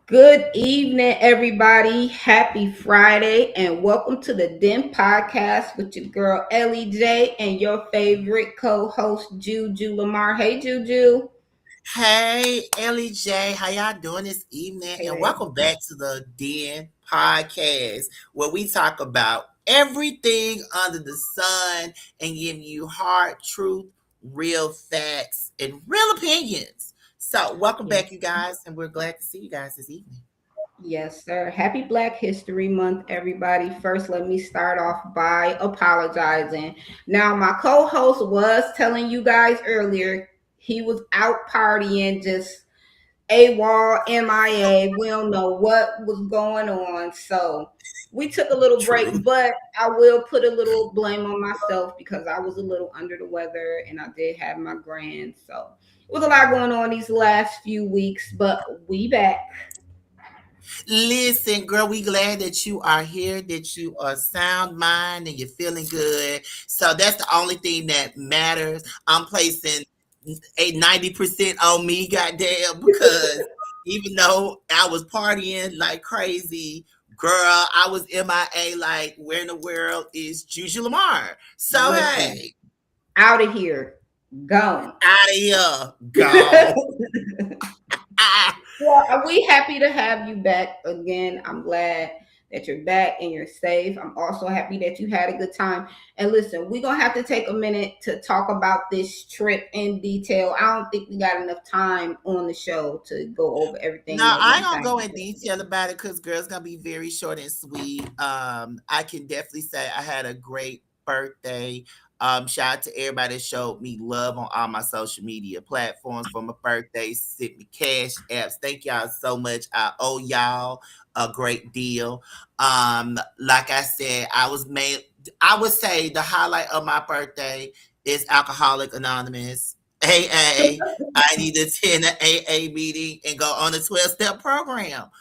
Good evening, everybody. Happy Friday, and welcome to the Den Podcast with your girl Elly J and your favorite co-host Juju Lamar. Hey, Juju. Hey, Elly J, how y'all doing this evening? And Hey. welcome back to the Den Podcast, where we talk about everything under the sun and give you hard truth, real facts, and real opinions. So, welcome Yes. back, you guys, and we're glad to see you guys this evening. Yes, sir. Happy Black History Month, everybody. First, let me start off by apologizing. Now, my co-host was telling you guys earlier he was out partying, just AWOL, MIA. We don't know what was going on. So we took a little break, True. but I will put a little blame on myself because I was a little under the weather and I did have my grand. So it was a lot going on these last few weeks, but we back. Listen, girl, we glad that you are here, that you are sound mind and you're feeling good. So that's the only thing that matters. I'm placing a 90% on me, goddamn, because even though I was partying like crazy, girl, I was MIA like where in the world is Juju Lamar? So Listen, hey, out of here. Gone. out of here, gone. Ah, Well, are we happy to have you back again? I'm glad that you're back and you're safe. I'm also happy that you had a good time. And listen, we're gonna have to take a minute to talk about this trip in detail. I don't think we got enough time on the show to go over No, everything that I we ain't gonna decided go to in do. detail about it because girl's gonna be very short and sweet. I can definitely say I had a great birthday. Shout out to everybody that showed me love on all my social media platforms for my birthday, sent me cash apps. Thank y'all so much. I owe y'all a great deal. Like I said, I would say the highlight of my birthday is Alcoholic Anonymous. AA. I need to attend an AA meeting and go on a 12-step program.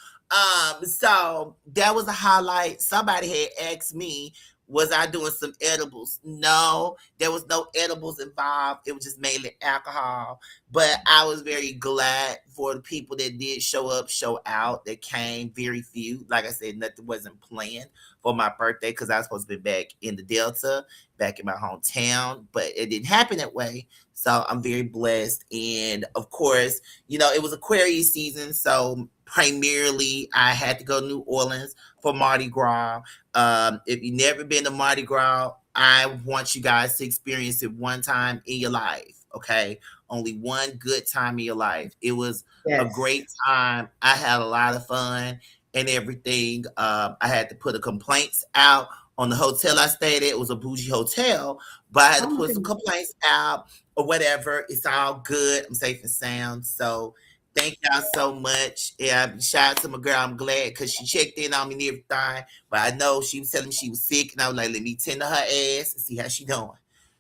So that was a highlight. Somebody had asked me, was I doing some edibles? No, there was no edibles involved. It was just mainly alcohol. But I was very glad for the people that did show up, show out, that came, very few. Like I said, nothing wasn't planned for my birthday because I was supposed to be back in the Delta, back in my hometown, but it didn't happen that way. So I'm very blessed. And of course, it was Aquarius season. So primarily I had to go to New Orleans for Mardi Gras. If you've never been to Mardi Gras, I want you guys to experience it one time in your life. Okay. Only one good time in your life. It was a Yes. great time. I had a lot of fun and everything. I had to put the complaints out on the hotel I stayed at. It was a bougie hotel, but I had Oh to my put some goodness. complaints out or whatever. It's all good. I'm safe and sound. So thank y'all so much. Yeah, shout out to my girl. I'm glad because she checked in on me and everything. But I know she was telling me she was sick, and I was like, let me tend to her ass and see how she doing.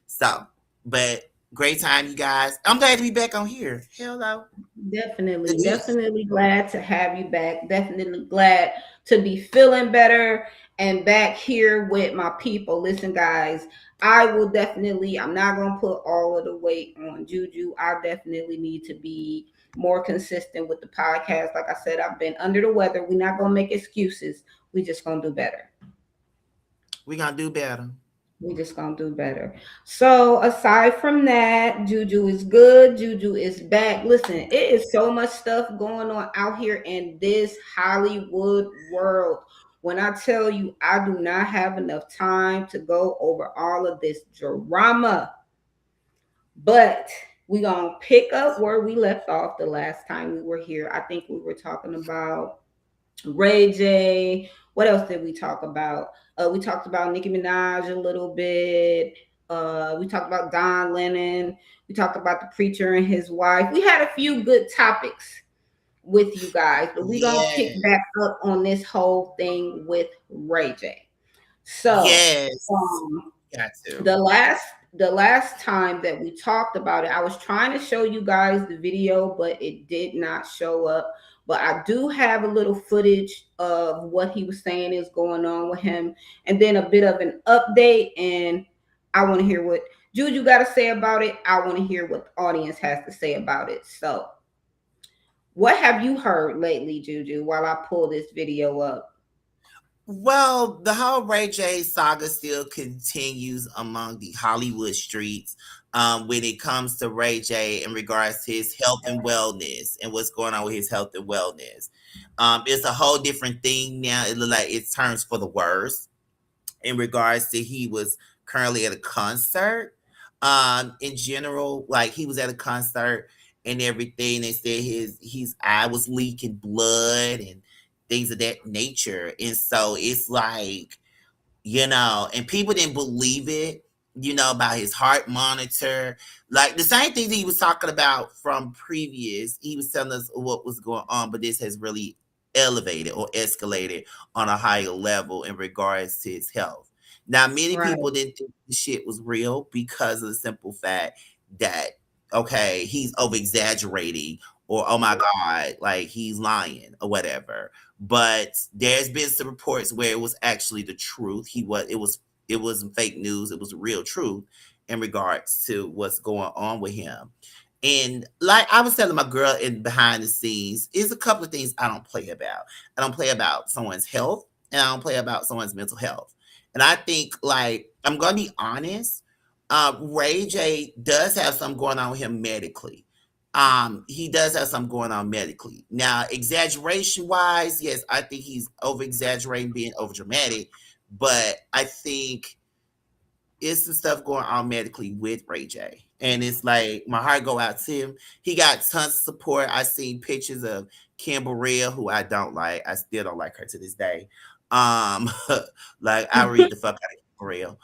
So, but great time, you guys. I'm glad to be back on here. Hello. The Definitely, juice. definitely glad to have you back. Definitely glad to be feeling better and back here with my people. Listen, guys, I will definitely, I'm not going to put all of the weight on Juju. I definitely need to be more consistent with the podcast. Like I said, I've been under the weather. We're not going to make excuses. We just going to do better. We gonna do better. We just gonna do better. So aside from that, Juju is good. Juju is back. Listen, it is so much stuff going on out here in this Hollywood world. When I tell you, I do not have enough time to go over all of this drama, but we gonna pick up where we left off the last time we were here. I think we were talking about Ray J. What else did we talk about? We talked about Nicki Minaj a little bit. We talked about Don Lennon. We talked about the preacher and his wife. We had a few good topics with you guys, but we're gonna Yeah. pick back up on this whole thing with Ray J. So Yes. um, Got to. the last the last time that we talked about it, I was trying to show you guys the video, but it did not show up. But I do have a little footage of what he was saying is going on with him, and then a bit of an update. And I want to hear what Juju got to say about it. I want to hear what the audience has to say about it. So What have you heard lately, Juju, while I pull this video up? Well, the whole Ray J saga still continues among the Hollywood streets when it comes to Ray J in regards to his health and wellness and what's going on with his health and wellness. It's a whole different thing now. It look like it turns for the worse in regards to he was currently at a concert. In general, like he was at a concert and everything. They said his eye was leaking blood and things of that nature. And so it's like, and people didn't believe it, about his heart monitor. Like the same thing that he was talking about from previous, he was telling us what was going on, but this has really elevated or escalated on a higher level in regards to his health. Now, many Right, people didn't think the shit was real because of the simple fact that, okay, he's over exaggerating or, oh my God, like he's lying or whatever. But there's been some reports where it was actually the truth. It wasn't fake news, it was real truth in regards to what's going on with him. And like I was telling my girl in behind the scenes, is a couple of things I don't play about. I don't play about someone's health and I don't play about someone's mental health. And I think like I'm gonna be honest, Ray J does have something going on with him medically. He does have something going on medically. Now, exaggeration wise, yes, I think he's over exaggerating, being over dramatic, but I think it's some stuff going on medically with Ray J. And it's like my heart go out to him. He got tons of support. I seen pictures of Kim Burrell, who I don't like. I still don't like her to this day. Um, like I read the fuck out of Kim Burrell.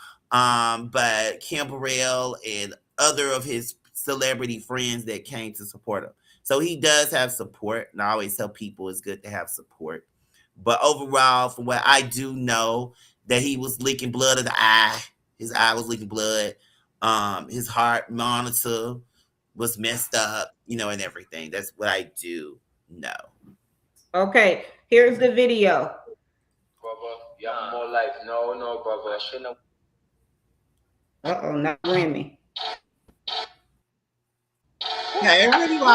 But Kim Burrell and other of his celebrity friends that came to support him. So he does have support, and I always tell people it's good to have support. But overall, from what I do know, that he was leaking blood of the eye. His eye was leaking blood. His heart monitor was messed up, and everything. That's what I do know. okay, here's the video. Brother, you have more life. No, no, brother. I shouldn't have. Uh-oh, not Remy. Hey, everyone.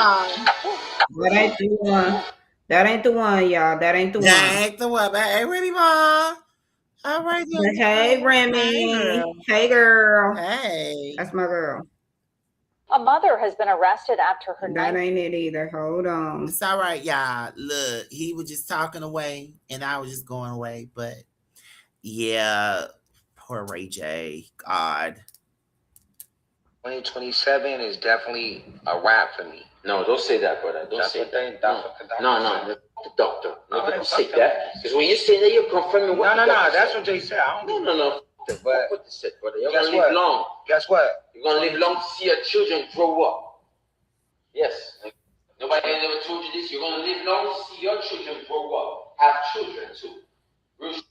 That ain't the one. That ain't the one, y'all. That ain't the one. Jack the what? Hey, everyone. All right, But hey, hey, girl. Remy. Hey, girl. Hey. That's my girl. A mother has been arrested after her That 9 ain't it either. Hold on. It's all right, y'all. Look, he was just talking away, and I was just going away. But yeah, poor Ray J. God. 2027 is definitely a wrap for me. No, don't say that, brother. Don't That's say what that. they. No, the doctor. No, Oh, don't fuck say them. that. Because when you say that, you're confirming what No, the no, no. doctor That's said. what they said. I don't. No. But What they said, brother. You're guess gonna what? live long. Guess what? You're gonna live long to see your children grow up. Yes. Nobody ever told you this. You're gonna live long to see your children grow up. Have children too. Real shit.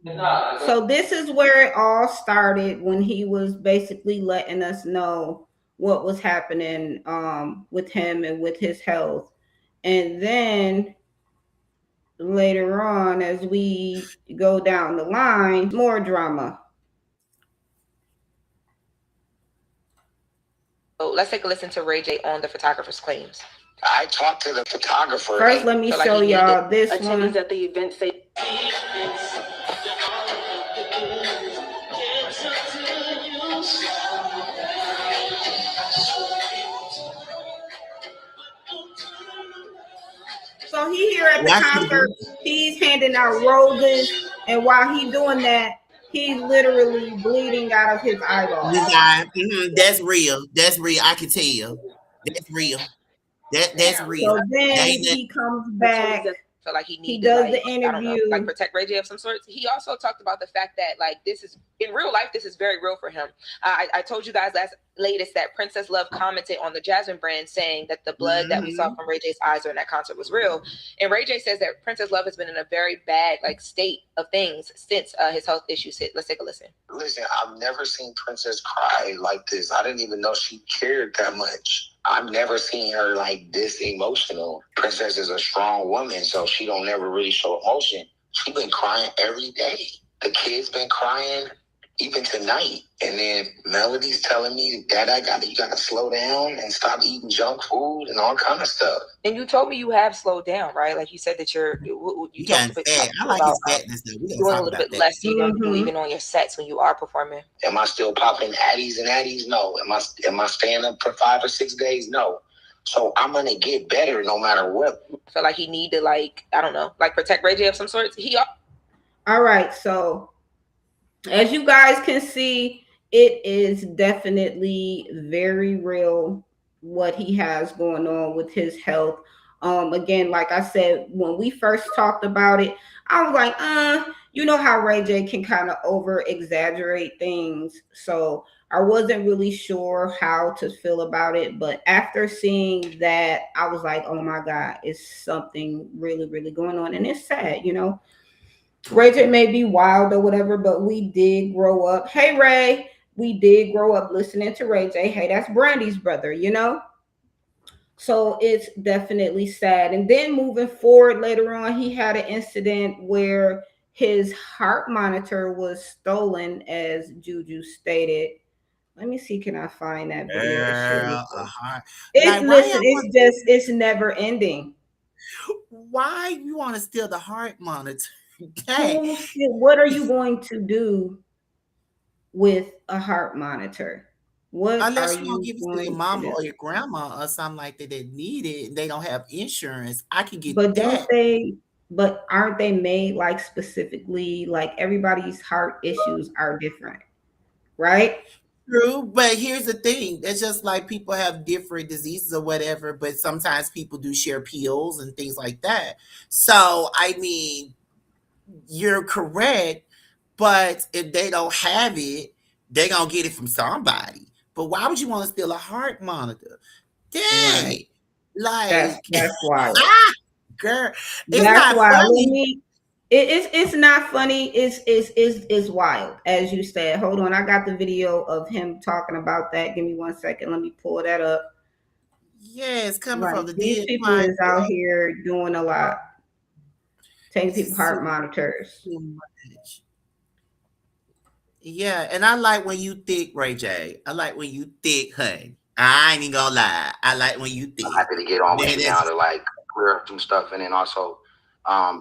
Nah, So this is where it all started when he was basically letting us know what was happening with him and with his health. And then later on, as we go down the line, more drama. So let's take a listen to Ray J on the photographer's claims. I talked to the photographer. First, let me show y'all this one. Attendees at the event say So he here at the Watch concert, me. he's handing out roses, and while he doing that, he's literally bleeding out of his eyeball. This guy. That's real. That's real. I can tell. That's real. That's real. So That then ain't that. he comes back. feel like he He needed does like the I don't know, interview. like protect Ray J of some sorts. He also talked about the fact that like this is in real life, this is very real for him. I told you guys latest that Princess Love commented on the Jasmine brand saying that the blood that we saw from Ray J's eyes during that concert was real. And Ray J says that Princess Love has been in a very bad like state of things since his health issues hit. Let's take a listen. Listen, I've never seen Princess cry like this. I didn't even know she cared that much. I've never seen her like this emotional. Princess is a strong woman, so she don't never really show emotion. She been crying every day. The kids been crying. even tonight. And then Melody's telling me that you gotta slow down and stop eating junk food and all kind of stuff. And you told me you have slowed down, right? Like you said that you He talked got a bit fat. I like about his fatness though. We're gonna doing a talk little about bit that. less than you do Mm-hmm. even on your sets when you are performing. Am I still popping addies and addies? No. Am I staying up for 5 or 6 days? No. So I'm gonna get better no matter what. I feel like he need to, like, I don't know, like protect Ray J of some sorts. All right, so as you guys can see, it is definitely very real what he has going on with his health. Again, like I said, when we first talked about it, I was like, you know how Ray J can kind of over exaggerate things. So I wasn't really sure how to feel about it. But after seeing that, I was like, oh my God, it's something really, really going on. And it's sad, you know. Ray J may be wild or whatever, but we did grow up. Hey, Ray, we did grow up listening to Ray J. Hey, that's Brandy's brother, you know? So it's definitely sad. And then moving forward later on, he had an incident where his heart monitor was stolen, as Juju stated. Let me see, can I find that video to show you? Girl, a heart. It's Like, why listen, y'all it's want? just it's never ending. Why you want to steal the heart monitor? Okay, What are you going to do with a heart monitor? What are unless you gonna you give it to your going to mama do? or your grandma or something like that that need it and they don't have insurance, I can get But don't that. they, but aren't they made like specifically, like everybody's heart issues are different, right? True, but here's the thing. It's just like people have different diseases or whatever, but sometimes people do share pills and things like that. So, I mean, you're correct, but if they don't have it, they gonna get it from somebody. But why would you want to steal a heart monitor? Right. Dang, like, That's wild. ah, girl, it's That's not wild. Let funny. me. It's not funny. It's wild, as you said. Hold on, I got the video of him talking about that. Give me 1 second. Let me pull that up. Yeah, it's coming Like from the these dead people mind. is out here doing a lot, taking It's people just heart monitors. too much. Yeah, and I like when you thick, Ray J. I like when you thick, honey. I ain't even gonna lie. I like when you I'm thick. happy to get on with Man, you now to like clear up some stuff and then also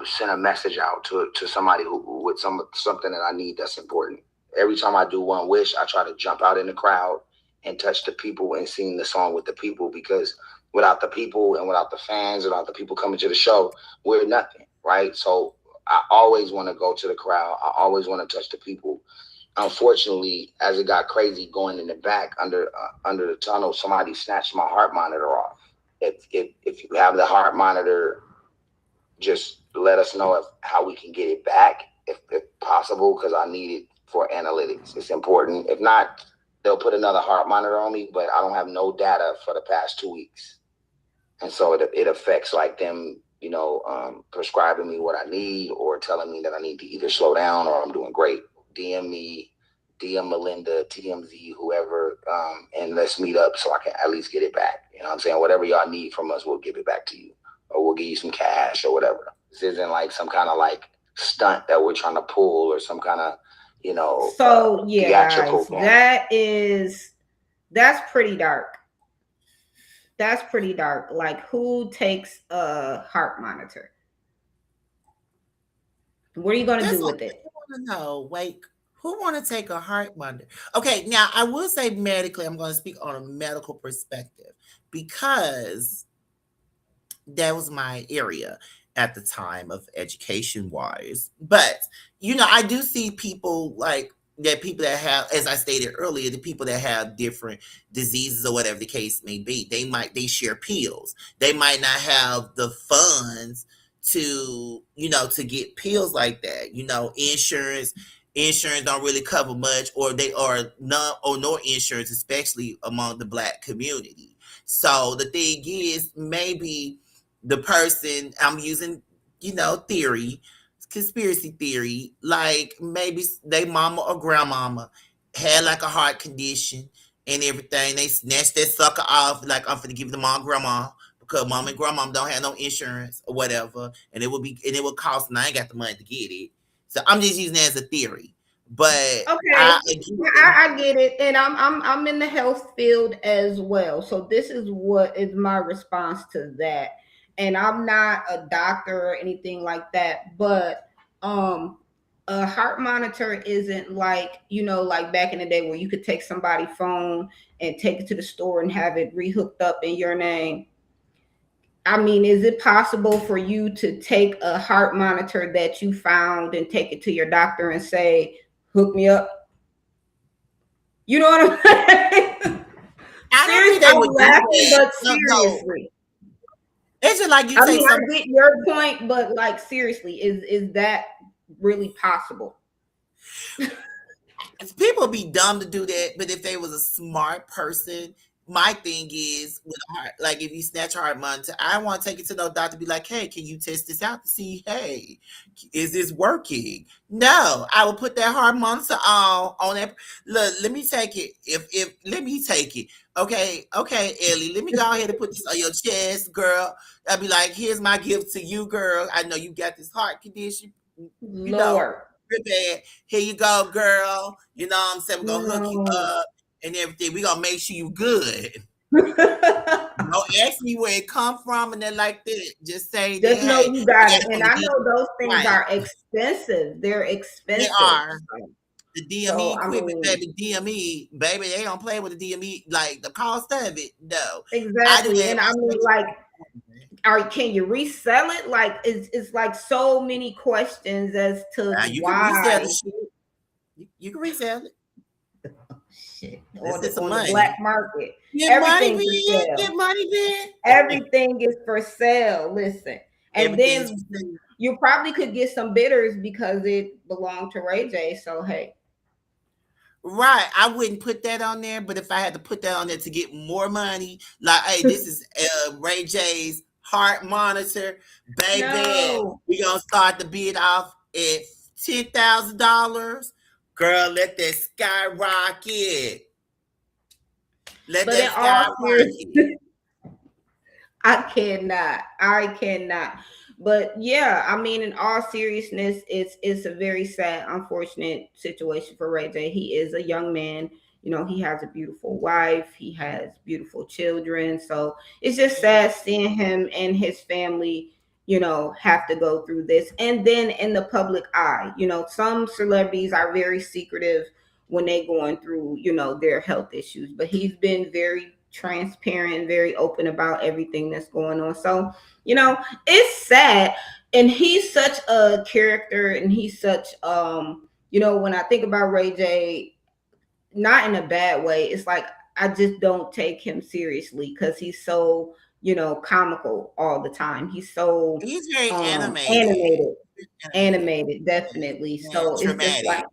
send a message out to somebody who with something that I need that's important. Every time I do one wish, I try to jump out in the crowd and touch the people and sing the song with the people because without the people and without the fans, without the people coming to the show, we're nothing, right? So I always want to go to the crowd. I always want to touch the people. Unfortunately, as it got crazy going in the back under the tunnel, somebody snatched my heart monitor off. If you have the heart monitor, just let us know how we can get it back if possible, because I need it for analytics. It's important. If not, they'll put another heart monitor on me, but I don't have no data for the past 2 weeks, and so it affects like them, prescribing me what I need or telling me that I need to either slow down or I'm doing great. DM me, DM Melinda, TMZ, whoever, and let's meet up so I can at least get it back. You know what I'm saying? Whatever y'all need from us, we'll give it back to you, or we'll give you some cash or whatever. This isn't like some kind of like stunt that we're trying to pull or some kind of, So yeah, theatrical guys, game. that's pretty dark. That's pretty dark. Like, who takes a heart monitor? What are you gonna that's do all with it? I want to know. Wait, who want to take a heart monitor? Okay, now I will say medically, I'm going to speak on a medical perspective because that was my area at the time of education wise. But I do see people like that people that have, as I stated earlier, the people that have different diseases or whatever the case may be, they share pills. They might not have the funds to get pills like that. Insurance don't really cover much, or they are none or no insurance, especially among the black community. So the thing is, maybe the person I'm using, theory, conspiracy theory, like maybe they mama or grandmama had like a heart condition and everything. They snatched that sucker off, like I'm gonna give it to mom and grandma because mom and grandma don't have no insurance or whatever, and it would cost, and I ain't got the money to get it. So I'm just using it as a theory. But Okay, I again, I get it, and I'm in the health field as well. So this is what is my response to that. And I'm not a doctor or anything like that, but um, a heart monitor isn't like, like back in the day where you could take somebody's phone and take it to the store and have it rehooked up in your name. I mean, is it possible for you to take a heart monitor that you found and take it to your doctor and say, "Hook me up"? You know what I'm saying? I don't Serious, think they I'm would do laughing, that. but No, no. seriously. It's just like you I take mean, I some get your point, but like seriously, is that really possible? people be dumb to do that, but if they was a smart person, my thing is with a heart, like if you snatch a heart monitor, I want to take it to no doctor, be like, hey, can you test this out to see, hey, is this working? No, I will put that heart monitor on that. Look, let me take it. If let me take it. Okay, Ellie, let me go ahead and put this on your chest, girl. I'll be like, here's my gift to you, girl. I know you got this heart condition, you know, Lord, real bad. Here you go, girl. You know what I'm saying? We're gonna hook you no. up and everything. We're gonna make sure you good. Don't ask me where it come from and then like that. Just say that, Just know hey, you I got got it, it from and the I D. know those things Right. are expensive. They're They expensive. are. The DME So I equipment, mean, baby. DME, baby, they don't play with the DME. Like the cost of it, no. I do exactly, have and I mean, like, can you resell it? Like, it's like so many questions as to now you can resell the why. shit. You can resell it. Shit, Let's get some on the black money. market, Get money, everything's for man. sale. Get money, man. Everything is for sale. Listen, and Everything's then you probably could get some bidders because it belonged to Ray J. So hey, right. I wouldn't put that on there, but if I had to put that on there to get more money, like, hey, this is Ray J's heart monitor, baby. no. We gonna start the bid off at $10,000. Girl, let that skyrocket. Let But in that all skyrocket. seriousness, I cannot. I cannot. But yeah, I mean, in all seriousness, it's a very sad, unfortunate situation for Ray J. He is a young man. He has a beautiful wife. He has beautiful children. So it's just sad seeing him and his family, have to go through this. And then in the public eye, some celebrities are very secretive when they going through, their health issues. But he's been very transparent, very open about everything that's going on. So, it's sad. And he's such a character and he's such when I think about Ray J, not in a bad way, it's like I just don't take him seriously because he's so, comical all the time. He's so He's very animated. animated, Animated. definitely. Yeah, So it's just dramatic. like,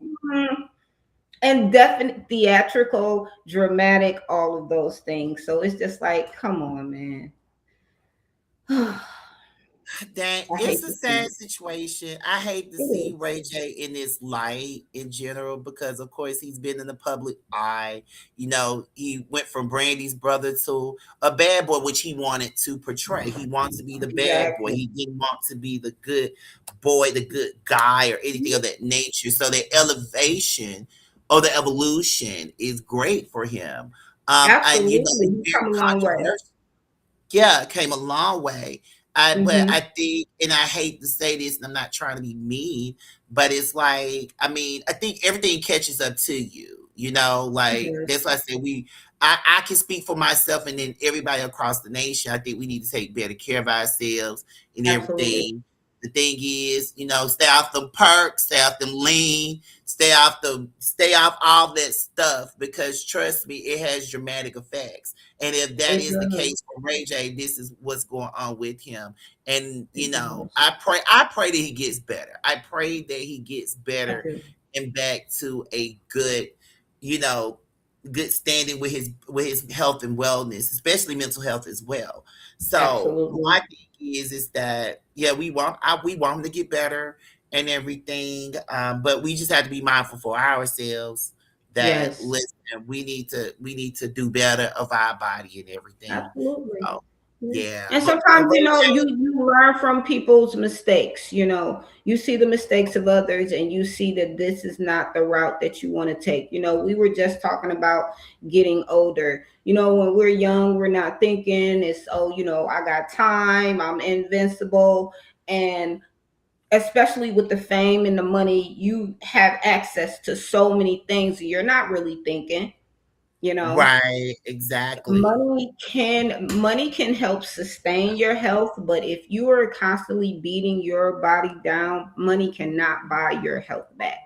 and definite theatrical, dramatic, all of those things. So it's just like, come on, man. I That hate it's a to see sad it. situation. I hate to It see is. Ray J in this light in general because, of course, he's been in the public eye. He went from Brandy's brother to a bad boy, which he wanted to portray. He wants to be the bad boy. Exactly. He didn't want to be the good boy, the good guy, or anything of that nature. So the elevation or the evolution is great for him. And Absolutely. it's He's very come a long way. controversial. Yeah, it came a long way. But I Hmm. think, and I hate to say this, and I'm not trying to be mean, but it's like, I mean, I think everything catches up to you. Like Yes, that's why I said I can speak for myself, and then everybody across the nation. I think we need to take better care of ourselves and absolutely. everything. The thing is, stay off them perks, stay off them lean, stay off all that stuff because trust me, it has dramatic effects. And if that It is the does. case for Ray J, this is what's going on with him. And It does. I pray that he gets better. I pray that he gets I better do. and back to a good, you know, good standing with his health and wellness, especially mental health as well. So Absolutely. my thing is that yeah, we want him to get better and everything, but we just have to be mindful for ourselves that Yes. listen, we need to do better of our body and everything. Absolutely. So, Yeah, And but sometimes, Ray you learn from people's mistakes. You see the mistakes of others, and you see that this is not the route that you want to take. We were just talking about getting older. When we're young, we're not thinking it's, oh, I got time, I'm invincible. And especially with the fame and the money, you have access to so many things you're not really thinking, you know right, exactly. money can help sustain your health, but if you are constantly beating your body down, money cannot buy your health back.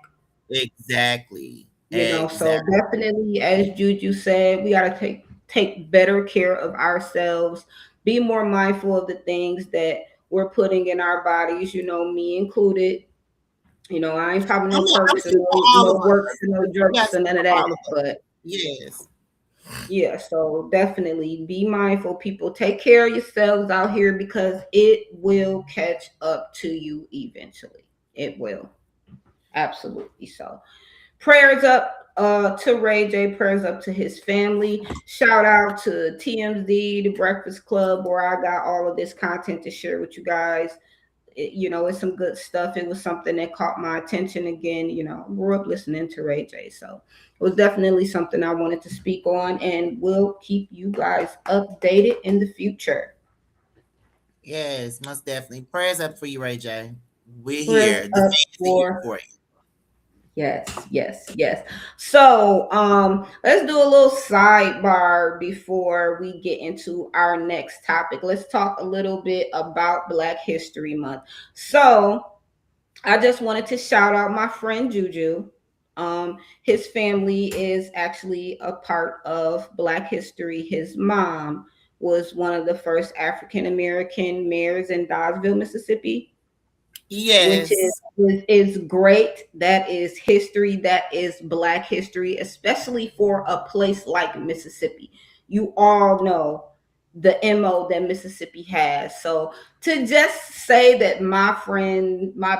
Exactly. So Exactly. definitely, as Juju said, we got to take better care of ourselves, be more mindful of the things that we're putting in our bodies, me included. I ain't popping I no mean, I perks and speak for all no of works us. and no Yeah, I jerks and speak none of for that. all of us. But Yes. yeah, so definitely be mindful, people. Take care of yourselves out here because it will catch up to you eventually. It will. Absolutely. So prayers up to Ray J, prayers up to his family. Shout out to TMZ, the Breakfast Club, where I got all of this content to share with you guys. It's some good stuff. It was something that caught my attention again. Grew up listening to Ray J, so it was definitely something I wanted to speak on, and will keep you guys updated in the future. Yes, most definitely. Prayers up for you, Ray J. We're Prayers here. The up fans are here for for you. Yes, yes, yes. So, let's do a little sidebar before we get into our next topic. Let's talk a little bit about Black History Month. So, I just wanted to shout out my friend Juju. His family is actually a part of Black history. His mom was one of the first African American mayors in Dodgeville, Mississippi, which is, Yes. is great. That is history. That is Black history, especially for a place like Mississippi. You all know the MO that Mississippi has. So to just say that my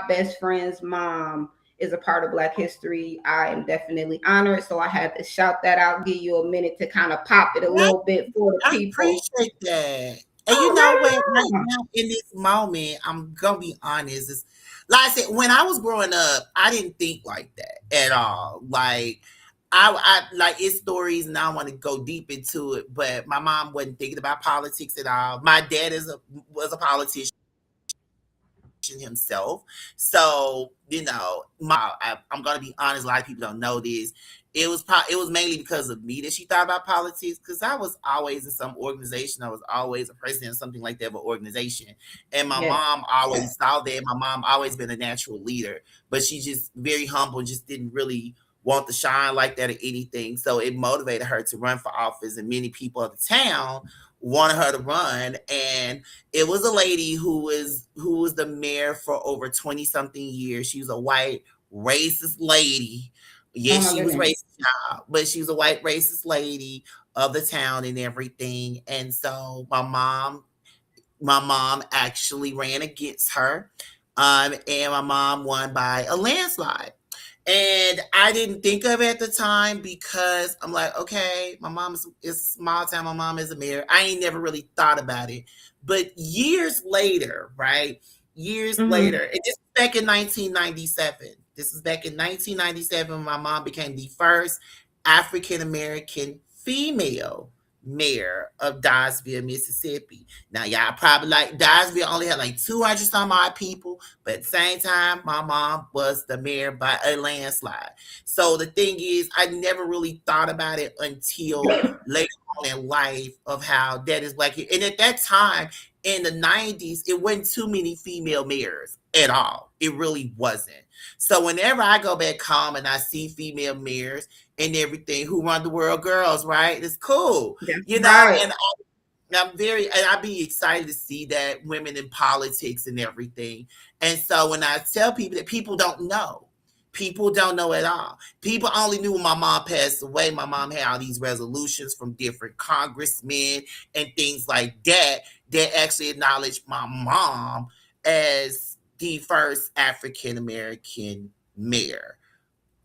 best friend's mom is a part of Black history, I am definitely honored. So I had to shout that out, give you a minute to kind of pop it a I, little bit for the I people. appreciate that. And you Oh, know what? Right not at all. now, in this moment, I'm gonna be honest. Is like I said, when I was growing up, I didn't think like that at all. Like I like it's stories, and I don't want to go deep into it. But my mom wasn't thinking about politics at all. My dad was a politician himself. So, I'm gonna be honest. A lot of people don't know this. It was mainly because of me that she thought about politics. Because I was always in some organization. I was always a president, something like that, of an organization. And my Yes. mom always saw that. My mom always been a natural leader, but she just very humble. Just didn't really want to shine like that or anything. So it motivated her to run for office, and many people of the town wanted her to run. And it was a lady who was the mayor for over 20 something years. She was a white racist lady. Oh Yes, my she was goodness. racist, y'all, but she was a white racist lady of the town and everything. And so my mom actually ran against her. And my mom won by a landslide. And I didn't think of it at the time because I'm like, okay, my mom is a small town. My mom is a mayor. I ain't never really thought about it. But years later, right? Years Mm-hmm. later, and this is back in 1997. This is back in 1997 when my mom became the first African American female mayor of Dodgeville, Mississippi. Now, y'all probably like Dodgeville only had like 200 some odd people, but at the same time, my mom was the mayor by a landslide. So the thing is, I never really thought about it until later on in life of how that is Black. And at that time, in the 90s, it wasn't too many female mayors at all. It really wasn't. So whenever I go back home and I see female mayors and everything who run the world girls, right? It's cool, That's you know, right. and I'd be excited to see that women in politics and everything. And so when I tell people that people don't know at all. People only knew when my mom passed away. My mom had all these resolutions from different congressmen and things like that that actually acknowledged my mom as the first African American mayor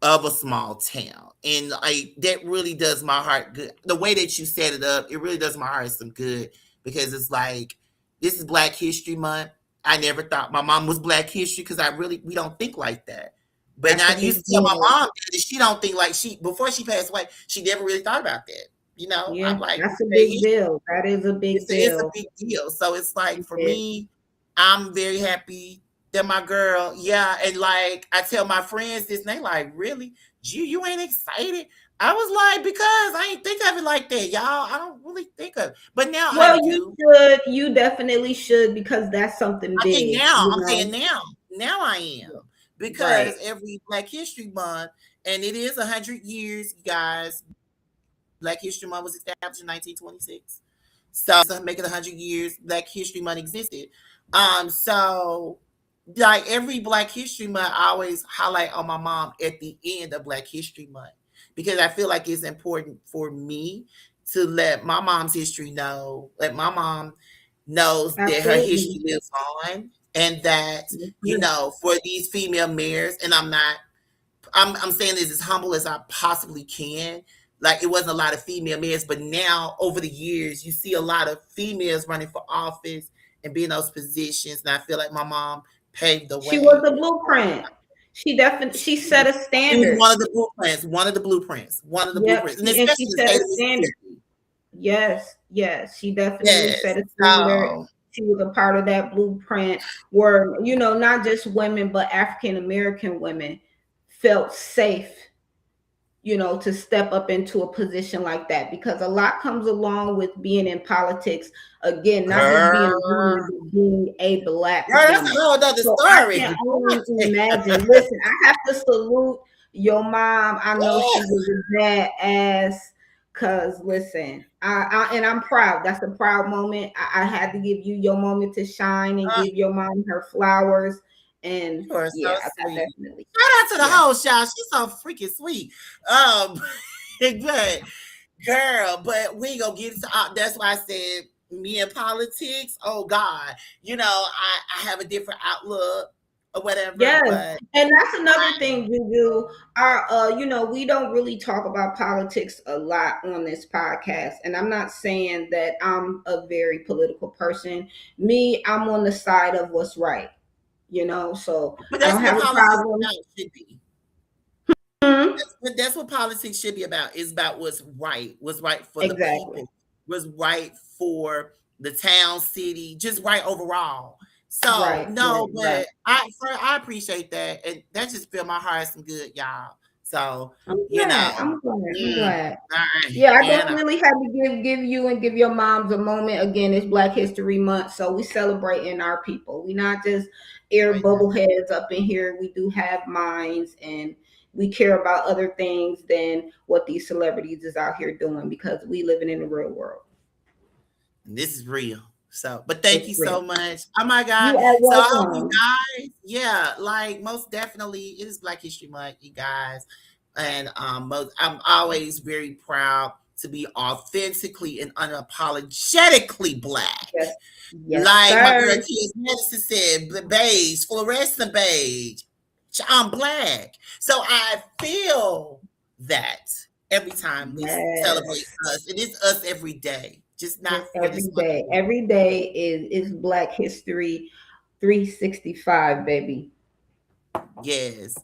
of a small town. And that really does my heart good. The way that you set it up, it really does my heart some good because it's like, this is Black History Month. I never thought my mom was Black History because we don't think like that. But That's I a used big to tell my deal. mom that she don't think like before she passed away, she never really thought about that. Yeah, I'm like, that's a big deal. That is a big it's a deal. big deal. So it's like for Yeah. me, I'm very happy that my girl, yeah, and like I tell my friends this, and they like, really? You ain't excited? I was like, because I ain't think of it like that, y'all. I don't really think of it. But now I Well, you do. should. You definitely should because that's something I think big, now, you I'm know. saying now I am. Because Right. every Black History Month, and it is 100 years, you guys. Black History Month was established in 1926. So make it 100 years Black History Month existed. So like every Black History Month, I always highlight on my mom at the end of Black History Month because I feel like it's important for me to let my mom's history know, let my mom knows that her Absolutely. history lives on, and that for these female mayors, and I'm saying this as humble as I possibly can. Like it wasn't a lot of female mayors, but now over the years, you see a lot of females running for office and being in those positions. And I feel like my mom paved the She was way. the blueprint. She set a She was standard. one of the blueprints, Yep. and And especially she in the set state a of standard. Mississippi. Yes. She definitely Yes. set a standard. So She was a part of that blueprint where, not just women, but African American women felt safe, to step up into a position like that because a lot comes along with being in politics. Again, not just being a girl, woman, but being a Black that's a woman. whole other So I story. can only imagine. Listen, I have to salute your mom. I know she Yes. was a badass. Cause listen, and I'm proud. That's a proud moment. I had to give you your moment to shine and give your mom her flowers. And You are so yeah, I sweet. definitely, Shout out to the yeah. whole shout. She's so freaking sweet. But girl, but we ain't gonna get into that's why I said me and politics. Oh God, I have a different outlook or whatever. Yes, But and that's another thing, Juju. We don't really talk about politics a lot on this podcast, and I'm not saying that I'm a very political person. Me, I'm on the side of what's right, so but I that's don't what have a politics problem. about should be. Mhm. That's what politics should be about. Is about what's right for the Exactly. people, what's right for the town, city, just right overall. So Right, no, right, right. but I appreciate that, and that just filled my heart some good, y'all. So I'm you know, glad. I'm glad. I'm mm, glad. all right, Yeah, I and definitely had to give you and give your moms a moment. Again, it's Black History Month, so we celebrating our people. We not just air right now, bubble heads up in here. We do have minds, and we care about other things than what these celebrities is out here doing because we living in the real world. and this is real. So, but thank It's you so real. much. Oh my You God. are So I hope you welcome. guys, yeah, like most definitely it is Black History Month, you guys. And I'm always very proud to be authentically and unapologetically Black. Yes, yes, Like my girl sir. Kids Medicine said, beige, fluorescent beige. I'm Black. So I feel that every time we celebrate Yes. us. It is us every day, just not Just for every this month. day. Every day is Black History 365, baby. Yes.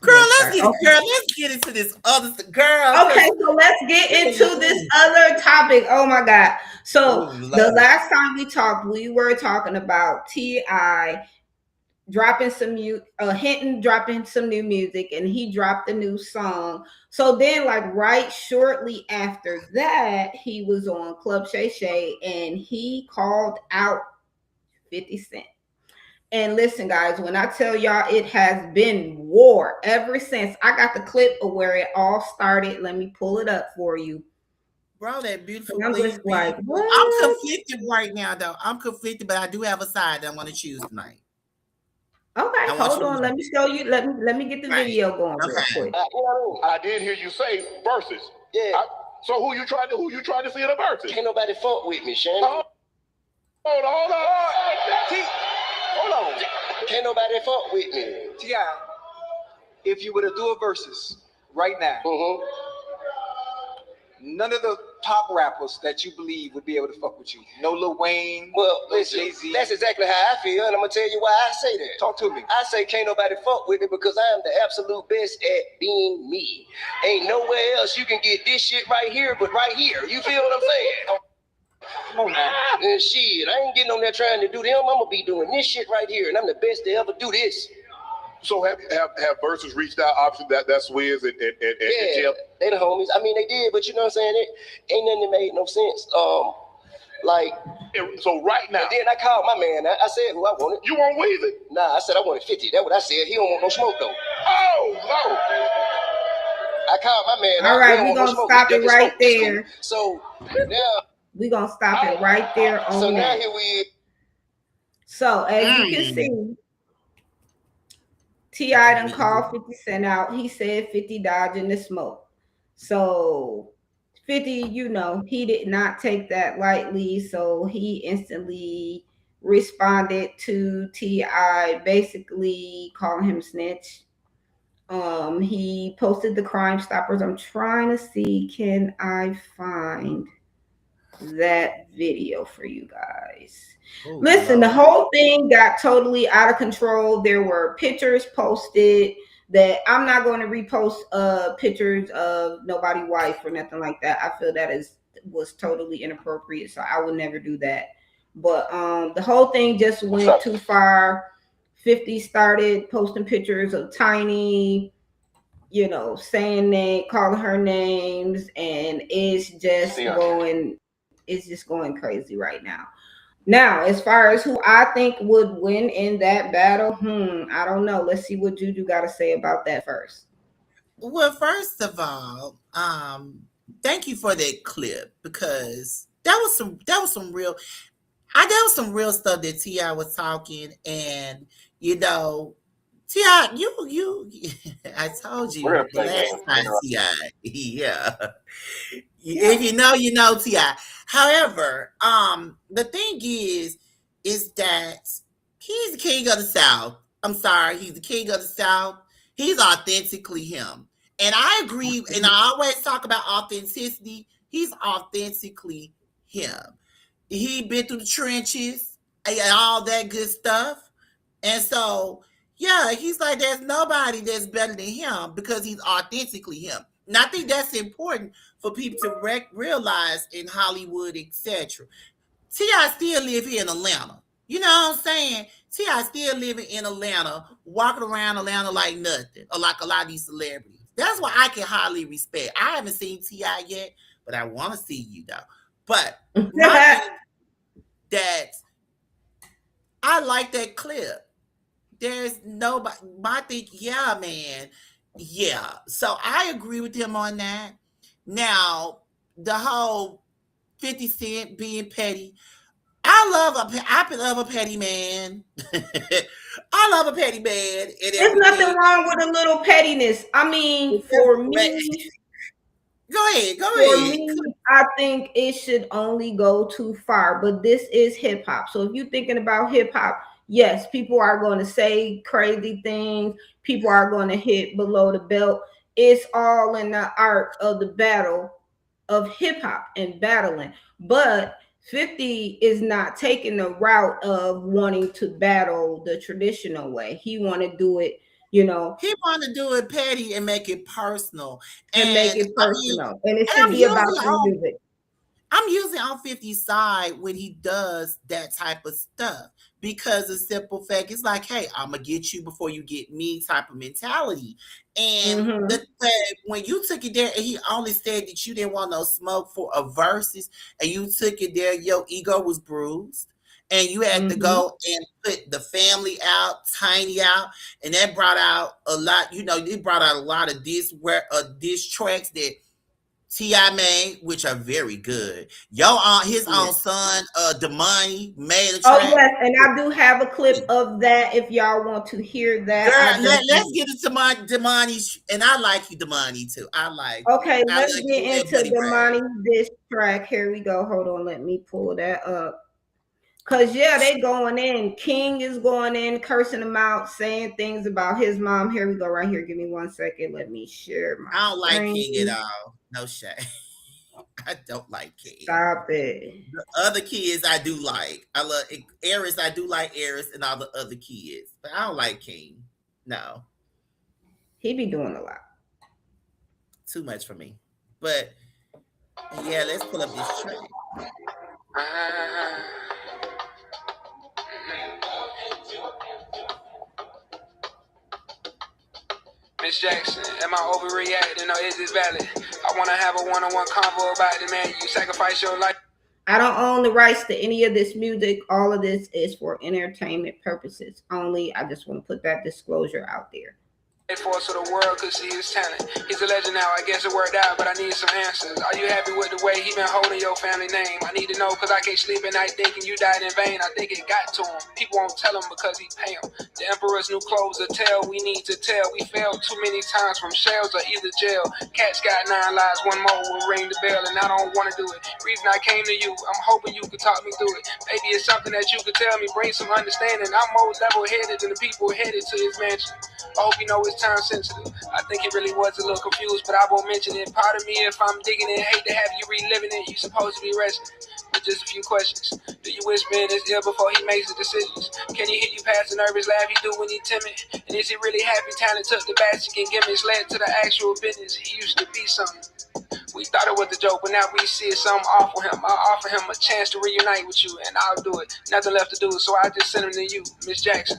Yes, sir. Okay. Let's get into this other girl. Okay, Cause so let's get into this other topic. Oh my God. So oh the Lord. last time we talked, we were talking about T.I. dropping some Hinton dropping some new music, and he dropped a new song. So then, like right shortly after that, he was on Club Shay Shay and he called out 50 Cent. And listen, guys, when I tell y'all it has been war ever since. I got the clip of where it all started. Let me pull it up for you. Bro, that beautiful And I'm bling just bling. like, I'm what? conflicted right now, though. I'm conflicted, but I do have a side that I'm gonna choose tonight. Okay, I want hold you on. to Let me show you. Let me get the right. video going real Okay. quick. I did hear you say verses. Yeah. So who you trying to see in the verses? Can't nobody fuck with me, Shannon. Hold on. Hold on. Can't nobody fuck with me. T.I., if you were to do a versus right now, Mm-hmm. none of the top rappers that you believe would be able to fuck with you? No Lil Wayne. Well, no listen, Jay-Z. that's exactly how I feel, and I'm gonna tell you why I say that. Talk to me. I say can't nobody fuck with me because I am the absolute best at being me. Ain't nowhere else you can get this shit right here, but right here. You feel what I'm saying? Come on now. And shit, I ain't getting on there trying to do them. I'm gonna be doing this shit right here, and I'm the best to ever do this. So have Versus reached out? Obviously, that's Wiz and Jeff. They the homies. I mean, they did, but you know what I'm saying? It ain't nothing that made no sense. Like. So right now. And then I called my man. I said who I wanted. You want Weezy? Nah, I said I wanted 50. That's what I said. He don't want no smoke though. Oh no. I called my man. All right, we're gonna stop it right there. So now we're gonna stop it right there on so now that. here we. So as you can see, T.I. done called 50 Cent out. He said 50 dodging the smoke. So 50, you know, he did not take that lightly. So he instantly responded to T.I., basically calling him snitch. He posted the Crime Stoppers. I'm trying to see, can I find that video for you guys? Listen, the whole thing got totally out of control. There were pictures posted that I'm not going to repost pictures of nobody's wife or nothing like that. I feel that was totally inappropriate, so I would never do that. But the whole thing just went too far. 50 started posting pictures of Tiny, you know, saying calling her names, and it's just going crazy right now. Now, as far as who I think would win in that battle, I don't know. Let's see what Juju got to say about that first. Well, first of all, thank you for that clip, because that was some real stuff that T.I. was talking, and you know, T.I., you I told you the last time, T.I. Yeah. If you know, you know, T.I. However, the thing is that he's the king of the South. I'm sorry, he's the king of the South. He's authentically him. And I agree, and I always talk about authenticity. He's authentically him. He been through the trenches and all that good stuff. And so, yeah, he's like, there's nobody that's better than him because he's authentically him. And I think that's important for people to realize in Hollywood, etc. T.I. still live here in Atlanta. You know what I'm saying? T.I. still living in Atlanta, walking around Atlanta like nothing, or like a lot of these celebrities. That's what I can highly respect. I haven't seen T.I. yet, but I want to see you though. But my thing that I like that clip. There's nobody. My thing, yeah, man, yeah. So I agree with him on that. Now the whole 50 Cent being petty. I love a petty man. I love a petty man. There's nothing wrong with a little pettiness. I mean, for me, go ahead. For me, I think it should only go too far. But this is hip hop. So if you're thinking about hip hop, yes, people are going to say crazy things. People are going to hit below the belt. It's all in the art of the battle of hip hop and battling. But 50 is not taking the route of wanting to battle the traditional way. He want to do it, you know. He want to do it petty and make it personal. And make it personal. And it should be about the music. I'm usually on 50's side when he does that type of stuff, because the simple fact is like, hey, I'm going to get you before you get me type of mentality. And the fact, when you took it there and he only said that you didn't want no smoke for a versus, and you took it there, your ego was bruised. And you had to go and put the family out, Tiny out, and that brought out a lot, you know, it brought out a lot of diss tracks that T.I. made, which are very good. His own son, Damani, made a track. Oh, yes, and I do have a clip of that if y'all want to hear that. Girl, let's get into Damani's, and I like you, Damani, too. Okay, let's get into Damani's diss track. Here we go. Hold on, let me pull that up. Because, yeah, they going in. King is going in, cursing him out, saying things about his mom. Here we go right here. Give me 1 second. Let me share my I don't like screen. King at all. No shade. I don't like King. Stop it. The other kids I do like. I love Eris. I do like Eris and all the other kids, but I don't like King. No, He be doing a lot. too much for me. But yeah, let's pull up this track. Miss Jackson, am I overreacting or is this valid? I want to have a one-on-one convo about it, man. You sacrifice your life. I don't own the rights to any of this music. All of this is for entertainment purposes only. I just want to put that disclosure out there. For so the world could see his talent. He's a legend now, I guess it worked out, but I need some answers. Are you happy with the way he been holding your family name? I need to know, cause I can't sleep at night thinking you died in vain. I think it got to him. People won't tell him because he pay him. The emperor's new clothes are tell, we need to tell. We failed too many times from shells or either jail. Cats got 9 lives, one more will ring the bell, and I don't want to do it. Reason I came to you, I'm hoping you could talk me through it. Maybe it's something that you could tell me, bring some understanding. I'm more level-headed than the people headed to his mansion. I hope you know it's time sensitive. I think it really was a little confused, but I won't mention it. Pardon me if I'm digging it. Hate to have you reliving it. You supposed to be resting. But just a few questions. Do you whisper in his ear before he makes the decisions? Can he hear you past the nervous laugh he do when he timid? And is he really happy? Talent took the basket and gimmicks led to the actual business. He used to be something. We thought it was a joke, but now we see it's something off with him. I'll offer him a chance to reunite with you, and I'll do it. Nothing left to do, so I just send him to you, Miss Jackson.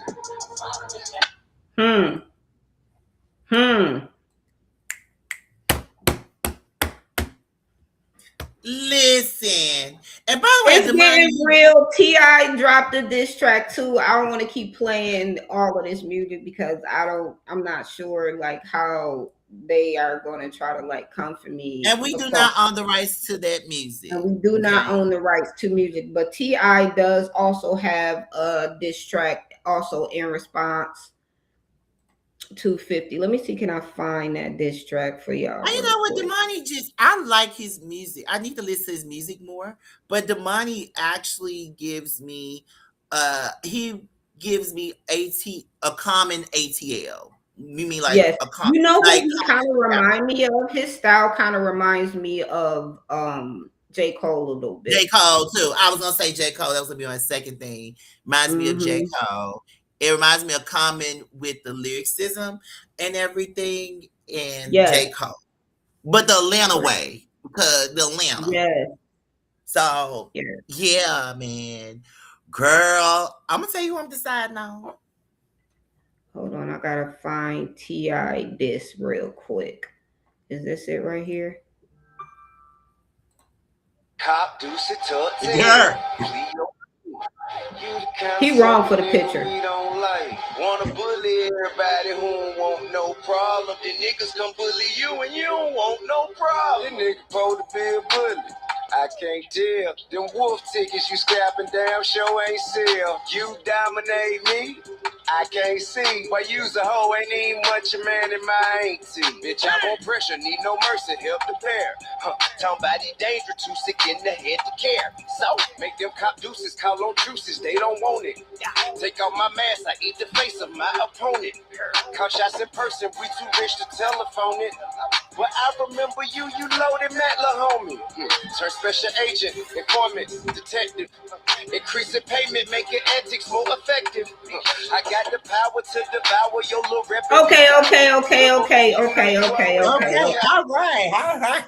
Listen, and by the way, it's getting real. T.I. dropped a diss track too. I don't want to keep playing all of this music because I'm not sure like how they are going to try to like come for me. And we do not own the rights to that music. And we do not own the rights to music. But T.I. does also have a diss track also in response to 50. Let me see, can I find that diss track for y'all? You know what, Damani I like his music. I need to listen to his music more. But Damani actually gives me he gives me a common ATL. You mean like yes. a common, you know what like, he kind of remind me of? His style kind of reminds me of J. Cole a little bit. J. Cole too. I was gonna say J. Cole. That was gonna be my second thing. Reminds me of J. Cole. It reminds me of Common with the lyricism and everything, and J. Cole, but the Atlanta way, because the Atlanta. Yeah. So yeah, man, girl, I'm gonna tell you who I'm deciding on. Hold on, I gotta find T.I. diss real quick. Is this it right here? Cop Deuce it He wrong for the picture. We don't like. Wanna bully everybody who don't want no problem. The niggas come bully you and you don't want no problem. The nigga supposed to be a bully. I can't tell. Them wolf tickets you scrapping down show ain't sell. You dominate me. I can't see. Why use a hoe ain't even much a man in my auntie. Bitch, I won't pressure, need no mercy, help the pair. Talking about the danger, too sick in the head to care. So, make them cop deuces, call on juices, they don't want it. Take off my mask, I eat the face of my opponent. Call shots in person, we too rich to telephone it. But I remember you loaded Matt La homie. Turn special agent, informant, detective. Increasing payment, making antics more effective. I got the power to devour your little rep. Okay. All right.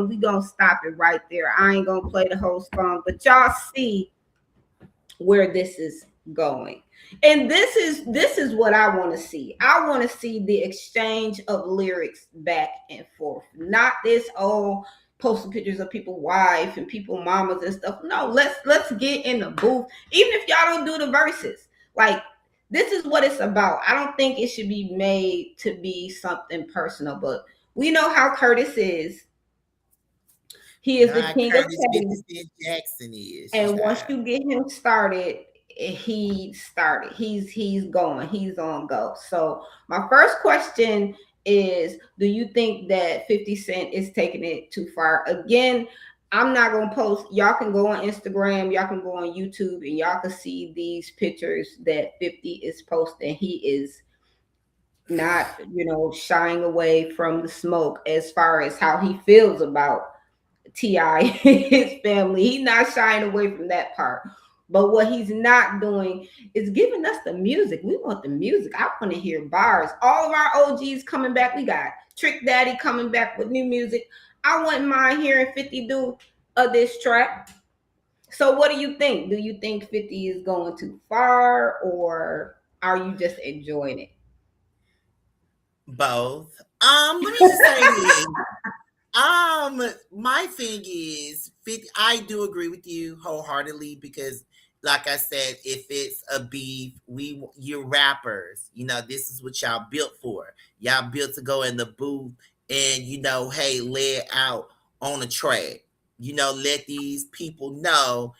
We gonna stop it right there. I ain't gonna play the whole song, but y'all see where this is going. And this is what I want to see. I want to see the exchange of lyrics back and forth, not this old posting pictures of people's wife and people mamas and stuff. No, let's get in the booth. Even if y'all don't do the verses, like this is what it's about. I don't think it should be made to be something personal, but we know how Curtis is. He is the king of petty. Jackson is. And once you get him started, he's going, he's on go. So my first question is, do you think that 50 Cent is taking it too far? Again, I'm not gonna post. Y'all can go on Instagram, y'all can go on YouTube, and y'all can see these pictures that 50 is posting. He is not, shying away from the smoke as far as how he feels about T.I. his family. He's not shying away from that part. But what he's not doing is giving us the music. We want the music. I want to hear bars. All of our OGs coming back. We got Trick Daddy coming back with new music. I wouldn't mind hearing 50 do this track. So what do you think? Do you think 50 is going too far, or are you just enjoying it? Both. Let me just say this. My thing is, 50, I do agree with you wholeheartedly because, like I said, if it's a beef, you're rappers. This is what y'all built for. Y'all built to go in the booth and hey, lay it out on a track. Let these people know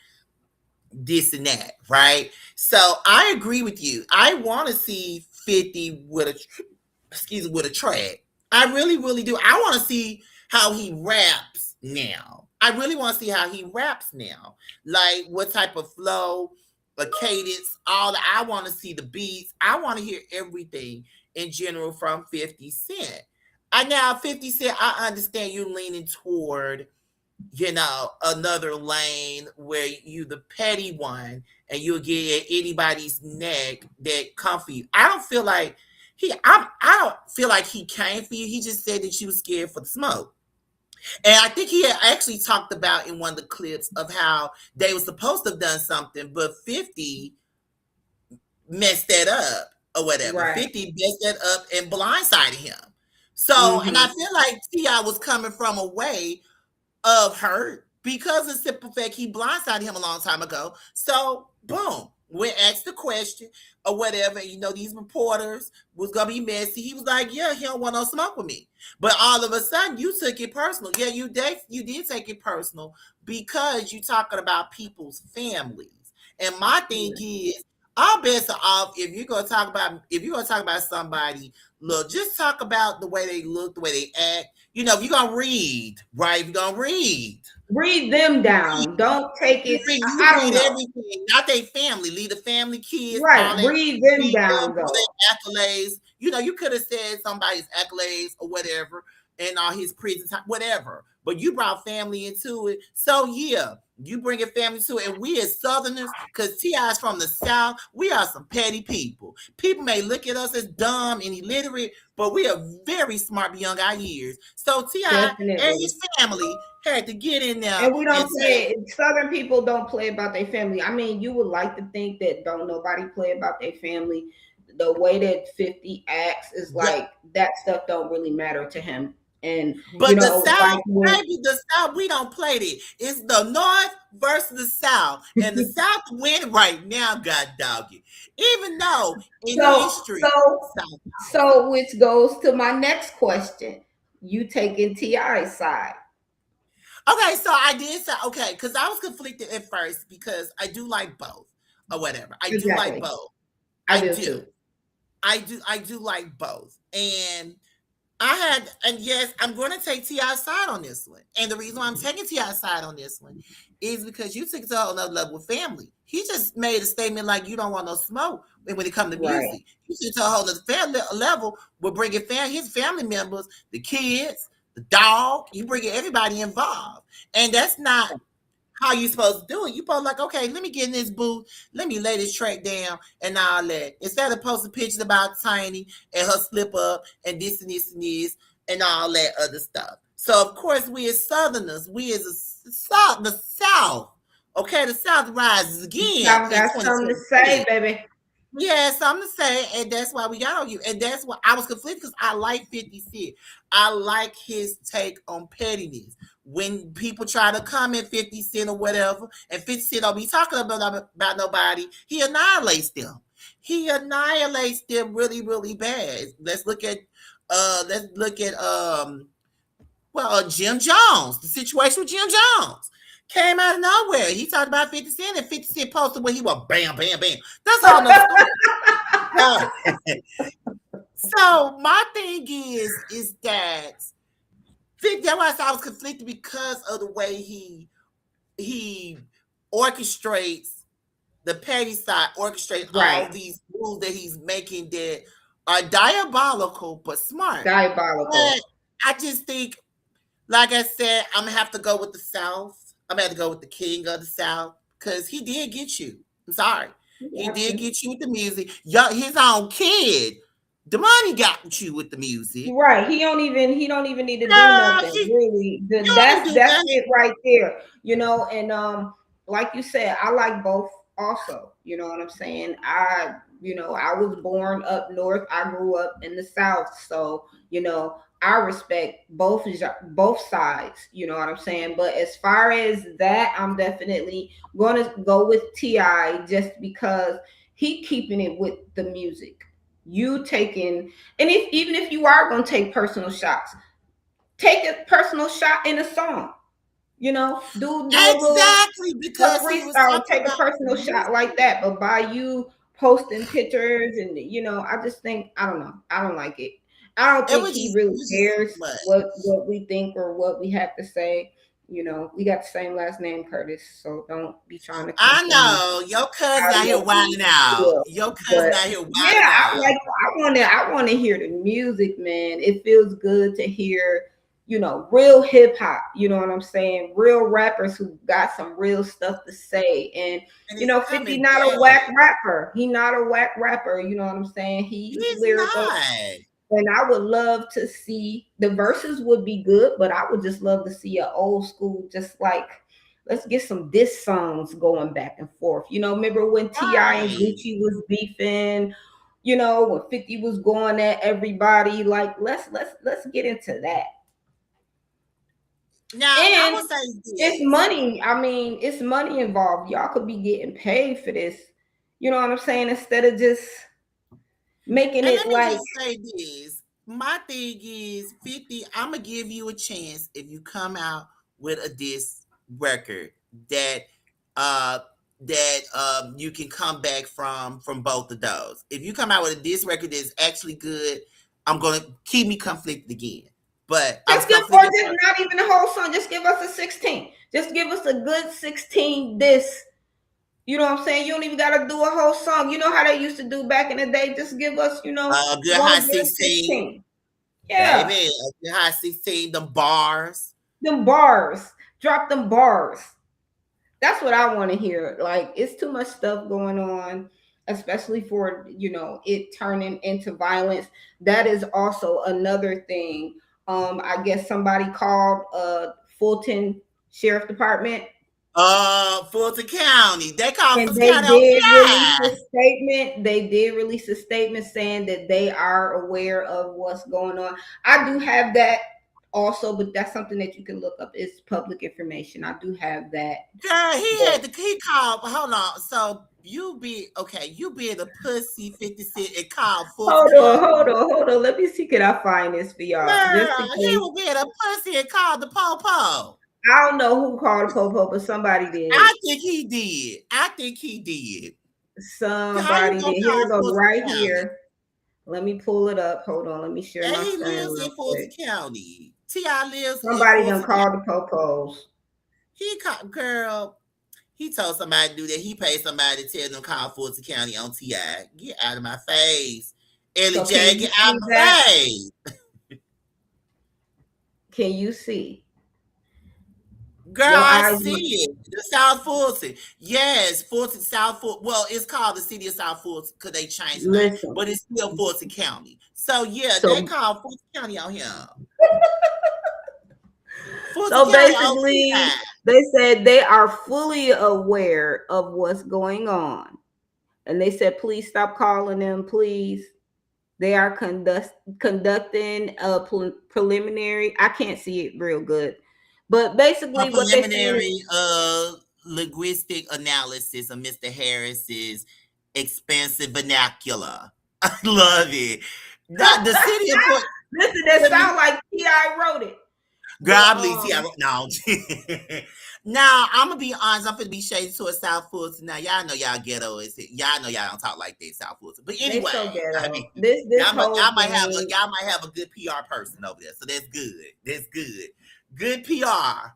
this and that, right? So I agree with you. I want to see 50 with a track. I really, really do. I want to see how he raps now. I really want to see how he raps now. Like what type of flow, a cadence, all that. I want to see the beats. I want to hear everything in general from 50 Cent. Now 50 Cent, I understand you leaning toward another lane where you the petty one and you'll get at anybody's neck that comfy. I don't feel like I don't feel like he came for you. He just said that you was scared for the smoke. And I think he had actually talked about in one of the clips of how they were supposed to have done something, but 50 messed that up or whatever. Right. 50 messed that up and blindsided him. So, and I feel like T.I. was coming from a way of hurt because of simple fact he blindsided him a long time ago. So boom, we asked the question or whatever. These reporters was gonna be messy. He was like, "Yeah, he don't want no smoke with me." But all of a sudden, you took it personal. Yeah, you did take it personal because you talking about people's families. And my thing is, all bets are off if you're gonna talk about somebody. Look, just talk about the way they look, the way they act. If you're gonna read, right? If you're gonna read them down. Don't take it. You I don't read know. everything, not their family. Leave the family, kids, all Right. that. Read them Read down, them, though. their accolades. You could have said somebody's accolades or whatever, and all his prison time, whatever. But you brought family into it, so yeah, you bring your family to it. And we as Southerners, because T.I.'s from the South, we are some petty people. People may look at us as dumb and illiterate, but we are very smart beyond our years. So T.I. and his family had to get in there. And we don't play. Southern people don't play about their family. I mean, you would like to think that don't nobody play about their family. The way that 50 acts is like that stuff don't really matter to him. And but the South, like maybe the South, we don't play it. It's the North versus the South, and the South win right now. God dog it. Even though in history, so which goes to my next question: you taking T.I.'s side? Okay, so I did say okay because I was conflicted at first because I do like both or whatever. I do like both. I do. I do like both, and yes, I'm going to take T.I.'s side on this one. And the reason why I'm taking T.I.'s side on this one is because you took it to a whole nother level with family. He just made a statement like you don't want no smoke when it comes to music. He took it to a whole other family level with bringing his family members, the kids, the dog. You bring everybody involved. And that's not how you supposed to do it. You supposed like, okay, let me get in this booth, let me lay this track down and all that. Instead of posting pictures about Tiny and her slip up and this and this and this and all that other stuff. So of course we as Southerners, we as the South, okay, the South rises again. I've got something to say, baby. Yeah, something to say, and that's why we got on you. And that's why I was conflicted because I like 50 Cent. I like his take on pettiness. When people try to comment 50 Cent or whatever, and 50 Cent don't be talking about nobody, he annihilates them. He annihilates them really, really bad. Let's look at Jim Jones, the situation with Jim Jones. Came out of nowhere. He talked about 50 Cent and 50 Cent posted where he was bam, bam, bam. That's all no story. So my thing is that that's why I was conflicted because of the way he orchestrates the petty side, orchestrates all these moves that he's making that are diabolical but smart. Diabolical. But I just think, like I said, I'm gonna have to go with the South. I'm gonna have to go with the king of the South because he did get you. I'm sorry, he did get you with the music. His own kid, the money got you with the music. Right. He don't even need to do No, nothing. Really. you don't even do That's that. it right there. And like you said, I like both also. You know what I'm saying? I was born up north. I grew up in the South. So, I respect both sides, you know what I'm saying? But as far as that, I'm definitely going to go with T.I. just because he keeping it with the music. You taking, and even if you are going to take personal shots, take a personal shot in a song. Do Exactly, a because he was freestyle, talking take a about personal shot like that. But by you posting pictures and I just think I don't know. I don't like it. I don't it think was he just really it was just cares much. what we think or what we have to say. We got the same last name, Curtis, so don't be trying to come I for me. know your cousin I out here love you. wilding out. Yeah. Your cousin But out here yeah, wilding out. I want to hear the music, man. It feels good to hear, real hip hop. You know what I'm saying? Real rappers who got some real stuff to say. And And it's 50 coming not a back. whack rapper. He not a whack rapper. You know what I'm saying? He's He's lyrical. not. And I would love to see the verses would be good, but I would just love to see an old school, just like let's get some diss songs going back and forth. Remember when T.I. and Right. Gucci was beefing, when 50 was going at everybody. Like let's get into that. Now I And will say it's this. money. I mean, it's money involved. Y'all could be getting paid for this. You know what I'm saying? Instead of just making And it let me like just say this. My thing is 50, I'm gonna give you a chance if you come out with a diss record that uh you can come back from both of those. If you come out with a diss record that's actually good, I'm gonna keep me conflicted again. But I was just give, or conflicted just first. not even the whole song. Just give us a 16. Just give us a good 16 diss. You know what I'm saying? You don't even gotta do a whole song. You know how they used to do back in the day. Just give us, A good high one good 16, 16. Yeah. baby. A good high 16, the bars. Them bars. Drop them bars. That's what I want to hear. Like, it's too much stuff going on, especially for, it turning into violence. That is also another thing. I guess somebody called Fulton Sheriff Department. Fulton County. They call And Fulton they County on did release TI. a statement. They did release a statement saying that they are aware of what's going on. I do have that also, but that's something that you can look up. It's public information. I do have that. Girl, But he called, hold on. So you be the pussy 50 Cent and call Fulton County. hold on. Let me see. Can I find this for y'all? Just in Girl, he case. was being a pussy and called the popo. I don't know who called Popo, but somebody did. I think he did. I think he did. How you Somebody gonna did. Here call we go. Fulton Right County? here. Let me pull it up. Hold on. Let me share And my he screen lives real in Fulton quick. County. T.I. lives in Somebody done Fulton County. called the Popos. He called, girl, he told somebody to do that. He paid somebody to tell them call Fulton County on TI. Get out of my face. Elly So J, can you get out see of my that? face. Can you see? Girl, Your I eyes. see it. The South Fulton. Yes, Fulton, South Fulton. Well, it's called the city of South Fulton because they changed the name, Listen. but it's still Fulton County. So, yeah, they So call Fulton County out here. Fulton so County on basically, TI. they said they are fully aware of what's going on. And they said, please stop calling them, please. They are conducting a preliminary. I can't see it real good. But A basically what they're saying is, preliminary linguistic analysis of Mr. Harris's expensive vernacular. I love it. The city of Port. listen, that sound like T.I. wrote it. Girl, But I believe T.I. No. Now, I'm gonna be honest. I'm gonna be shady to a South Fulton. Now, y'all know y'all ghetto is it. Y'all know y'all don't talk like that, South Fulton. But they anyway, so I ghetto. mean, This whole y'all might thing. have a good PR person over there. So that's good. That's good. Good PR.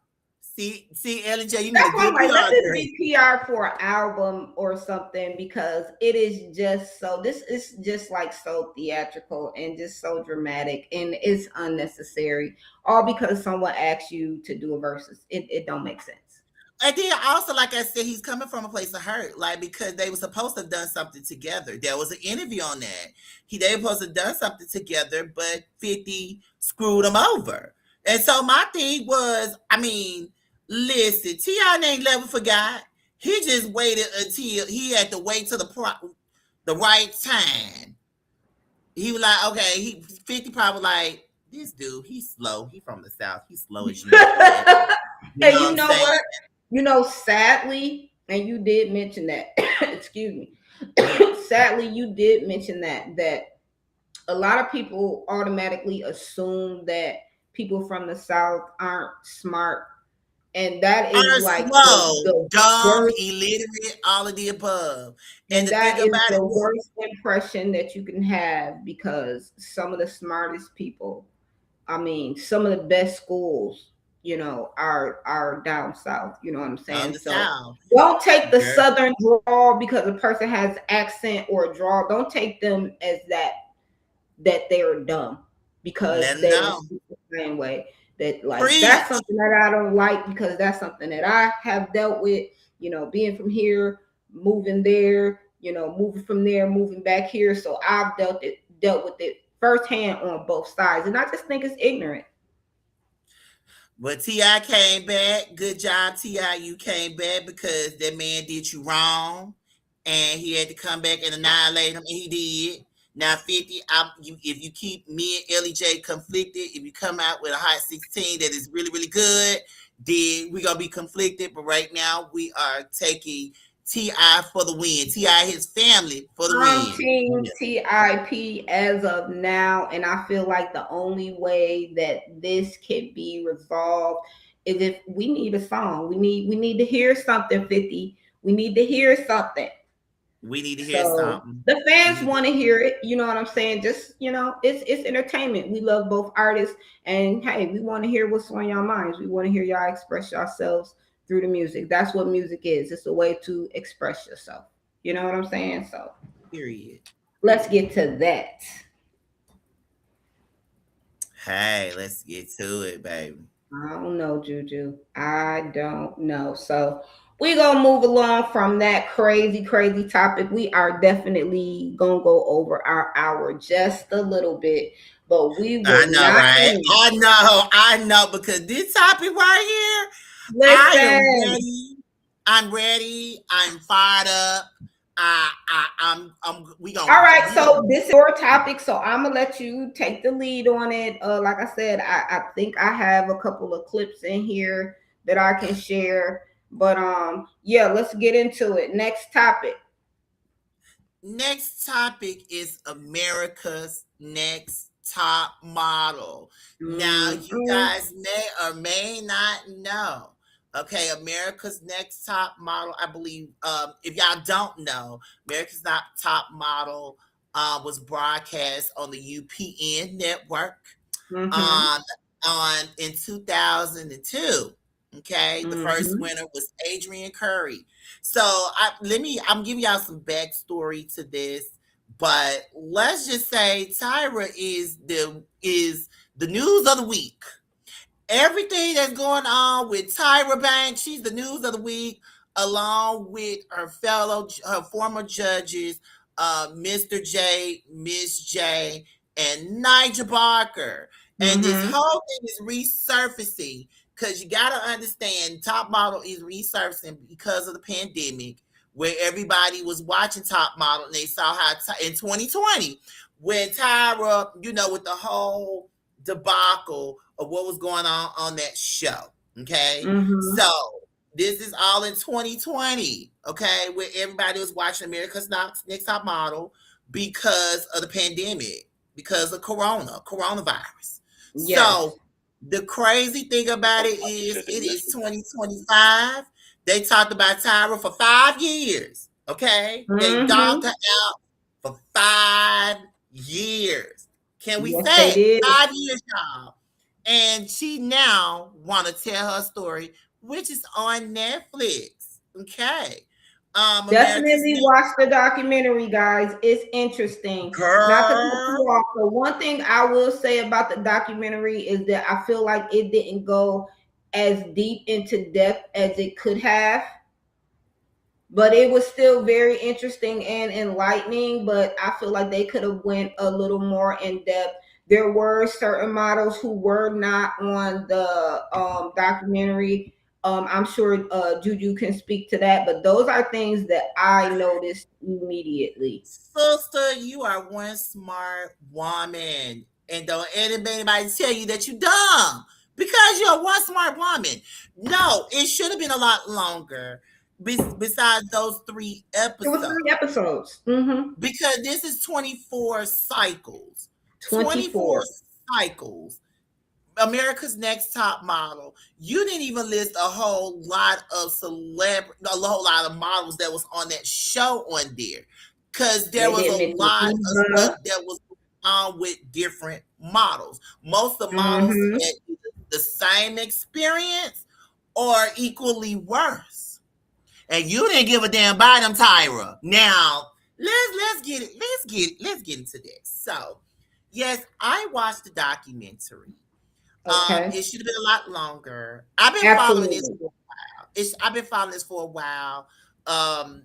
See, Elly J, you need a That's why I'm good like, let PR this girl. be PR for an album or something, because it is just so, this is just like so theatrical and just so dramatic, and it's unnecessary. All because someone asked you to do a versus. It don't make sense. And then also, like I said, he's coming from a place of hurt, like because they were supposed to have done something together. There was an interview on that. They were supposed to have done something together, but 50 screwed him over. And so my thing was, I mean, listen, T.I. ain't never forgot. He just waited until he had to wait till the right time. He was like, okay, 50 probably like, this dude, he's slow. He from the South. He's slow as you know what. You And know what you I'm know saying? what? Sadly, and you did mention that, excuse me. Sadly, you did mention that a lot of people automatically assume that people from the South aren't smart. And that is Are like slow, the dumb, worst, illiterate, all of the above. And and the thing that is about it, the worst impression that you can have, because some of the smartest people, I mean, some of the best schools, are down south. You know what I'm on saying? the So South, don't take the girl, southern drawl because a person has accent or a drawl. Don't take them as that they're dumb because let them they don't know. speak the same way. That, like, that's Preach. something that I don't like, because that's something that I have dealt with. Being from here, moving there, moving from there, moving back here. So I've dealt with it firsthand on both sides, and I just think it's ignorant. But T.I. came back. Good job, T.I. You came back because that man did you wrong. And he had to come back and annihilate him. And he did. Now, 50, if you keep me and Elly J conflicted, if you come out with a hot 16 that is really, really good, then we're going to be conflicted. But right now, we are taking T.I. for the win. T.I. his family for the I'm win. team TIP as of now, and I feel like the only way that this can be resolved is if we need a song. We need to hear something, 50. We need to hear something. We need to hear So something. the fans want to hear it. You know what I'm saying? Just, it's entertainment. We love both artists, and hey, we want to hear what's on your minds. We want to hear y'all express yourselves through the music. That's what music is. It's a way to express yourself. You know what I'm saying? So Period. let's get to that. Hey, let's get to it, baby. I don't know, Juju. I don't know. So we gonna move along from that crazy, crazy topic. We are definitely gonna go over our hour just a little bit, but we I will know, not right? end. I know, because this topic right here, I am Listen. ready. I'm ready. I'm fired up. We All gonna, right, so this is your topic, so I'm gonna let you take the lead on it. Like I said, I think I have a couple of clips in here that I can share, but yeah, let's get into it. Next topic. next topic is America's Next Top Model. Now, you Mm-mm. guys may or may not know. Okay, America's Next Top Model. I believe, if y'all don't know, America's Not Top Model was broadcast on the UPN network Mm-hmm. on in 2002. Okay, the first Mm-hmm. winner was Adrian Curry. So I'm giving y'all some backstory to this, but let's just say Tyra is the news of the week. Everything that's going on with Tyra Banks, she's the news of the week, along with her former judges, Mr. J, Miss J, and Nigel Barker. And this Mm-hmm. whole thing is resurfacing because you got to understand Top Model is resurfacing because of the pandemic, where everybody was watching Top Model and they saw how in 2020, when Tyra, with the whole debacle of what was going on that show. Okay. Mm-hmm. So this is all in 2020. Okay. Where everybody was watching America's Next Top Model because of the pandemic, because of coronavirus. Yes. So the crazy thing about it is it is 2025. They talked about Tyra for 5 years. Okay. They dogged Mm-hmm. her out for 5 years. Can we Yes, they say did. 5 years, y'all? And she now want to tell her story which is on Netflix. Okay. America's Definitely Next watch the documentary, guys. It's interesting. Not to cut you Girl. off, but one thing I will say about the documentary is that I feel like it didn't go as deep into depth as it could have, but it was still very interesting and enlightening. But I feel like they could have went a little more in depth. There were certain models who were not on the documentary. I'm sure Juju can speak to that, but those are things that I noticed immediately. Sister, you are one smart woman. And don't anybody tell you that you dumb because you're one smart woman. No, it should have been a lot longer besides those 3 It was episodes. 3 episodes. Because this is 24 cycles. 24 24. cycles. America's Next Top Model. You didn't even list a whole lot of a whole lot of models that was on that show on there. Because there They was a didn't mention lot of stuff Eva. that was on with different models. Most of the models Mm-hmm. had either the same experience or equally worse. And you didn't give a damn about them, Tyra. Now, let's get into this. So, yes, I watched the documentary. Okay. It should have been a lot longer. I've been following this Absolutely. for a while. I've been following this for a while. Um,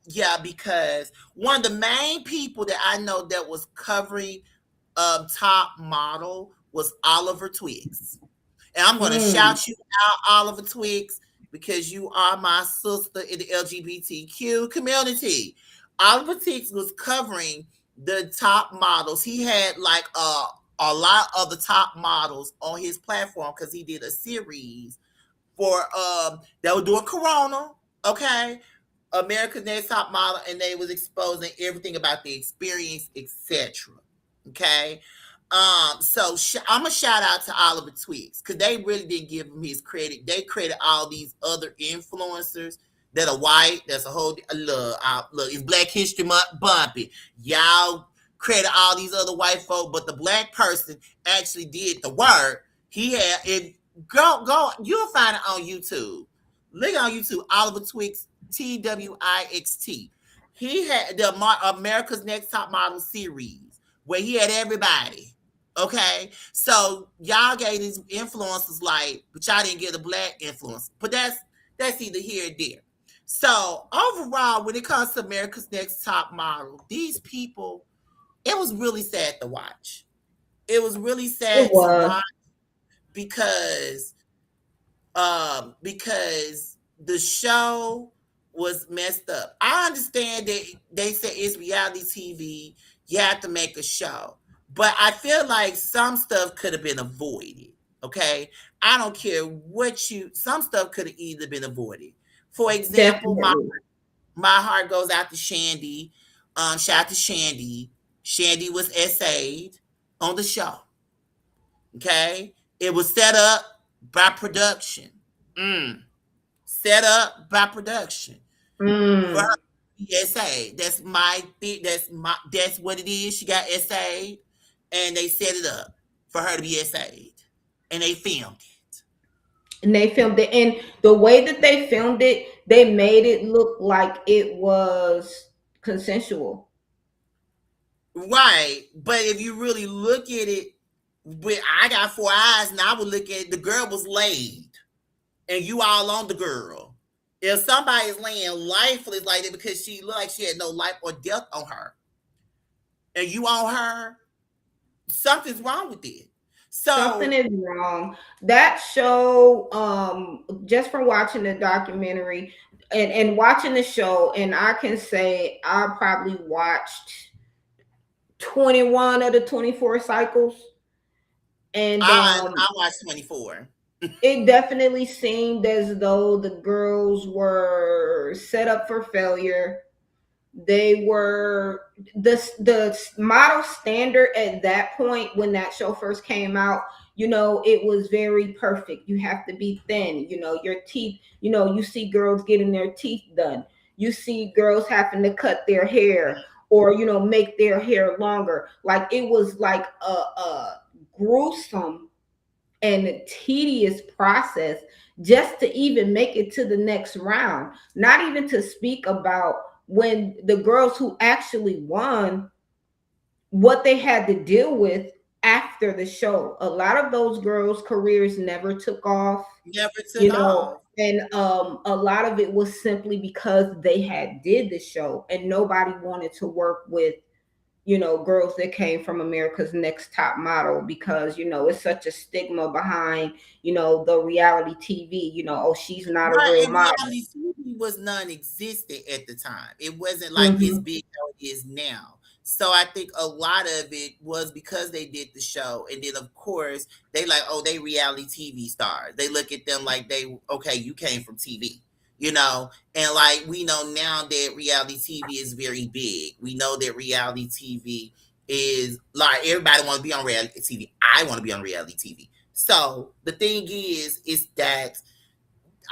yeah, because one of the main people that I know that was covering top model was Oliver Twix. And I'm going to Mm. shout you out, Oliver Twix, because you are my sister in the LGBTQ community. Oliver Twix was covering the top models. He had like a lot of the top models on his platform because he did a series for they were doing Corona, okay, America's Next Top Model, and they was exposing everything about the experience, etc. Okay. So I'm a shout out to Oliver Twix because they really didn't give him his credit. They created all these other influencers that are white. That's a whole look. It's Black History Month, bumpy. Y'all created all these other white folk, but the black person actually did the work. He had it. Go. You'll find it on YouTube. Look on YouTube. Oliver Twix, TWIXT. He had the America's Next Top Model series where he had everybody. Okay, so y'all gave these influencers like, but y'all didn't get a black influence. But that's either here or there. So overall, when it comes to America's Next Top Model, these people, it was really sad to watch. It was really It sad to was. watch because because the show was messed up. I understand that they say it's reality TV, you have to make a show. But I feel like some stuff could have been avoided. Okay. I don't care some stuff could have either been avoided. For example, Definitely. my heart goes out to Shandy. Shout out to Shandy. Shandy was essayed on the show. Okay. It was set up by production. Mm. Set up by production. For her Mm. essay. That's my thing. That's what it is. She got essayed and they set it up for her to be essayed. And they filmed it. And they filmed it, and the way that they filmed it, they made it look like it was consensual. Right. But if you really look at it, I got 4 eyes and I would look at it, the girl was laid. And you all on the girl. If somebody is laying lifeless like that because she looked like she had no life or death on her, and you on her, something's wrong with it. Something So is wrong. That show, just from watching the documentary and watching the show, and I can say I probably watched 21 of the 24 cycles. And I watched 24. it definitely seemed as though the girls were set up for failure. They were the model standard at that point when that show first came out. It was very perfect. You have to be thin. Your teeth. You see girls getting their teeth done. You see girls having to cut their hair or make their hair longer. Like it was like a gruesome and a tedious process just to even make it to the next round. Not even to speak about when the girls who actually won, what they had to deal with after the show. A lot of those girls' careers never took off, Never took off. and a lot of it was simply because they had did the show and nobody wanted to work with girls that came from America's Next Top Model, because it's such a stigma behind the reality TV. Oh, she's not a Right, real and model. reality TV was non-existent at the time. It wasn't like as Mm-hmm. big how it is now. So I think a lot of it was because they did the show, and then of course they like, oh, they reality TV stars. They look at them like okay, you came from TV, and like we know now that reality TV is very big. We know that reality TV is like everybody want to be on reality TV. I want to be on reality TV. So the thing is that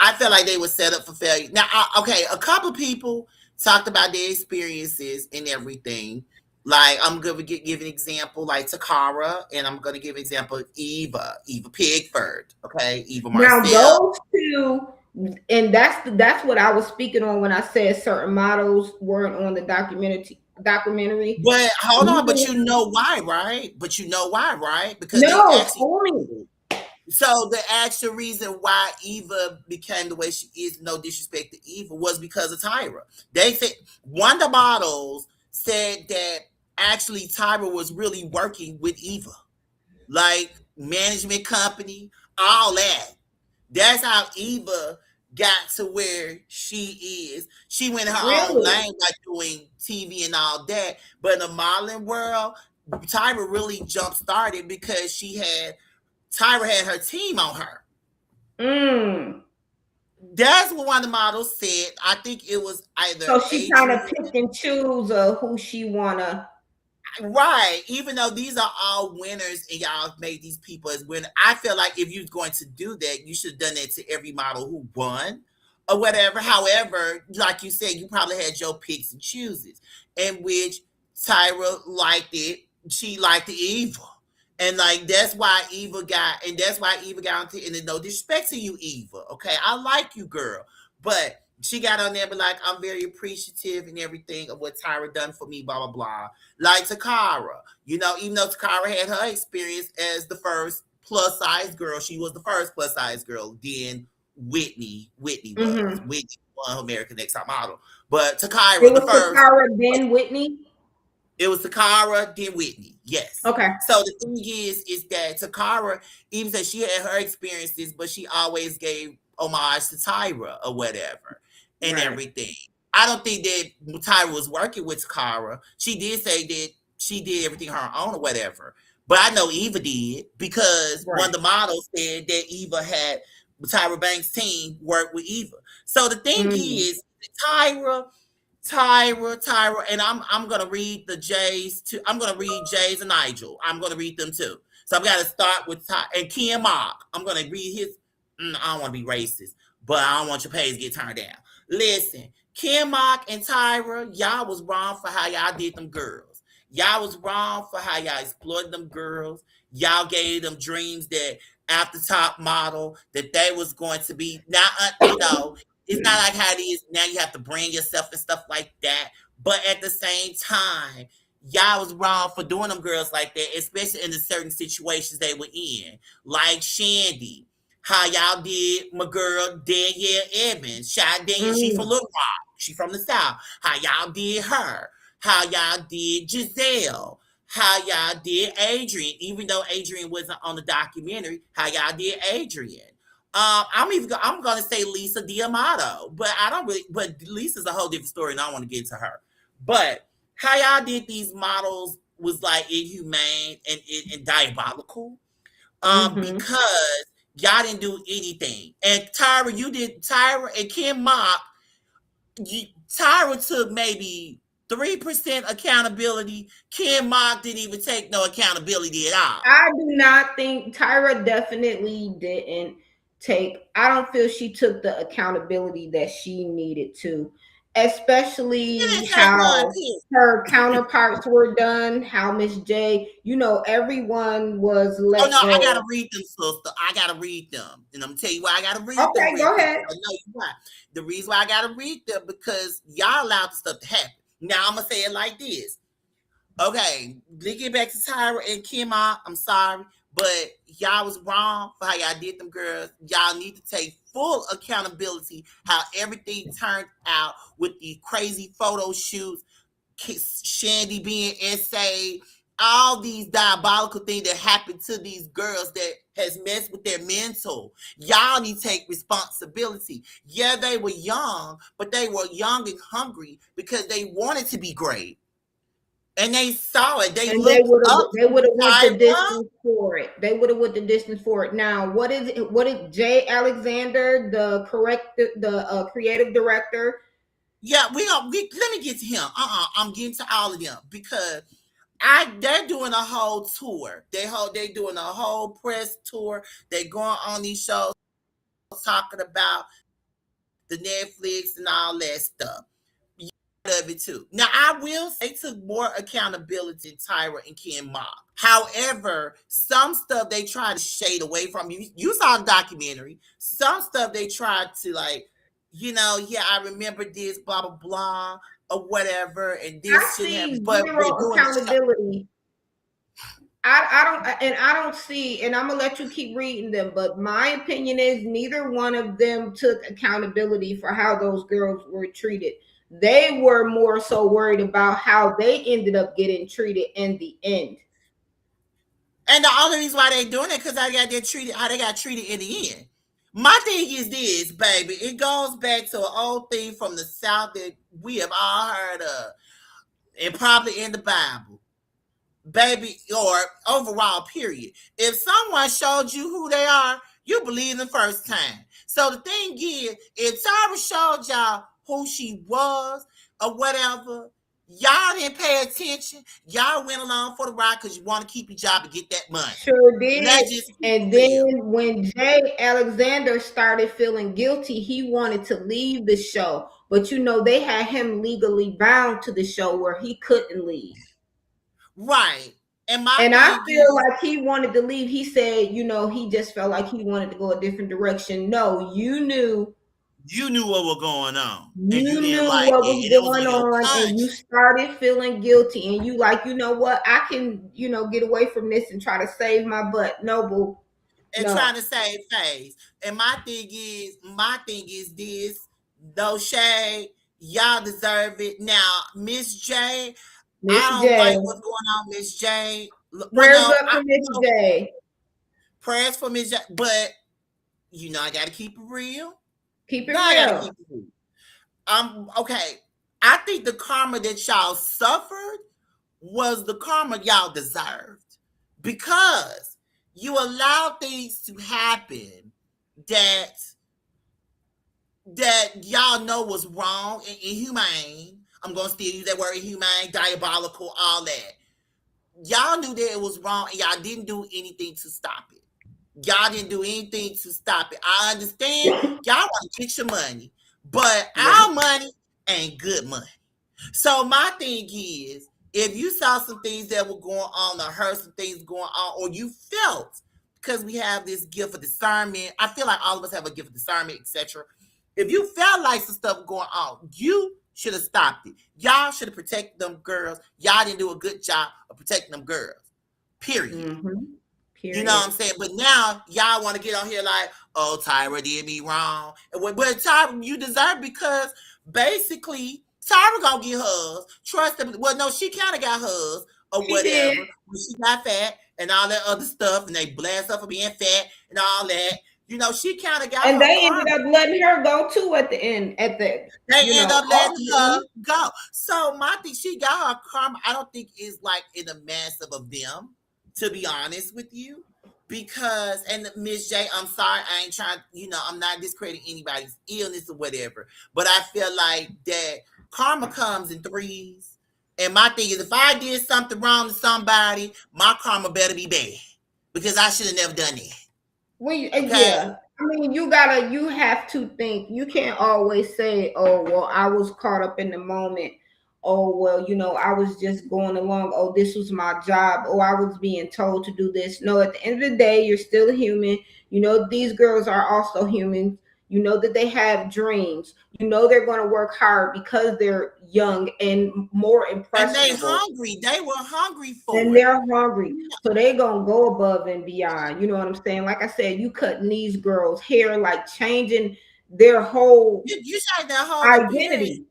I feel like they were set up for failure. Now, okay, a couple people talked about their experiences and everything. Like I'm gonna give an example, like Takara, and I'm gonna give an example of Eva Pigford, okay, Eva Now Marcel. those two, and that's what I was speaking on when I said certain models weren't on the documentary. But hold on, but you know why, right? Because they No, actually. only. So the actual reason why Eva became the way she is, no disrespect to Eva, was because of Tyra. They said one of the models said that actually Tyra was really working with Eva, like management company, all that. That's how Eva got to where she is. She went her own Really? lane by doing TV and all that. But in the modeling world, Tyra really jump started because Tyra had her team on her. Mm. That's what one of the models said. I think it was either So she kind of Adrian. pick and choose who she wanna. Right. Even though these are all winners and y'all made these people as winners, I feel like if you're going to do that, you should have done that to every model who won or whatever. However, like you said, you probably had your picks and chooses, in which Tyra liked it. She liked the Eva. And like that's why Eva got on and no disrespect to you, Eva. Okay. I like you, girl. But she got on there, but like, I'm very appreciative and everything of what Tyra done for me, blah, blah, blah. Like Takara, even though Takara had her experience as the first plus size girl, she was the first plus size girl. Then Whitney was. Mm-hmm. Whitney won American Next Top Model. But Takara It was the was first. Takara, then Whitney. It was Takara, then Whitney. Yes. Okay. So the thing is that Takara, even though she had her experiences, but she always gave homage to Tyra or whatever and Right. everything. I don't think that Tyra was working with Takara. She did say that she did everything her own or whatever. But I know Eva did because Right. one of the models said that Eva had Tyra Banks' team work with Eva. So the thing is, Tyra, and I'm gonna read the J's too. I'm gonna read Jay's and Nigel. I'm gonna read them too. So I'm gonna start with Ty and Ken Mark. I'm gonna read his. I don't want to be racist, but I don't want your page to get turned down. Listen, Ken Mark and Tyra, y'all was wrong for how y'all did them girls. Y'all was wrong for how y'all exploited them girls. Y'all gave them dreams that after top model that they was going to be not, it's not like how it is now. You have to brand yourself and stuff like that. But at the same time, y'all was wrong for doing them girls like that, especially in the certain situations they were in. Like Shandy, how y'all did my girl Danielle Evans. Shout out Danielle, she from Little Rock. She from the South. How y'all did her. How y'all did Giselle. How y'all did Adrian, even though Adrian wasn't on the documentary. How y'all did Adrian. I'm gonna say Lisa D'Amato, but I don't really. But Lisa's a whole different story, and I want to get to her. But how y'all did these models was like inhumane and diabolical. Because y'all didn't do anything, and Tyra and Kim Mock. Tyra took maybe 3% accountability. Kim Mock didn't even take no accountability at all. I do not think Tyra definitely didn't take. I don't feel she took the accountability that she needed to. especially She didn't take none, how period. her counterparts were done, how Miss J, everyone was Oh let no, I go. gotta read them, sister. I gotta read them. And I'm gonna tell you why I gotta read them Okay, real go quick. ahead. I know why. The reason why I gotta read them because y'all allowed the stuff to happen. Now I'm gonna say it like this. Okay, let's get back to Tyra and Kima. I'm sorry, but y'all was wrong for how y'all did them girls. Y'all need to take full accountability how everything turned out with the crazy photo shoots, Shandy being essayed, all these diabolical things that happened to these girls that has messed with their mental. Y'all need to take responsibility. Yeah, they were young, but they were young and hungry because they wanted to be great. And they saw it. They And they looked would have up they would have to went the Tyra. distance for it. They would have went the distance for it. Now, what is Jay Alexander, the creative director? Yeah, let me get to him. I'm getting to all of them because they're doing a whole tour. They doing a whole press tour. They going on these shows talking about the Netflix and all that stuff. Of it too. Now I will say they took more accountability than Tyra and Ken Mock. However, some stuff they tried to shade away from. You saw the documentary. Some stuff they tried to yeah, I remember this, blah blah blah, or whatever, and I this shouldn't happen. see But zero we're doing the show. accountability. I don't see, and I'm gonna let you keep reading them, but my opinion is neither one of them took accountability for how those girls were treated. They were more so worried about how they ended up getting treated in the end. And the only reason why they doing it because how they got treated in the end. My thing is this, baby. It goes back to an old thing from the South that we have all heard of, and probably in the Bible, baby, or overall, period. If someone showed you who they are, you believe the first time. So the thing is, if Tyra showed y'all who she was or whatever, y'all didn't pay attention. Y'all went along for the ride because you want to keep your job and get that money. Sure did. Let's just keep And it real. then when Jay Alexander started feeling guilty, he wanted to leave the show. But they had him legally bound to the show where he couldn't leave. Right. And my And I thing feel is, like he wanted to leave. He said, he just felt like he wanted to go a different direction. No, you knew what was going on, and you You didn't knew like what was it, and it was going on your on and you conscience. started feeling guilty and you like, what? I can, get away from this and try to save my butt. No, boo. And No. trying to save face. And my thing is this, no shade, y'all deserve it. Now, Miss J, Miss I don't J. like what's going on, Miss J. Well, Prayers no, up for Miss J. prayers for Miss J, but I gotta keep it real. Keep it I gotta real. keep it real. Okay. I think the karma that y'all suffered was the karma y'all deserved because you allowed things to happen that y'all know was wrong and inhumane. I'm gonna still use that word inhumane, diabolical, all that. Y'all knew that it was wrong and y'all didn't do anything to stop it. Y'all didn't do anything to stop it. I understand y'all want to get your money, but Yeah. our money ain't good money. So my thing is, if you saw some things that were going on or heard some things going on, or you felt, because we have this gift of discernment, I feel like all of us have a gift of discernment, etc. If you felt like some stuff going on, you should have stopped it. Y'all should have protected them girls. Y'all didn't do a good job of protecting them girls. Period. Mm-hmm. Period. You know what I'm saying? But now y'all want to get on here like, oh, Tyra did me wrong. But Tyra, you deserve because basically Tyra gonna get hers. Trust them. Well, no, she kind of got hers or She did. whatever. When she got fat and all that other stuff, and they blast her for being fat and all that. She kind of got And her they karma. ended up letting her go too at the end. They end up letting her ultimately. go. So my thing, she got her karma. I don't think it's like in the massive of them, to be honest with you. Because and Miss J, I'm sorry, I ain't trying, I'm not discrediting anybody's illness or whatever. But I feel like that karma comes in threes. And my thing is if I did something wrong to somebody, my karma better be bad. Because I should have never done it. Okay? Yeah, I mean, you have to think. You can't always say, "Oh, well, I was caught up in the moment." Oh, well, I was just going along. Oh, this was my job. Oh, I was being told to do this. No, at the end of the day, you're still a human. These girls are also humans. You know that they have dreams. They're going to work hard because they're young and more And they impressionable. hungry. They were hungry And for it. they're hungry. So they gonna go above and beyond. You know what I'm saying? Like I said, you cutting these girls' hair, like changing their whole You shot their whole appearance identity.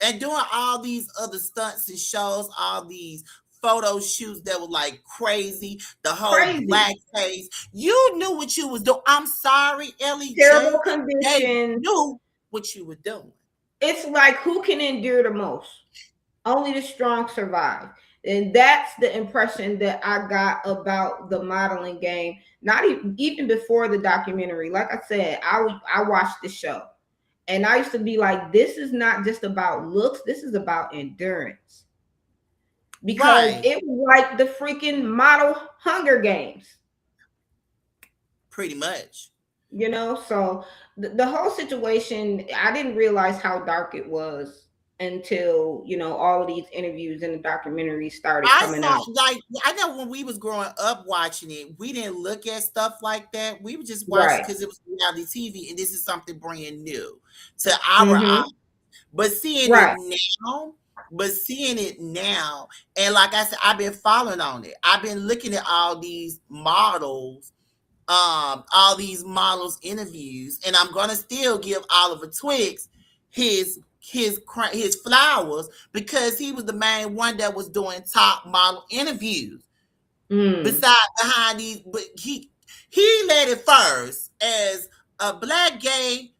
and doing all these other stunts and shows, all these photo shoots that were like crazy, the whole Crazy. black face. You knew what you was doing. I'm sorry, Elly Terrible J. They conditions. knew what you were doing. It's like who can endure the most? Only the strong survive. And that's the impression that I got about the modeling game. Not even before the documentary. Like I said, I watched the show. And I used to be like, this is not just about looks, this is about endurance. Because Right. it was like the freaking model Hunger Games. Pretty much. So the whole situation, I didn't realize how dark it was until, all of these interviews and the documentaries started I coming saw, out. like, I know when we was growing up watching it, we didn't look at stuff like that. We would just watch it Right. because it was reality TV, and this is something brand new to our Mm-hmm. eyes. But seeing Right. it now, and like I said, I've been following on it. I've been looking at all these models interviews, and I'm gonna still give Oliver Twix his flowers because he was the main one that was doing top model interviews. Besides behind these, but he led it first as a black gay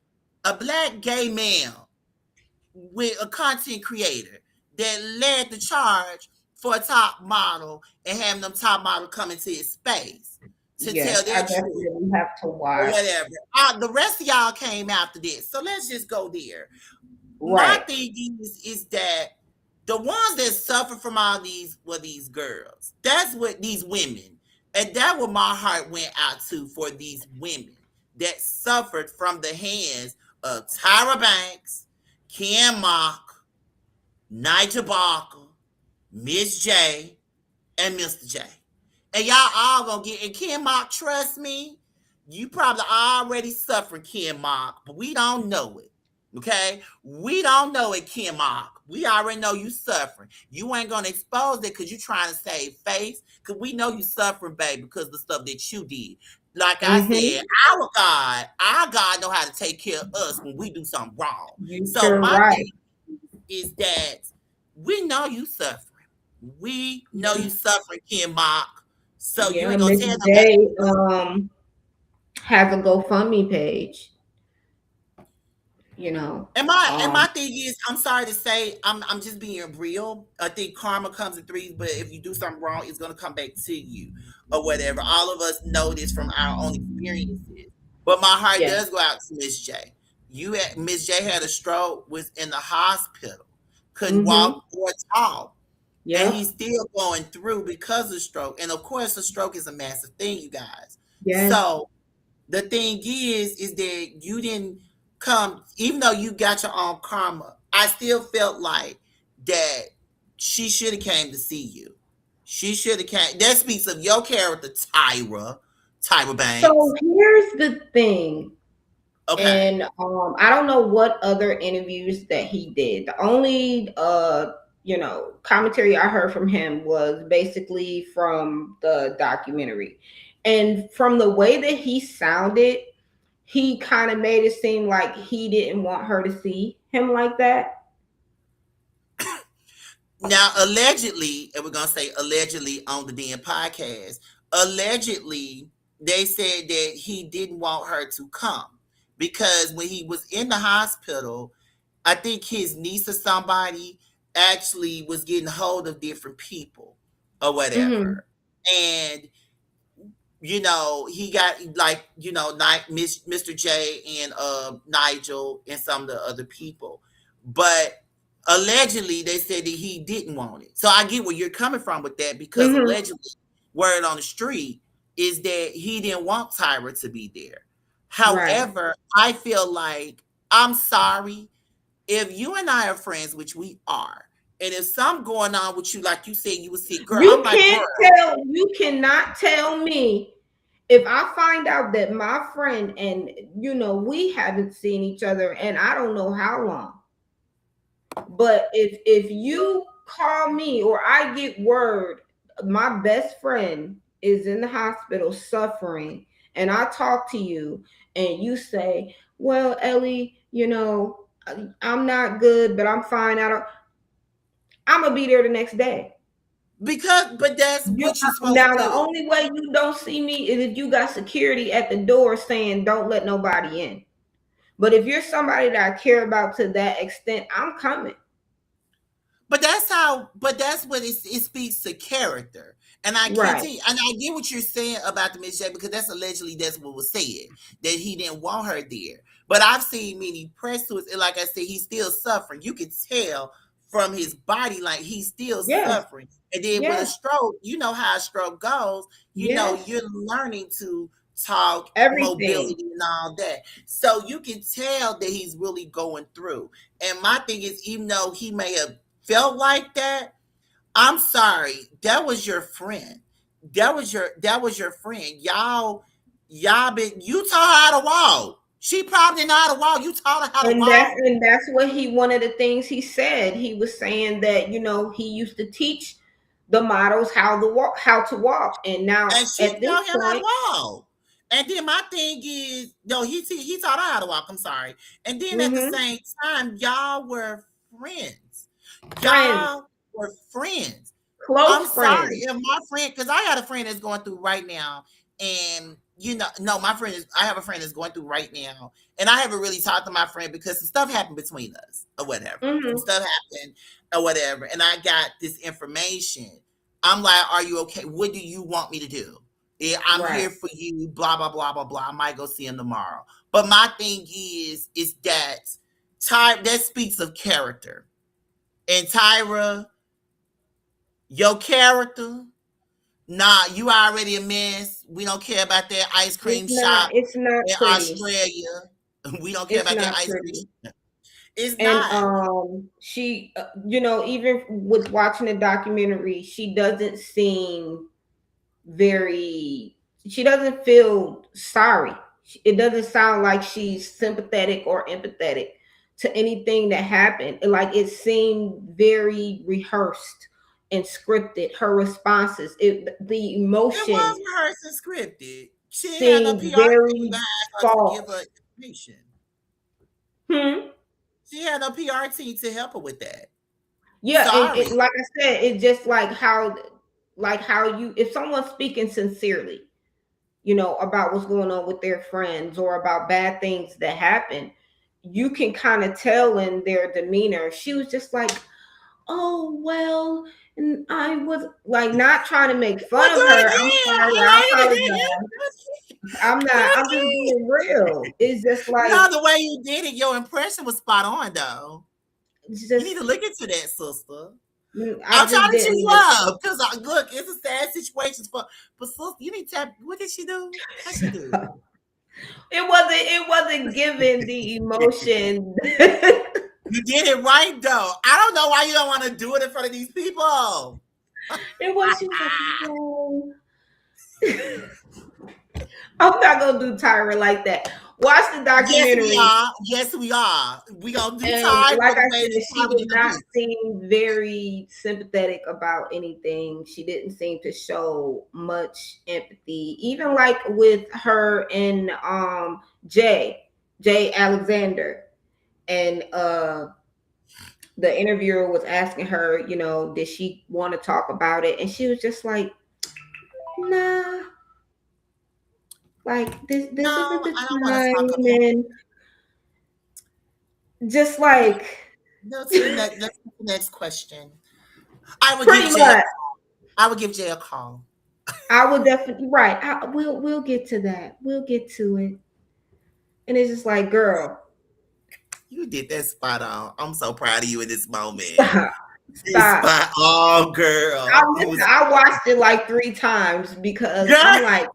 man with a content creator that led the charge for a top model and having them top model come into his space to Yes, tell their I truth definitely have to or watch. whatever. The rest of y'all came after this, so let's just go there. My Right. thing is that the ones that suffer from all these were these girls. That's what these women, and that what my heart went out to for these women that suffered from the hands of Tyra Banks, Kim Mock, Nigel Barker, Miss J, and Mr. J. And y'all all gonna get, and Kim Mock, trust me, you probably already suffering Kim Mock, but we don't know it. Okay? We don't know it, Kim Mock. We already know you suffering. You ain't gonna expose it because you trying to save face. Because we know you suffering, baby, because of the stuff that you did. Like I Mm-hmm. said, our God know how to take care of us when we do something wrong. You So sure my right. thing is that we know you suffering. We know you suffering, Kim Mock. So you Yeah, ain't gonna Miss tell J nobody. has a GoFundMe page. You know. And my Um thing is, I'm sorry to say, I'm just being real. I think karma comes in threes, but if you do something wrong, it's gonna come back to you or whatever. All of us know this from our own experiences. But my heart yeah. does go out to Miss J. Miss J had a stroke, was in the hospital, couldn't Mm-hmm. walk or talk. And Yep. he's still going through because of stroke. And of course, a stroke is a massive thing, you guys. Yes. So the thing is that you didn't come, even though you got your own karma. I still felt like that she should have came to see you. She should have came. That speaks of your character, Tyra So Banks. here's the thing. Okay. And I don't know what other interviews that he did. The only commentary I heard from him was basically from the documentary. And from the way that he sounded, he kind of made it seem like he didn't want her to see him like that. Now, allegedly, and we're gonna say allegedly on the damn podcast, allegedly they said that he didn't want her to come because when he was in the hospital, I think his niece or somebody actually was getting hold of different people or Mm-hmm. whatever. And he got like, Mr. J and Nigel and some of the other people. But allegedly they said that he didn't want it. So I get where you're coming from with that because Mm-hmm. allegedly word on the street is that he didn't want Tyra to be there. Right. However, I feel like, I'm sorry, if you and I are friends, which we are, and if something going on with you, like you said, you would see, girl, I'm like, girl. You cannot tell me if I find out that my friend and we haven't seen each other and I don't know how long. But if you call me or I get word my best friend is in the hospital suffering and I talk to you and you say, "Well, Elly, I'm not good, but I'm fine. I'm gonna be there the next day." But that's You what you're supposed Now to the do. only way you don't see me is if you got security at the door saying don't let nobody in. But if you're somebody that I care about to that extent, I'm coming. But that's what it speaks to character. And I Right. continue, and I get what you're saying about the Miss J, because that's what was said, that he didn't want her there. But I've seen many press tours, and like I said, he's still suffering. You can tell from his body, like he's still Yes. suffering. And then with a Yes. stroke, you know how a stroke goes, Yes. you're learning to talk, Everything. mobility, and all that. So you can tell that he's really going through. And my thing is, even though he may have felt like that, I'm sorry, that was your friend. That was your friend. Y'all been, you taught her how to walk. She probably didn't know how to walk. You taught her how to And that's walk. and that's what one of the things he said. He was saying that, he used to teach the models how to walk. And now And she at this taught him how to point, walk. And then my thing is, no, he taught her how to walk. I'm sorry. And then at the mhm, same time, y'all were friends. friends, Y'all were friends. close I'm sorry friends. if my friend, because I got a friend that's going through right now, and no, my friend is. I have a friend that's going through right now, and I haven't really talked to my friend because some stuff happened between us or whatever. Some Mhm. stuff happened or whatever, and I got this information. I'm like, "Are you okay? What do you want me to do? Yeah, I'm Right. here for you." Blah blah blah blah blah. I might go see him tomorrow, but my thing is that time that speaks of character, and Tyra, your character. Nah, you already a mess. We don't care about that ice It's cream not shop it's not in pretty. Australia. We don't care It's about that not ice cream pretty. shop. It's And not. she even with watching the documentary, she doesn't seem very she doesn't feel sorry. It doesn't sound like she's sympathetic or empathetic to anything that happened. Like it seemed very rehearsed and scripted. Her responses, the It was emotion rehearsed and scripted. She ain't had no seemed PR team very behind her to give her false. information. Hmm. She had no PR team to help her with that. Yeah, and Sorry. like I said, it's just like how you if someone's speaking sincerely, about what's going on with their friends or about bad things that happen, you can kind of tell in their demeanor. She was just like, "Oh, well," and I was like not trying to make Well, fun of do it her. I'm again. sorry, I I like it again. apologize. I'm Do not, it I'm just again. being real. It's just No, like the way you did it, your impression was spot on, though. it's You need to just look into that, sister. I I'm just trying to cheer didn't you like up because look, it's a sad situation but sister, you need to tap. What did she do? How she do? it wasn't given the emotion. You did it right though. I don't know why you don't want to do it in front of these people. It was She was like, "No." I'm not gonna do Tyra like that. Watch the Yes, we documentary, are. Yes, we are. We gonna do and time like for the I way said, that she Tyra did did the not piece. seem very sympathetic about anything. She didn't seem to show much empathy, even like with her and Jay Alexander, and the interviewer was asking her, did she want to talk about it, and she was just like, "Nah." Like this isn't No, the I don't want to talk time, about. and just No, like no, to the next. Let's get the next question. I would give pretty Jay. much. I would give Jay a call. I will definitely right. We'll get to that. We'll get to it. And it's just like, girl, You did that spot on. I'm so proud of you in this moment. stop, It's stop. spot on, girl. You was I watched it like 3 times because I'm girl. like,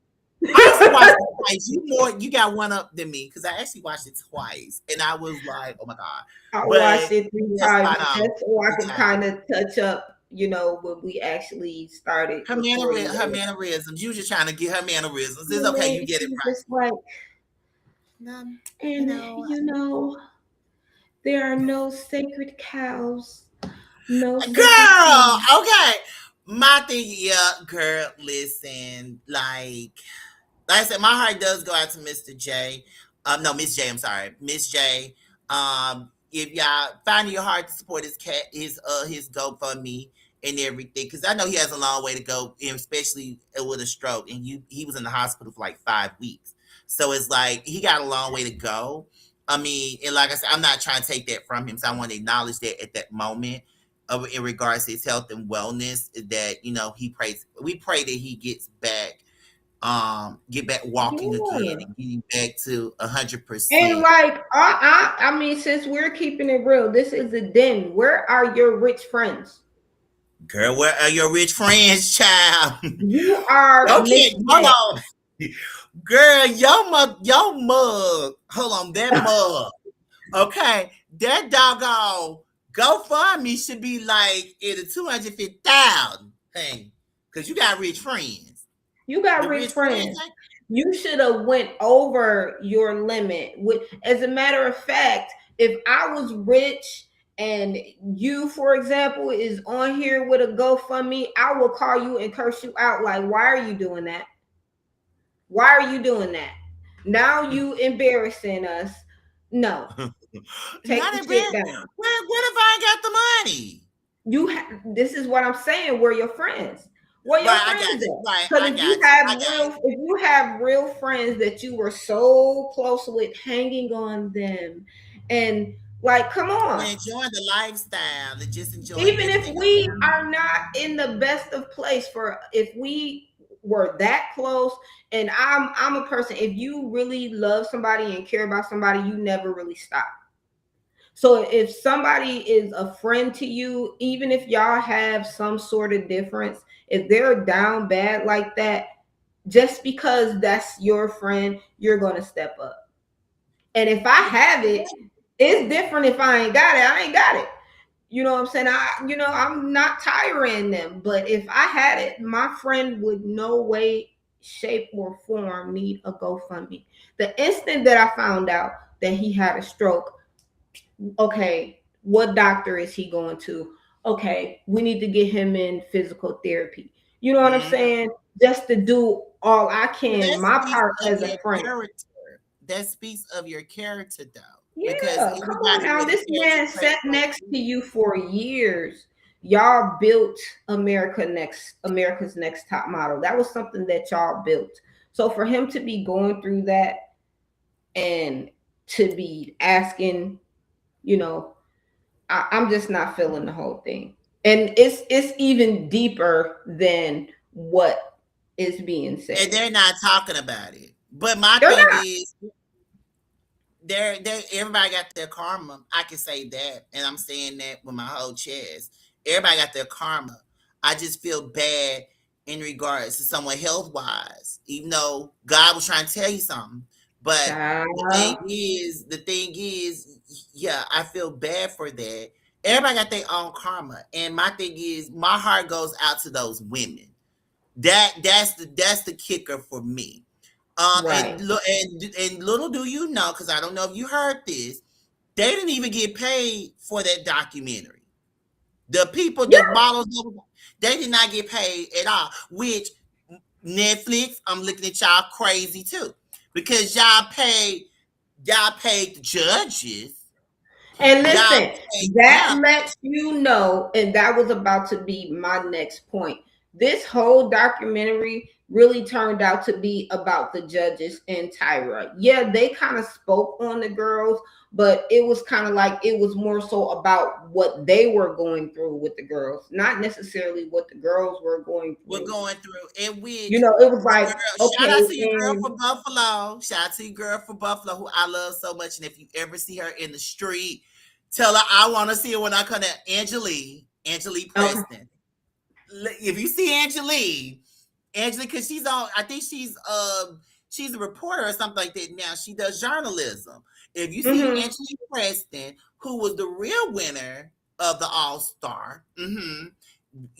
I actually watched it twice. You got one up than me because I actually watched it twice, and I was like, "Oh my god!" I watched But it 3 just times spot on. just so I Good could job. kind of touch up, when we actually started recording. Her mannerisms. You were just trying to get her mannerisms. It's And okay. then You get she it was right. just like, You and know, there are no sacred cows, no sacred girl. cows. Okay. My thing, yeah, girl. Listen, like I said, my heart does go out to Mr. J. No, Miss J. I'm sorry, Miss J. If y'all find your heart to support his GoFundMe and everything, because I know he has a long way to go, and especially with a stroke, and he was in the hospital for like 5 weeks, so it's like he got a long way to go. I mean, and like I said, I'm not trying to take that from him, so I want to acknowledge that at that moment. In regards to his health and wellness, that we pray that he gets back get back walking again Yeah. and getting back to And 100%. like, I mean, since we're keeping it real, this is the den. Where are your rich friends? Girl, where are your rich friends, child? You are Okay, hold mismatched. on. Girl, hold on, that mug. Okay, that doggone GoFundMe should be like in the 250,000 thing. Cause you got rich friends. You got The rich rich friends. friends. You should have went over your limit. As a matter of fact, if I was rich and you, for example, is on here with a GoFundMe, I will call you and curse you out. Like, why are you doing that? Why are you doing that? Now you embarrassing us. No, take Not the in shit bed. down. What if I ain't got the money? This is what I'm saying. We're your friends. Where your Right, I got friends you. at? Right, Because I got you. I got you. if you have real friends that you were so close with, hanging on them, and like, come And on. enjoying the lifestyle and just enjoying Even if everything we around. are not in the best of place, for if we were that close, and I'm a person. If you really love somebody and care about somebody, you never really stop. So if somebody is a friend to you, even if y'all have some sort of difference, if they're down bad like that, just because that's your friend, you're going to step up. And if I have it, it's different. If I ain't got it, I ain't got it. You know what I'm saying? I'm not tiring them, but if I had it, my friend would no way, shape, or form need a GoFundMe. The instant that I found out that he had a stroke, okay, what doctor is he going to? Okay, we need to get him in physical therapy. You know what I'm Mhm. saying? Just to do all I Well, can, that my speaks part of as a your friend. character. That speaks of your character, though, because Yeah, come on anybody now. really This cares and man prays sat for next you. to you for years. Y'all built America's Next Top Model. That was something that y'all built. So for him to be going through that and to be asking, you know, I'm just not feeling the whole thing. And it's even deeper than what is being And said. they're not talking about it. But my They're thing not. is, they everybody got their karma. I can say that, and I'm saying that with my whole chest. Everybody got their karma. I just feel bad in regards to someone health wise, even though God was trying to tell you something. But Child. the thing is, yeah, I feel bad for that. Everybody got their own karma, and my thing is, my heart goes out to those women. That's the kicker for me. Right. And little do you know, because I don't know if you heard this, they didn't even get paid for that documentary. The people, Yeah. the models, they did not get paid at all. Which Netflix, I'm looking at y'all crazy too, because y'all paid the judges, And y'all listen, paid that them. lets you know, and that was about to be my next point. This whole documentary really turned out to be about the judges and Tyra. Yeah, they kind of spoke on the girls, but it was kind of like it was more so about what they were going through with the girls, not necessarily what the girls were going We're through. going through, in You which know, it was the like, girl, shout okay, out to your girl and from Buffalo. Shout out to your girl from Buffalo, who I love so much. And if you ever see her in the street, tell her I want to see her when I come to Angelique okay, Preston. If you see Angelique, Angela, because she's on. I think she's a reporter or something like that now. She does journalism. If you see Mm-hmm. Angela Preston, who was the real winner of the All Star,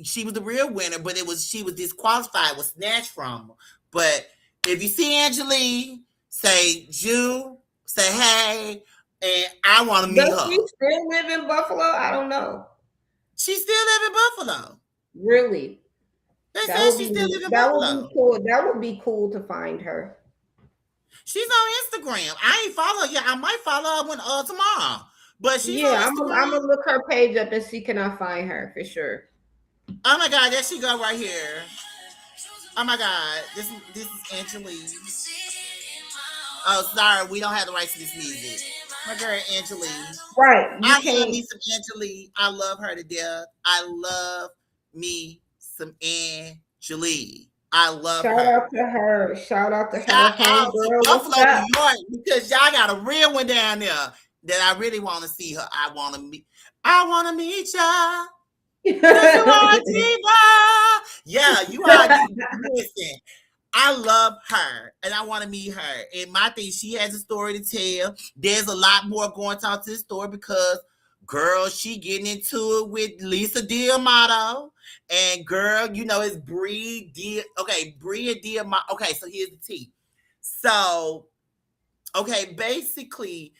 she was the real winner, but she was disqualified, was snatched from her. But if you see Angela, say Jew, say hey, and I want to meet Does she her. still live in Buffalo? I don't know. She still live in Buffalo. Really? They That said would she be still live in that would be Buffalo. cool. That would be cool to find her. She's on Instagram. I ain't follow her yet. I might follow her when tomorrow. But she's on Yeah, I'm Instagram. gonna look her page up and see can I find her for sure. Oh my god, there she go right here. Oh my god, this is Angelique. Oh, sorry, we don't have the rights to this music. My girl Angelique. Right, you I love can't. me some Angelique. I love her to death. I love me some Angelique. I love Shout her. out to her. Shout out to Shout her, out to homegirl. What's Buffalo, up? New York, because y'all got a real one down there that I really want to see her. I want to meet. I want to meet y'all. Cause you are a diva. Yeah, you are. Listen, I love her and I want to meet her. And my thing, she has a story to tell. There's a lot more going to talk to this story because, girl, she getting into it with Lisa D'Amato. And girl, you know, it's Brie and D'Amato. Okay, so here's the tea. So, okay, basically,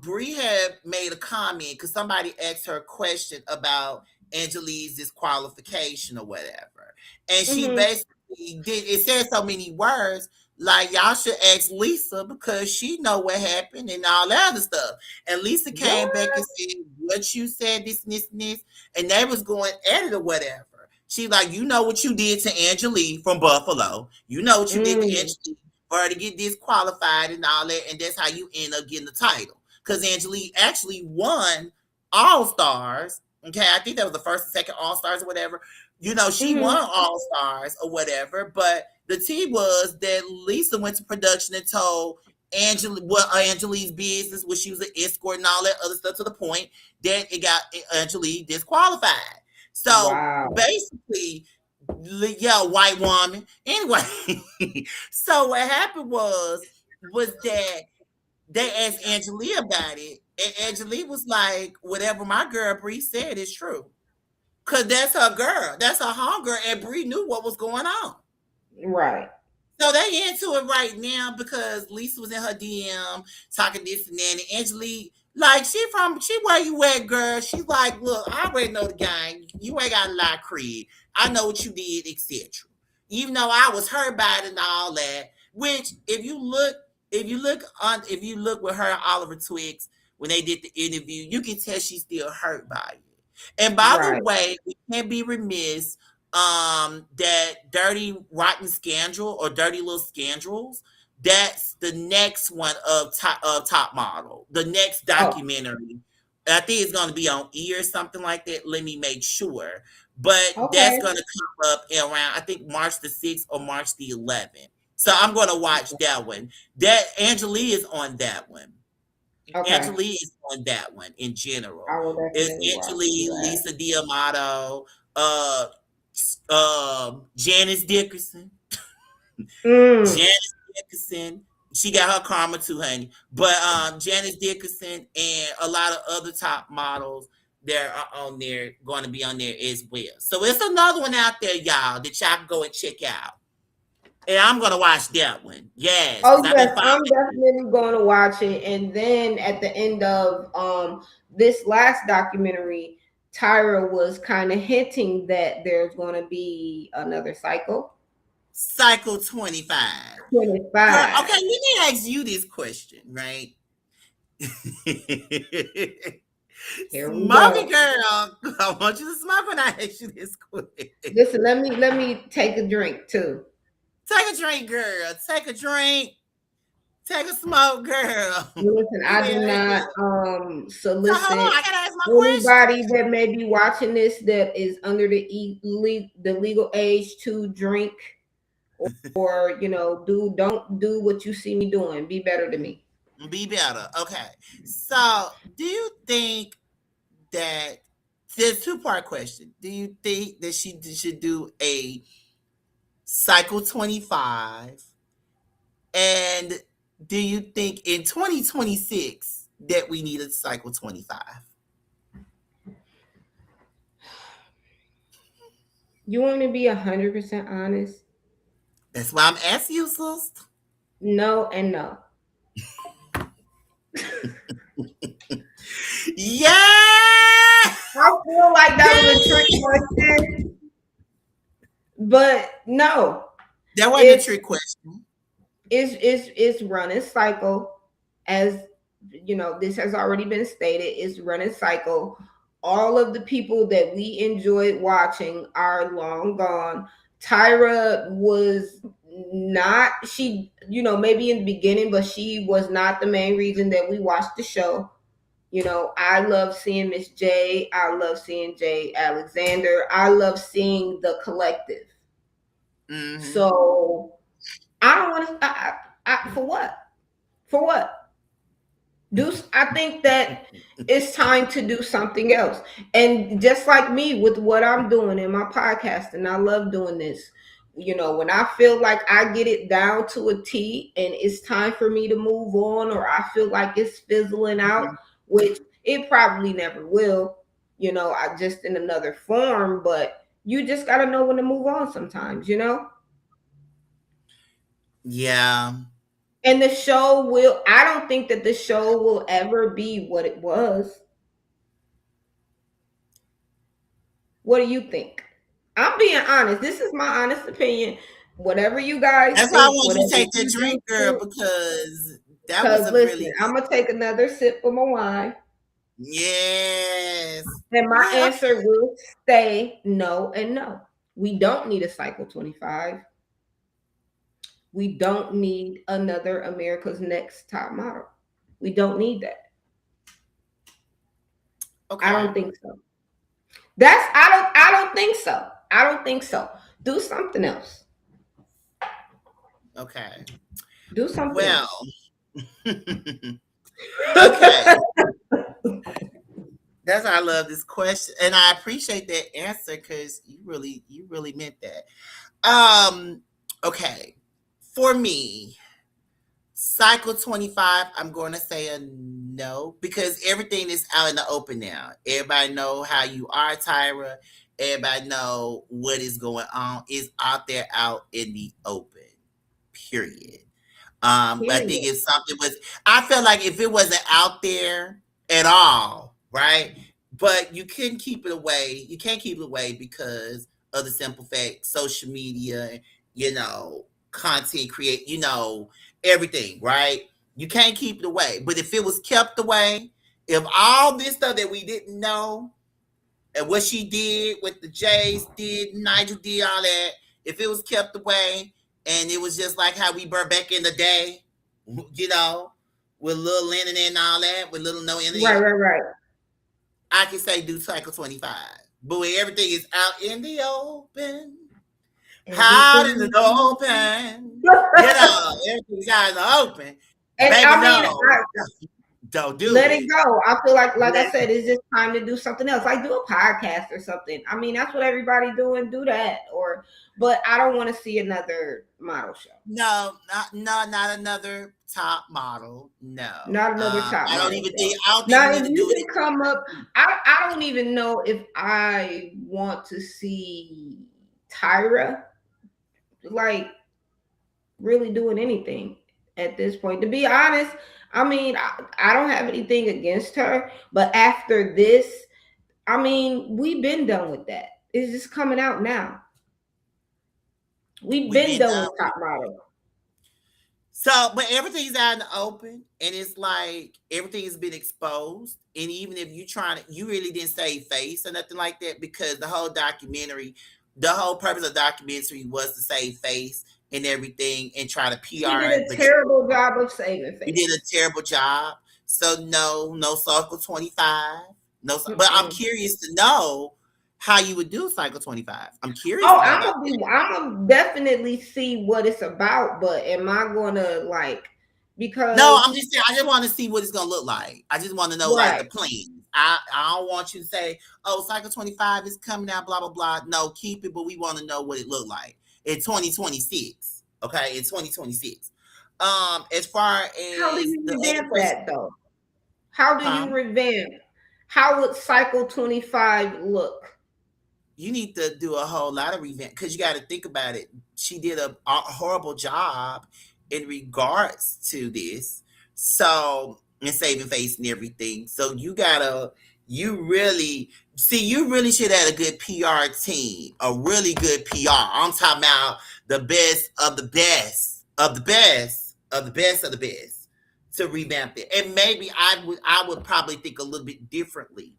Brie had made a comment because somebody asked her a question about Angelique's disqualification or whatever. And she Hmm. basically it said so many words like y'all should ask Lisa because she know what happened and all that other stuff. And Lisa came back What? and said what you said, this, and they was going at it or whatever. She like, you know what you did to Angelique from Buffalo. You know what you did to Mm. Angelique for her to get disqualified and all that, and that's how you end up getting the title. Because Angelique actually won All Stars. Okay, I think that was the first and second All Stars or whatever. You know, she won Hmm. All Stars or whatever. But the tea was that Lisa went to production and told Angelique's business, was she was an escort and all that other stuff to the point that it got Angelique disqualified. So Wow. basically, yeah, white woman. Anyway, so what happened was that they asked Angelique about it, and Angelique was like, "Whatever my girl Bree said is true, cause that's her girl, that's her homegirl, and Bree knew what was going on." Right. So they into it right now because Lisa was in her DM talking this and that. And Angelique, like she where you at, girl? She's like, look, I already know the gang. You ain't got a lot of cred. I know what you did, etc. Even though I was hurt by it and all that. Which, if you look with her and Oliver Twix when they did the interview, you can tell she's still hurt by it. And by the Right. way, we can't be remiss that Dirty Rotten Scandal or Dirty Little Scandals, that's the next one of Top Model, the next Oh, documentary. I think it's going to be on E or something like that. Let me make sure. But that's okay. going to come up around, I think, March the 6th or March the 11th. So I'm going to watch that one. That Angelique is on that one. Okay. Angelique is on that one in I general. will It's definitely watch Angelique, that. Lisa D'Amato, uh, Janice Dickerson. Mm. Janice Dickerson. She got her karma too, honey. But Janice Dickerson and a lot of other top models that are on there going to be on there as well. So it's another one out there, y'all, that y'all can go and check out. And I'm gonna watch that one. Yes, because Oh I've been yes, following. I'm definitely going to watch it. And then at the end of this last documentary, Tyra was kind of hinting that there's going to be another cycle. Cycle 25. Girl, okay, 25. let me ask you this question, right? Here we Smoky go. girl, I want you to smoke when I ask you this question. Listen, let me take a drink too. Take a drink, girl. Take a drink. Take a smoke, girl. Listen, You I do ready? not So hold on, solicit I gotta ask my question. anybody that may be watching this that is under the legal age to drink, or don't do what you see me doing. Be better to me. Be better. Okay. So do you think that there's two-part question? Do you think that she should do a Cycle 25, and do you think in 2026 that we need a cycle 25? You want me to be 100% honest? That's why I'm asking you, sis. No and no. Yeah. I feel like that was a trick question, but no. That wasn't a It's trick question. it's running cycle, as you know, this has already been stated. It's running cycle. All of the people that we enjoyed watching are long gone. Tyra was not, she, you know, maybe in the beginning, but she was not the main reason that we watched the show. You know, I love seeing Miss J. I love seeing Jay Alexander. I love seeing the collective. Mm-hmm. So I don't want to. For what? For what? I think that it's time to do something else. And just like me with what I'm doing in my podcast, and I love doing this. You know, when I feel like I get it down to a T and it's time for me to move on, or I feel like it's fizzling out, which it probably never will, you know, I just in another form, but you just got to know when to move on sometimes, you know? Yeah. And the show will, I don't think that the show will ever be what it was. What do you think? I'm being honest. This is my honest opinion. Whatever you guys That's why I think, want you whatever to take the you drink, girl, do, because that was because a listen, really I'm gonna take another sip of my wine, yes. and my Well, answer will stay no and no. We don't need a cycle 25. We don't need another America's Next Top Model. We don't need that. okay. I don't think so. I don't think so. I don't think so. Do something else. Okay. Do something Well, else. okay. That's why I love this question. And I appreciate that answer because you really meant that. Okay. For me, cycle 25, I'm going to say a no because everything is out in the open now. Everybody know how you are, Tyra. Everybody know what is going on. It's out there, out in the open. Period. I think if something was, I feel like if it wasn't out there at all, right? But you couldn't keep it away. You can't keep it away because of the simple fact, social media, you know, content create, you know, everything, right? You can't keep it away. But if it was kept away, if all this stuff that we didn't know and what she did, what the Jays did, Nigel did, all that, if it was kept away and it was just like how we were back in the day, you know, with little Lennon and all that, with little no internet, Right. I can say do cycle 25. But when everything is out in the open, out in the open, you know, everything's out in the open, And baby, I mean, no, don't do let it it. go. I feel like Let I said, it's just time to do something else. Like do a podcast or something. I mean, that's what everybody doing. Do that. But I don't want to see another model show. No, not another top model. No, Not another top I don't model even show. think. I don't think Now, we if need to you do can it. come up, I don't even know if I want to see Tyra like really doing anything at this point. To be honest, I mean, I don't have anything against her, but after this, I mean, we've been done with that. It's just coming out now. We've We've been been done done. with top model. So, but everything's out in the open, and it's like everything has been exposed. And even if you trying to, you really didn't save face or nothing like that because the whole documentary, the whole purpose of the documentary was to save face and everything and try to She PR did it. a But terrible job of saving you face. did a terrible job. So no cycle 25. No, but I'm curious to know how you would do cycle 25. I'm curious Oh, to know I'm about gonna definitely see what it's about, but am I gonna like because no, I'm just saying, I just want to see what it's gonna look like. I just want to know like right. the plans. I don't want you to say, oh, cycle 25 is coming out, blah blah blah. No, keep it, but we want to know what it looked like. in 2026. Okay, in 2026. As far How do as you the other revamp person, that though? How do huh? you revamp? How would Cycle 25 look? You need to do a whole lot of revamp because you got to think about it. She did a horrible job in regards to this. So, and saving face and everything. So you really should have a good PR team, a really good PR. I'm talking about the best of the best of the best of the best of the best to revamp it. And maybe I would probably think a little bit differently.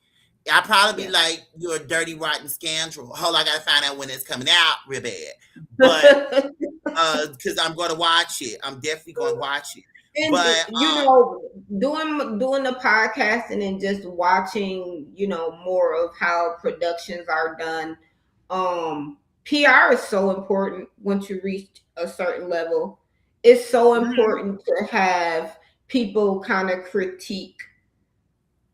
I'll probably be Yeah. like, you're a dirty, rotten scoundrel. Hold on, I gotta find out when it's coming out real bad. But because I'm gonna watch it. I'm definitely gonna watch it. And But doing the podcasting and just watching, more of how productions are done. PR is so important once you reach a certain level. It's so important to have people kind of critique,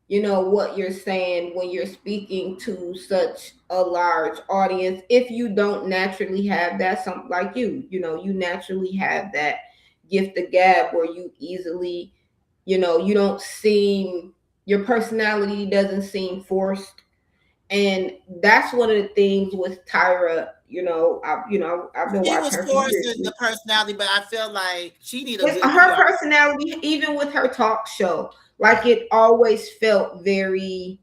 what you're saying when you're speaking to such a large audience. If you don't naturally have that, something like you naturally have that gift of gab where you easily, you don't seem, your personality doesn't seem forced. And that's one of the things with Tyra. I've been she watching was her for forcing years. the personality, but I feel like she need a It's good her PR. personality, even with her talk show, like it always felt very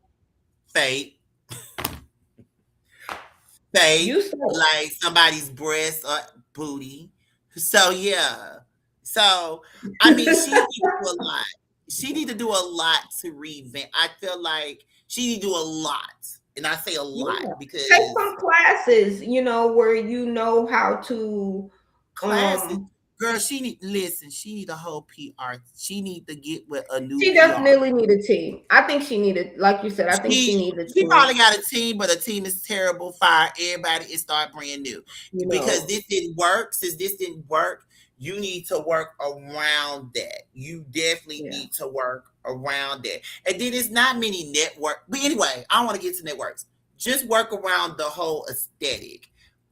Fake, you fake, said. like somebody's breast or booty. So yeah. So I mean, she need to do a lot. She need to do a lot to revamp. I feel like she need to do a lot, and I say a lot Yeah. Take because some classes, where you know how to classes. um Girl, she need listen. She need a whole PR. She need to get with a new she PR. definitely need a team. I think she needed, like you said, I think she She needs a she team, probably got a team, but the team is terrible. Fire everybody and start brand new. you Because know. this didn't work. Since this didn't work, you need to work around that. You definitely Yeah. need to work around that. And then it's not many network. But anyway, I want to get to networks. Just work around the whole aesthetic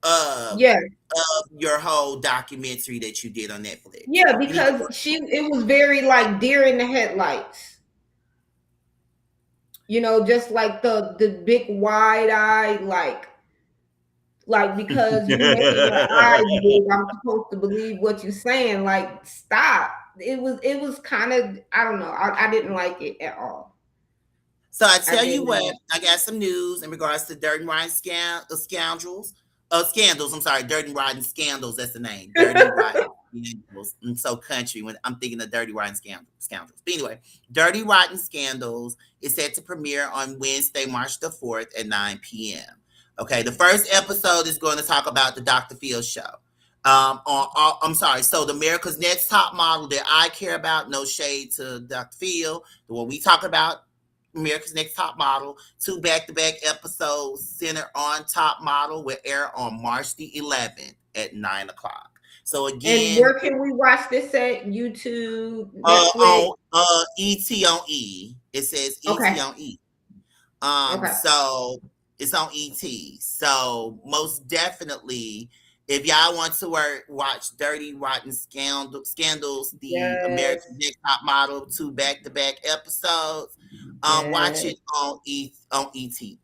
of Yeah. your whole documentary that you did on Netflix. Yeah, You need to because work. it was very like deer in the headlights. Just like the big wide eye, like because you making your eyes big, I'm supposed to believe what you're saying. Like, stop. It was kind of, I don't know. I didn't like it at all. So I I tell you did what, not. I got some news in regards to Dirt and Rotten scoundrels. Scandals. I'm sorry, Dirt and Rotten Scandals. That's the name. Dirty Rotten Scandals. I'm so country when I'm thinking of Dirty Rotten Scoundrels. But anyway, Dirty Rotten Scandals is set to premiere on Wednesday, March the 4th at 9 p.m. Okay, the first episode is going to talk about the Dr. Phil show. I'm sorry. So the America's Next Top Model that I care about, no shade to Dr. Phil, the one we talk about, America's Next Top Model, 2 back-to-back episodes centered on Top Model will air on March the 11th at 9 o'clock. So And again, where can we watch this at? YouTube, Netflix? on ET on E. It says ET Okay. on E. Okay. So it's on ET. So most definitely, if y'all want to watch Dirty Rotten Scandals, the Yes. American Next Top Model, 2 back-to-back episodes, watch Yes. it on ET.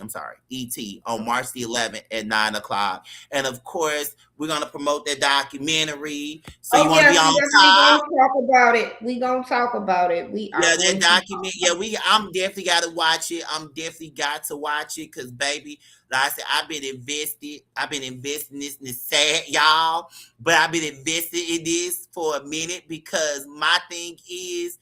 I'm sorry, ET on March the 11th at 9 o'clock. And of course, we're gonna promote that documentary. So you Oh want to be yes, we on definitely top. gonna talk about it. We gonna talk about it. We Yeah, are that going to talk document. Yeah, about I'm definitely got to watch it. I'm definitely got to watch it because, baby, like I said, I've been invested. I've been investing this, and it's sad, y'all, but I've been invested in this for a minute because my thing is,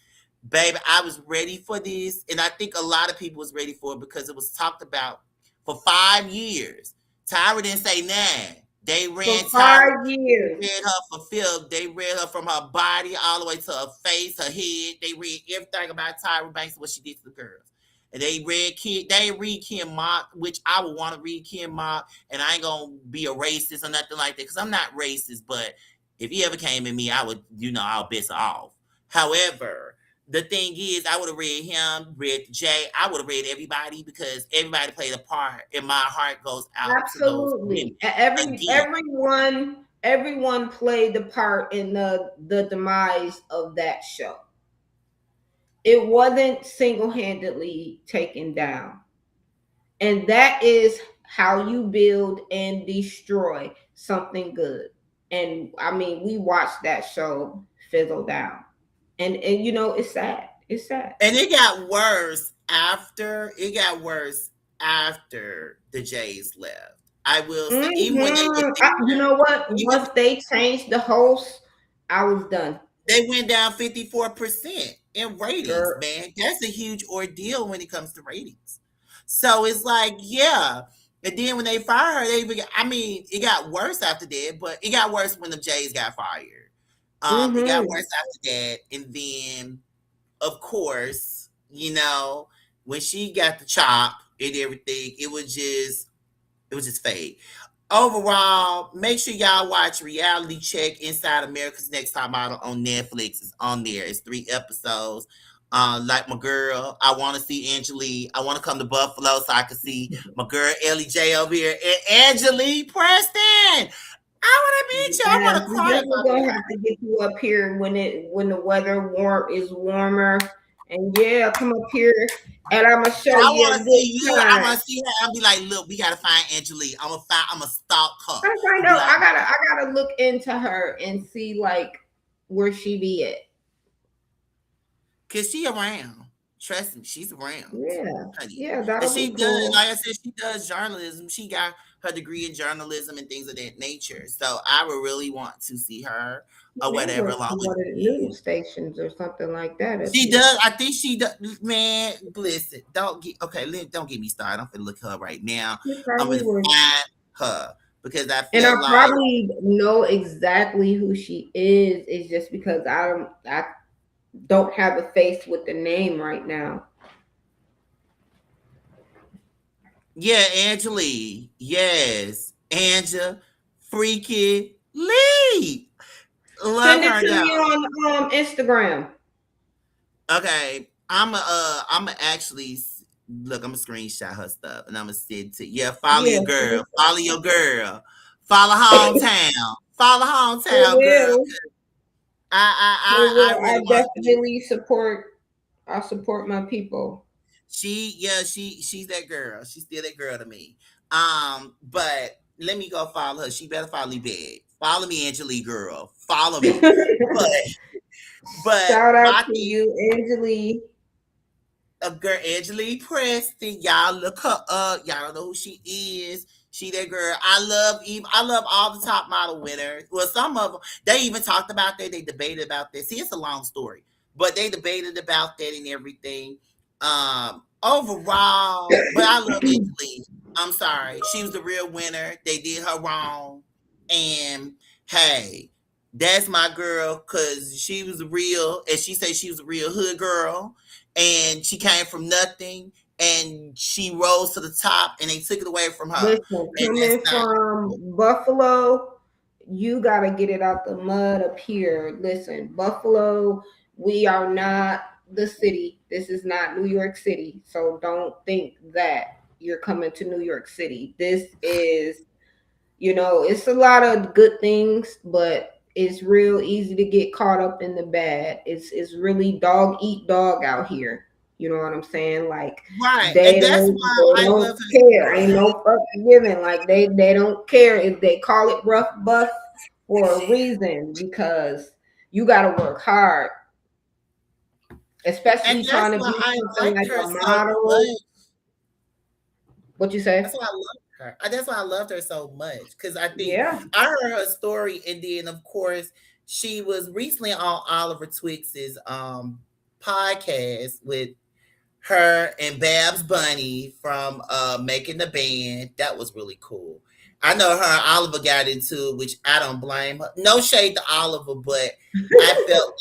baby, I was ready for this, and I think a lot of people was ready for it because it was talked about for 5 years. Tyra didn't say nah. They it. ran For Tyra, 5 years. read her for film. They read her from her body all the way to her face, her head. They read everything about Tyra Banks and what she did to the girls. And they read Kim Mock, which I would want to read Kim Mock, and I ain't gonna be a racist or nothing like that, because I'm not racist, but if he ever came at me, I would, I'll piss her off. However, the thing is, I would have read him, read Jay. I would have read everybody because everybody played a part, and my heart goes out to those women. Absolutely. Again, Everyone played the part in the demise of that show. It wasn't single-handedly taken down. And that is how you build and destroy something good. And I mean, we watched that show fizzle down. And it's sad. It's sad. and it got worse after. It got worse after the Jays left. I will say, even when they were You there, know what? even Once they changed the host, I was done. they went down 54% in ratings, Girl. man. That's a huge ordeal when it comes to ratings. So it's like, yeah. And then when they fired her, I mean, it got worse after that, but it got worse when the Jays got fired. It got Mm-hmm. worse after that. And then, of course, when she got the chop and everything, it was just fake. Overall, make sure y'all watch Reality Check Inside America's Next Top Model on Netflix. It's on there. It's 3 episodes. Like my girl, I want to see Angelique. I want to come to Buffalo so I can see my girl Elly J over here and Angelique Preston. I want to meet you. I want Yes, to we cry definitely about gonna that. have to get you up here when the weather is warmer. And yeah, come up here and I'm gonna show I you want a to see good you. I time. want to see her. I'll be like, look, we gotta find Angelique. I'm gonna stalk her. I And be know. like, I gotta look into her and see like where she be at. cause she around. Trust me, she's around. Yeah, Honey. yeah, And that'll she be does, cool. like I said, she does journalism. She got her degree in journalism and things of that nature. So I would really want to see her She or may whatever work along for with one of the me. news stations or something like that up She here. does. I think she does. Man, listen, don't get me started. I'm gonna look her up right now. She I'm probably gonna would. find her because I And I feel like, probably know exactly who she is. It's just because I don't have a face with the name right now. yeah, Angelique. Yes. Angela freaking Lee. Love Send it her to me though. on Instagram. Okay, I'm actually look. I'm gonna screenshot her stuff and I'm gonna send to follow Yeah, your girl, follow your girl, follow hometown, follow it hometown girl. will. It I will. really I want to see. definitely support. I support my people. She's that girl. She's still that girl to me. But let me go follow her. She better follow me back. Follow me, Angelique girl. Follow me. But Shout out my to thing, you, Angelique. a girl, Angelique Preston. Y'all look her up. Y'all don't know who she is. She that girl. I love all the top model winners. Well, some of them, they even talked about that. They debated about that. See, it's a long story, but they debated about that and everything. Overall, but I love Angelique. I'm sorry. She was the real winner. They did her wrong. And hey, that's my girl because she was a real, and she said she was a real hood girl and she came from nothing and she rose to the top and they took it away from her. Listen, And that's coming not from Buffalo, you gotta get it out the mud up here. Listen, Buffalo, we are not the city. This is not New York City. So don't think that you're coming to New York City. This is, it's a lot of good things, but it's real easy to get caught up in the bad. It's really dog eat dog out here. You know what I'm saying? Like right. they And that's don't why they I don't love her so care. Ain't much. no fucking giving. Like they don't care if they call it rough buff for a reason because you gotta work hard, And especially that's trying to why be I something liked like her a so model. much. What you say? That's why I loved her. That's why I loved her so much. Because I think Yeah. I heard her story and then of course she was recently on Oliver Twix's podcast with her and Babs Bunny from Making the Band. That was really cool. I know her and Oliver got into it, which I don't blame her. No shade to Oliver, but I felt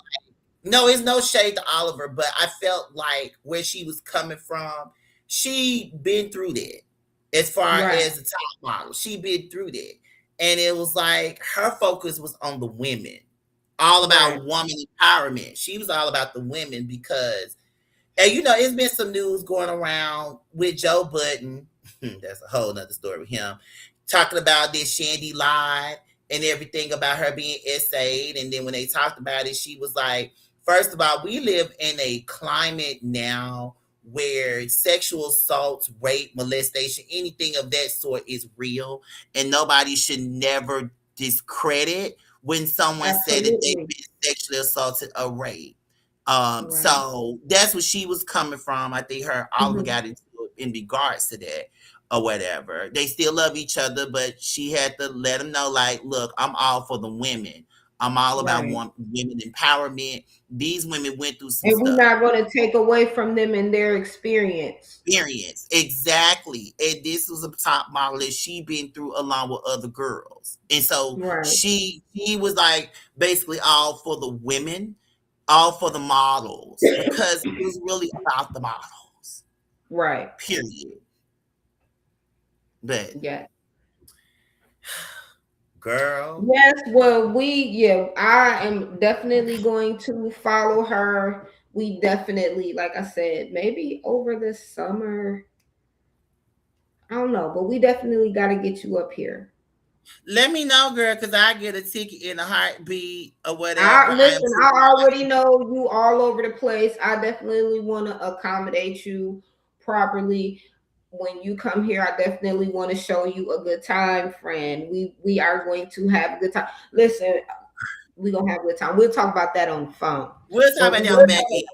no, it's no shade to Oliver, but I felt like where she was coming from, she been through that. As far Right. as the top model, she been through that, and it was like her focus was on the women all Right. about woman empowerment. She was all about the women because, and you know, it's been some news going around with Joe Budden. That's a whole nother story with him. Talking about this Shandy lied and everything about her being essayed. And then when they talked about it, she was like, first of all, we live in a climate now where sexual assault, rape, molestation, anything of that sort is real. And nobody should never discredit when someone said that they've Absolutely. been sexually assaulted or raped. Right. So that's what she was coming from. I think her all of them Mhm. got into it in regards to that or whatever. They still love each other, but she had to let them know, like, look, I'm all for the women. I'm all about Right. women empowerment. These women went through some And we're stuff. not going to take away from them and their experience. Experience. Exactly. And this was a top model that she been through along with other girls. And so Right. she was like basically all for the women, all for the models, because it was really about the models. Right. Period. But Yeah. girl, Yes, well, I am definitely going to follow her. We definitely, like I said, maybe over the summer. I don't know, but we definitely got to get you up here. let me know, girl, because I get a ticket in a heartbeat or whatever. I I am listen, super I already watching. know you all over the place. I definitely want to accommodate you properly. When you come here, I definitely want to show you a good time, friend. We are going to have a good time. Listen, we're gonna have a good time. We'll talk about that on the phone. We'll talk But about we that on the will back have end.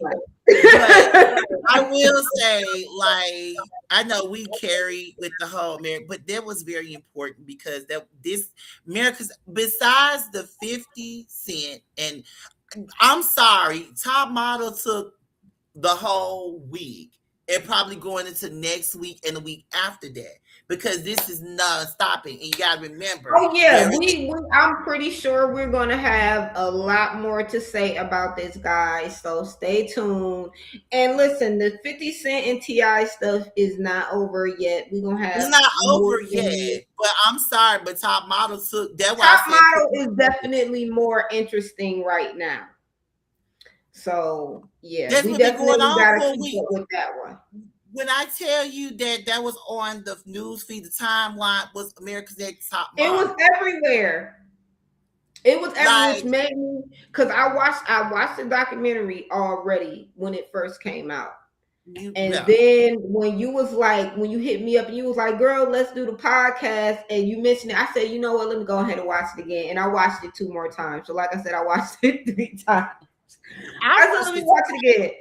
But a good I time. will say, like, I know we carry with the whole America, but that was very important because that this America's besides the 50 cent, and I'm sorry, top model took the whole week and probably going into next week and the week after that because this is non-stopping. And you gotta remember Oh yeah, there is I'm pretty sure we're gonna have a lot more to say about this guy. So stay tuned and listen. The 50 Cent and Ti stuff is not over yet. We're gonna it's have not more over yet, things. but I'm sorry, but top model took that's why I Top said put Model is definitely more interesting right now. So yeah, that's we what been going definitely on gotta for a keep week. up with that one. When I tell you that that was on the news feed, the timeline was America's Next Top It was Model. everywhere. It was everywhere, which Like made me because I watched the documentary already when it first came out. you, And yeah. then when you was like, when you hit me up and you was like, girl, let's do the podcast, and you mentioned it, I said, you know what, let me go ahead and watch it again. And I watched it 2 more times. So like I said, I watched it 3 times. I I said, let watched me it. watch it again.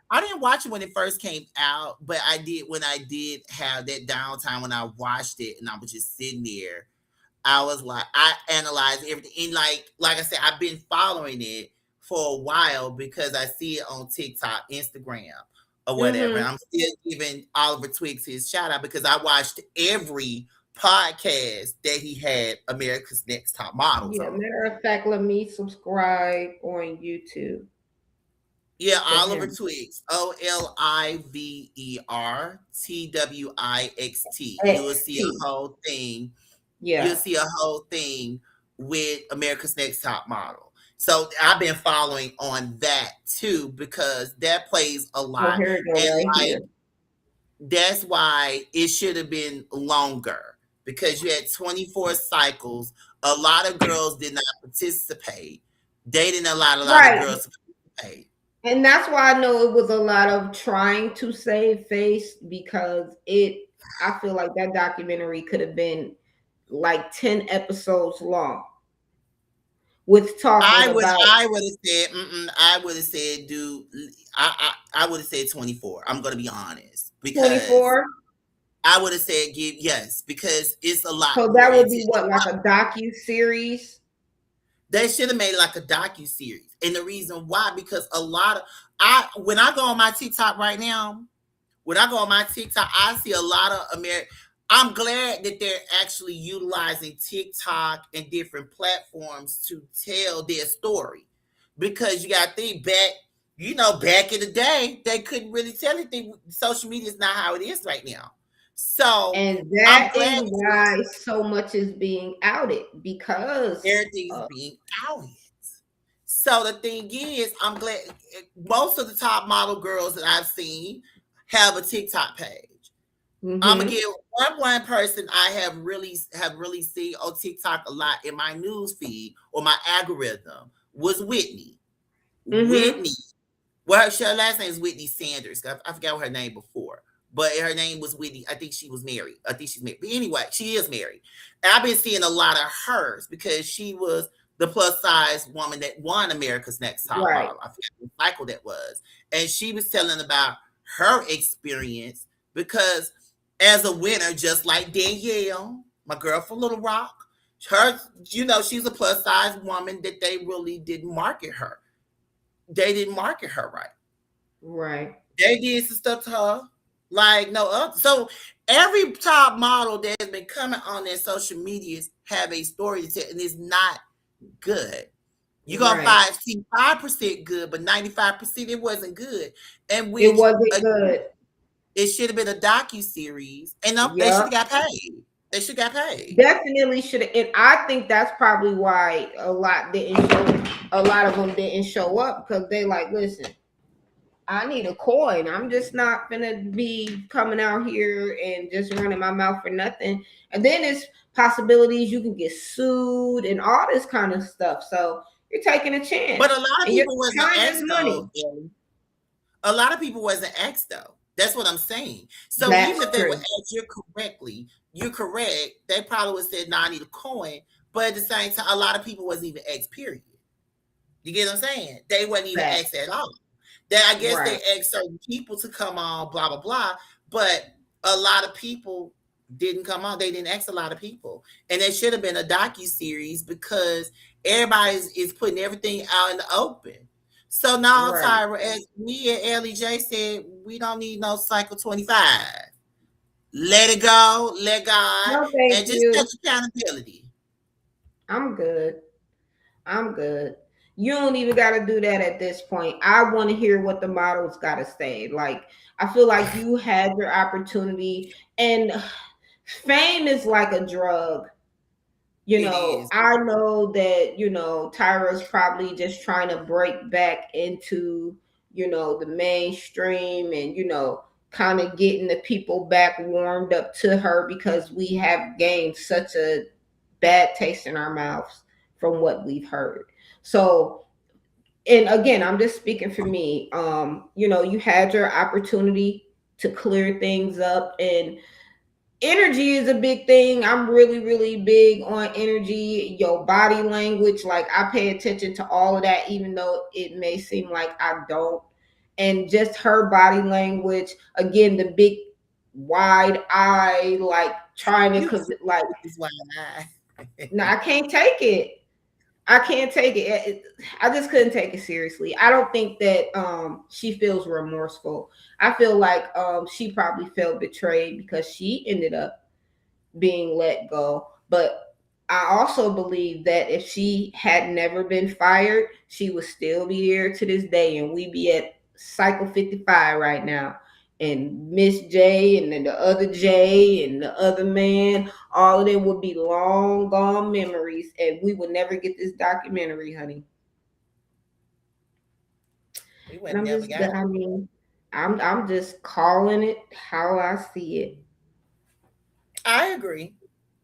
I didn't watch it when it first came out, but I did when I did have that downtime when I watched it and I was just sitting there. I was like, I analyzed everything. And like I said, I've been following it for a while because I see it on TikTok, Instagram, or whatever. And Mm-hmm. I'm still giving Oliver Twix his shout out because I watched every podcast that he had America's Next Top Models Yeah, on. matter of fact, let me subscribe on YouTube Yeah, to Oliver him. Twix. OLIVER TWIXT. You will see a XT. whole thing. You'll Yeah. see a whole thing with America's Next Top Model. So I've been following on that too because that plays a Oh, lot. here we go, And right like here. that's why it should have been longer because you had 24 cycles. A lot of girls did not participate. They didn't allow a lot of Right. girls to participate. And that's why I know it was a lot of trying to save face because I feel like that documentary could have been like 10 episodes long with talking about I would have said, I would have said, dude, I would have said 24. I'm gonna be honest because 24. I would have said give yes because it's a lot So more that would into be it. what, like a docu series? They should have made it like a docu series, and the reason why because a lot of I when I go on my TikTok right now, when I go on my TikTok, I see a lot of American. I'm glad that they're actually utilizing TikTok and different platforms to tell their story. Because you got to think back, back in the day, they couldn't really tell anything. Social media is not how it is right now. So And I'm that is glad why so much is being outed because everything's of being outed. So the thing is, I'm glad most of the top model girls that I've seen have a TikTok page. I'm gonna Mm-hmm. give one person I have really seen on TikTok a lot in my news feed or my algorithm was Whitney. Mm-hmm. Whitney. Well, her last name is Whitney Sanders. I forgot what her name before, but her name was Whitney. I think she was married. I think she's married. But anyway, she is married. And I've been seeing a lot of hers because she was the plus size woman that won America's Next Top Right. Model. I forget what cycle that was. And she was telling about her experience because as a winner, just like Danielle, my girl from Little Rock, her, she's a plus size woman that they really didn't market her. They didn't market her right. Right. They did some stuff to her like no other. So every top model that has been coming on their social medias have a story to tell, and it's not good. You're gonna Right. see 5% good, but 95% it wasn't good. And It which wasn't good. it should have been a docu-series, and no, they should Yep. have got paid. They should have got paid. Definitely should have. And I think that's probably why a lot of them didn't show up because they like, listen, I need a coin. I'm just not gonna be coming out here and just running my mouth for nothing. And then it's possibilities you can get sued and all this kind of stuff. So you're taking a chance. But a lot of And your people wasn't time is asked money. though. A lot of people wasn't asked though. That's what I'm saying. So even That's if they were true. asked you're correct. They probably would have said, "No, I need a coin." But at the same time, a lot of people wasn't even asked. Period. You get what I'm saying? They wasn't even Facts. asked at all. That I guess Right. they asked certain people to come on, blah blah blah. But a lot of people didn't come on. They didn't ask a lot of people, and it should have been a docu series because everybody is putting everything out in the open. So now, Right. Tyra, as me and Elly J said, we don't need no cycle 25. Let it go, let God, No, thank and just take you. accountability. I'm good. I'm good. You don't even got to do that at this point. I want to hear what the models got to say. Like, I feel like you had your opportunity, and fame is like a drug. It is. I know that, Tyra's probably just trying to break back into, the mainstream and, kind of getting the people back warmed up to her because we have gained such a bad taste in our mouths from what we've heard. So, and again, I'm just speaking for me. You had your opportunity to clear things up, and energy is a big thing. I'm really, really big on energy, your body language. Like, I pay attention to all of that, even though it may seem like I don't. And just her body language, again, the big wide eye, like trying You to, like, is why no, I can't take it. I can't take it. I just couldn't take it seriously. I don't think that she feels remorseful. I feel like she probably felt betrayed because she ended up being let go. But I also believe that if she had never been fired, she would still be here to this day, and we be at cycle 55 right now. And Miss J and then the other J and the other man, all of them would be long gone memories, and we would never get this documentary, honey. we And would I'm never just, got it. I mean, I'm just calling it how I see it. I agree.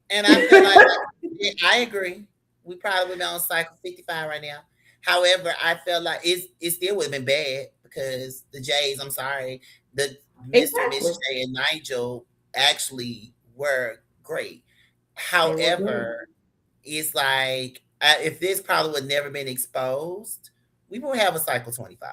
And I feel like yeah, I agree. We probably would be on cycle 55 right now. However, I felt like it still would have been bad because the Jays, I'm sorry, the Mr. and Exactly. Mrs. J and Nigel actually were great. They were good. However, it's like if this probably would never been exposed, we would have a cycle 25.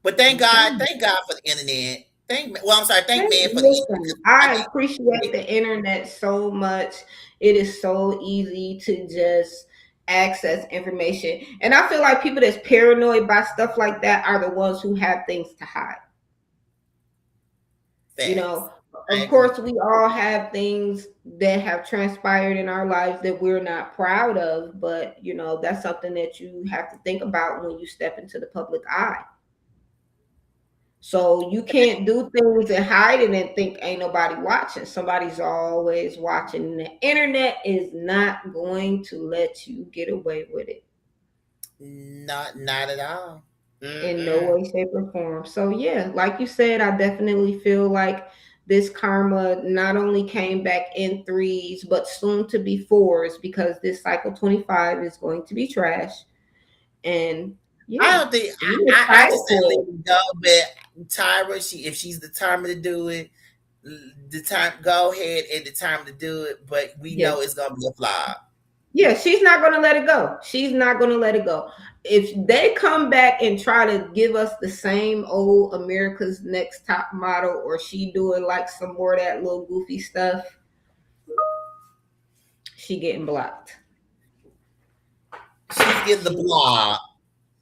But Okay. thank God for the internet. I'm sorry, thank man for the internet. Listen, I appreciate the internet so much. It is so easy to just access information. And I feel like people that's paranoid by stuff like that are the ones who have things to hide. You Facts. know, I of agree. course, we all have things that have transpired in our lives that we're not proud of, but that's something that you have to think about when you step into the public eye. So you can't do things and hide it and think ain't nobody watching. Somebody's always watching. The internet is not going to let you get away with it. Not at all. in no Mm-mm. way, shape, or form. So yeah, like you said, I definitely feel like this karma not only came back in threes, but soon to be fours because this cycle 25 is going to be trash. And I yeah, don't think I'm I excited just said for let it. it go, but Tyra, if she's determined to do it, the time go ahead and determined to do it, but we Yeah. know it's gonna be a flop. Yeah, she's not going to let it go. She's not going to let it go. If they come back and try to give us the same old America's Next Top Model, or she doing like some more of that little goofy stuff, she getting blocked. She's getting the She, block.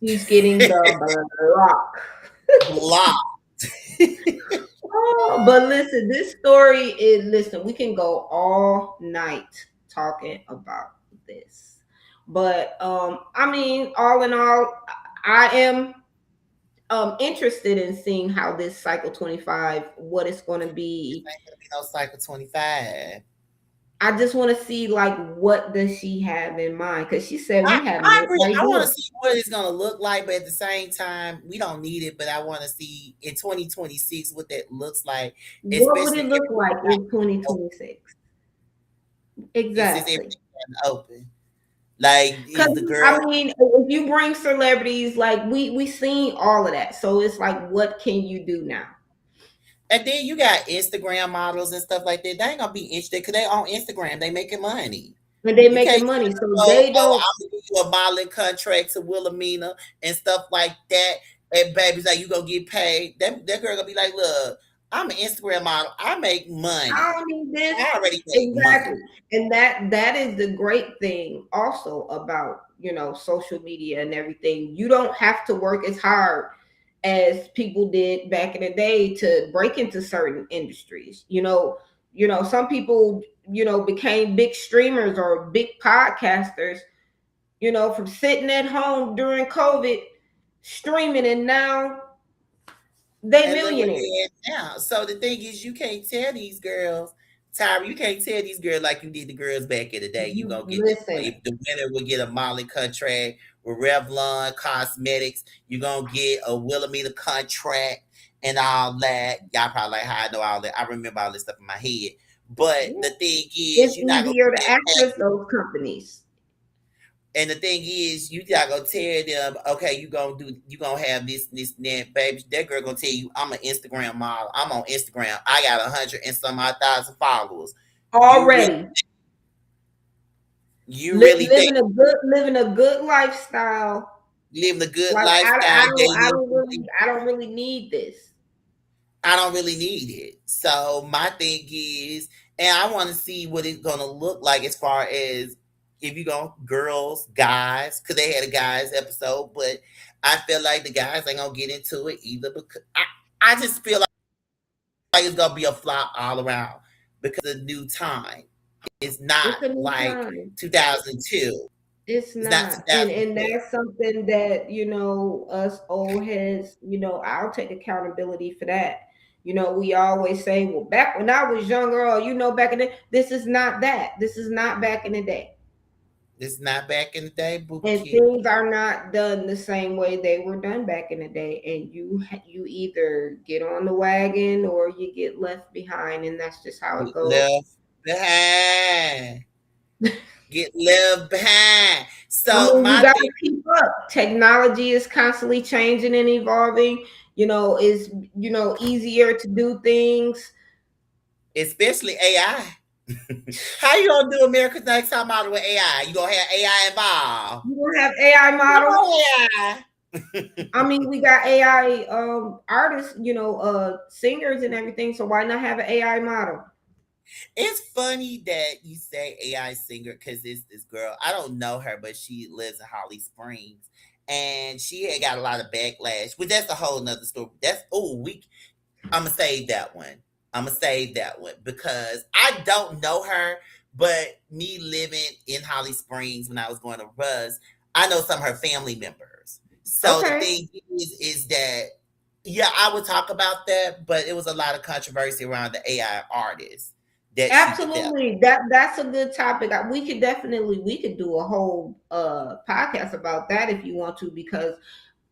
she's getting the block. Block. Oh, but listen, this story is, listen, we can go all night talking about this. But I mean, all in all, I am interested in seeing how this cycle 25, what it's going to This be. ain't gonna be no cycle 25. I just want to see like what does she have in mind, because she said we have I no agree. I want idea. to see what it's gonna look like, but at the same time, we don't need it. But I want to see in 2026 what that looks like, What would especially it if look like in 2026? it's just Exactly. everything open. Like, Because is the I girl, mean, if you bring celebrities, like we seen all of that, so it's like, what can you do now? and then you got Instagram models and stuff like that. They ain't gonna be interested because they on Instagram. They making money. And they You can't making tell money, them, so they oh, don't. I'm gonna give you a modeling contract to Wilhelmina and stuff like that. And baby's like, you gonna get paid. That girl gonna be like, look, I'm an Instagram model. I make I money. don't need this. I already make money. Exactly. And that is the great thing also about, social media and everything. You don't have to work as hard as people did back in the day to break into certain industries. Some people, became big streamers or big podcasters, from sitting at home during COVID streaming, and now they And look where millionaires. they at now. So the thing is, you can't tell these girls, Tyra, you can't tell these girls like you did the girls back in the day. You You gonna get this. listen. If the winner will get a Molly contract with Revlon Cosmetics, you gonna get a Wilhelmina contract and all that. Y'all probably like how I know all that. I remember all this stuff in my head. But the thing is, It's you're not gonna easier to get access those companies. and the thing is, you not gonna tell them, okay, you gonna have this, and that, baby. That girl gonna tell you, I'm an Instagram model. I'm on Instagram. I got 100 and some odd thousand followers. You really, Already you really think living a good lifestyle. living a good Like lifestyle, dating? I don't really need this. I don't really need it. So my thing is, and I want to see what it's gonna look like as far as if you go girls, guys, because they had a guys episode, but I feel like the guys ain't gonna get into it either because I just feel like it's gonna be a flop all around because of new time. It's not It's a new like time. 2002. It's It's not not. And 2002. that's something that, us old heads, I'll take accountability for that. We always say, well, back when I was younger, or back in the, this is not that. This is not back in the day. It's not back in the day, And Bookie. things are not done the same way they were done back in the day, and you either get on the wagon or you get left behind, and that's just how it goes. Left behind. Get left behind. I So mean, you my got thing, to keep up. Technology is constantly changing and evolving. Is easier to do things. especially AI. How you gonna do America's Next Top Model with AI? You gonna have AI involved? You don't have AI models. No AI. I mean, we got AI artists, singers and everything. So why not have an AI model? It's funny that you say AI singer because it's this girl. I don't know her, but she lives in Holly Springs, and she had got a lot of backlash. But that's a whole nother story. That's we. I'm gonna save that one. I'm gonna save that one because I don't know her, but me living in Holly Springs when I was going to Ruz, I know some of her family members. So the Okay. thing is that yeah, I would talk about that, but it was a lot of controversy around the AI artists that. Absolutely. That's a good topic. We could do a whole podcast about that if you want to, because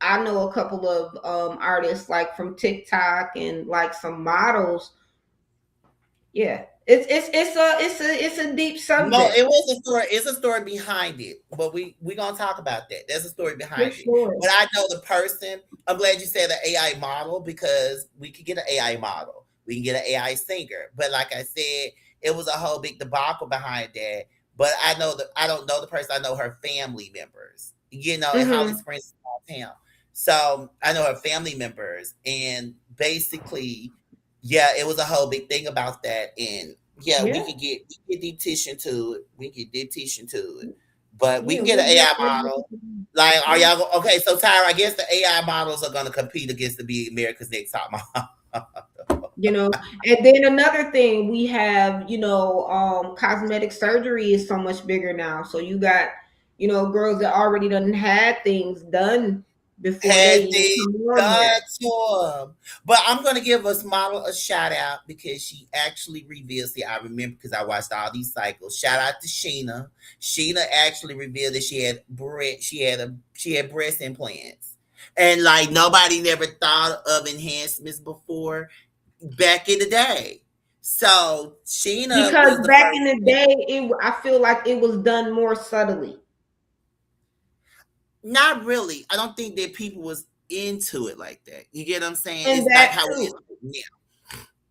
I know a couple of artists like from TikTok and like some models. Yeah. It's a deep No, subject it was a story. It's a story behind it, but we gonna talk about that. There's a story for behind it. sure. But I know the person. I'm glad you said the AI model because we could get an AI model. We can get an AI singer. But like I said, it was a whole big debacle behind that. But I don't know the person. I know her family members. In Holly Hmm. Springs, is a small town. So I know her family members, and basically, yeah, it was a whole big thing about that. And yeah, Yeah. we could deep tissue into it. We could deep tissue into it. But we Yeah. can get an AI model. Like, are Yeah. y'all okay? So Tyra, I guess the AI models are gonna compete against the Be America's Next Top Model. You know, and then another thing we have, cosmetic surgery is so much bigger now. So you got, girls that already done had things done before they Had even they come on done there. to him. But I'm gonna give us model a shout out because she actually revealed. See, I remember because I watched all these cycles. Shout out to Sheena. Sheena actually revealed that she had breast implants, and like nobody never thought of enhancements before back in the day. So Sheena Because was the back first. in the day, I feel like it was done more subtly. Not really. I don't think that people was into it like that. You get what I'm saying? And It's like that how it is too. now.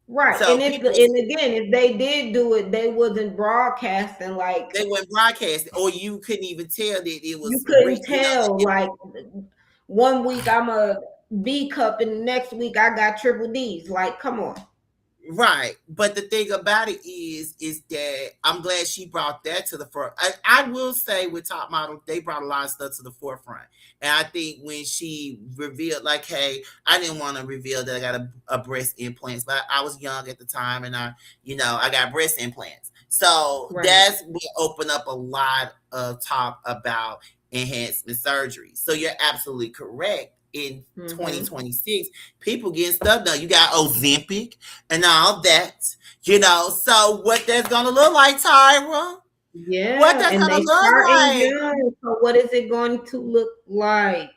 Right. So people And again, if they did do it, they wasn't broadcasting like they went broadcasting, or you couldn't even tell that it you was couldn't tell like one week I'm a B cup and the next week I got triple D's. Like, come on. right. But the thing about it is that I'm glad she brought that to the front. I will say with Top Model, they brought a lot of stuff to the forefront. And I think when she revealed, like, hey, I didn't want to reveal that I got a breast implants, but I was young at the time and I got breast implants. So Right. that's what opened up a lot of talk about enhancement surgery. So you're absolutely correct. In Mm-hmm. 2026, people getting stuff done. You got Ozempic and all that, So what that's gonna look like, Tyra? What Yeah. that's And gonna they look starting like? young. So what is it going to look like?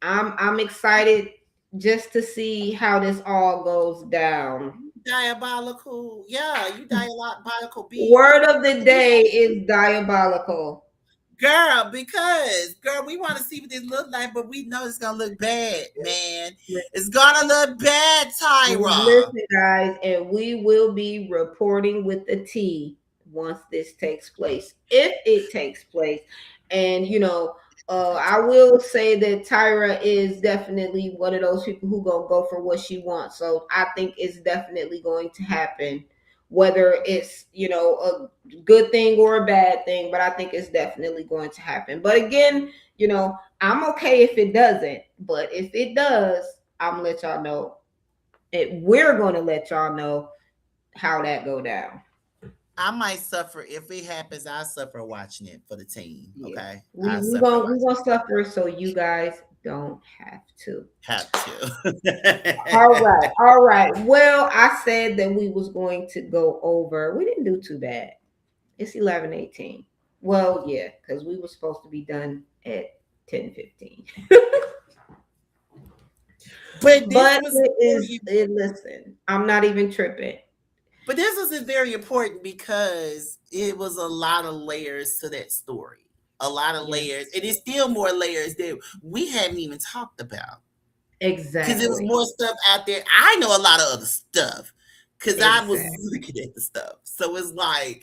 I'm excited just to see how this all goes down. Diabolical, yeah, you diabolical beast. Word of the day is diabolical. Girl, we want to see what this look like, but we know it's gonna look bad, man. It's gonna look bad, Tyra. Listen, guys, and we will be reporting with the T once this takes place, if it takes place. And I will say that Tyra is definitely one of those people who gonna go for what she wants. So I think it's definitely going to happen, whether it's a good thing or a bad thing. But I think it's definitely going to happen. But again, I'm okay if it doesn't. But if it does, I'm gonna let y'all know we're going to let y'all know how that go down. I might suffer if it happens. I suffer watching it for the team. Yeah, Okay, we I we suffer gonna we watching. gonna suffer so you guys don't have to. Have to. All right. Well, I said that we was going to go over. We didn't do too bad. It's 11:18. Well, yeah, because we were supposed to be done at 10:15. But this But was it is. very Listen, I'm not even tripping. But this was very important because it was a lot of layers to that story. A lot of Yes. layers. And it's still more layers that we haven't even talked about. Because there was Exactly. more stuff out there. I know a lot of other stuff. Because I was Exactly. looking at the stuff. So it's like,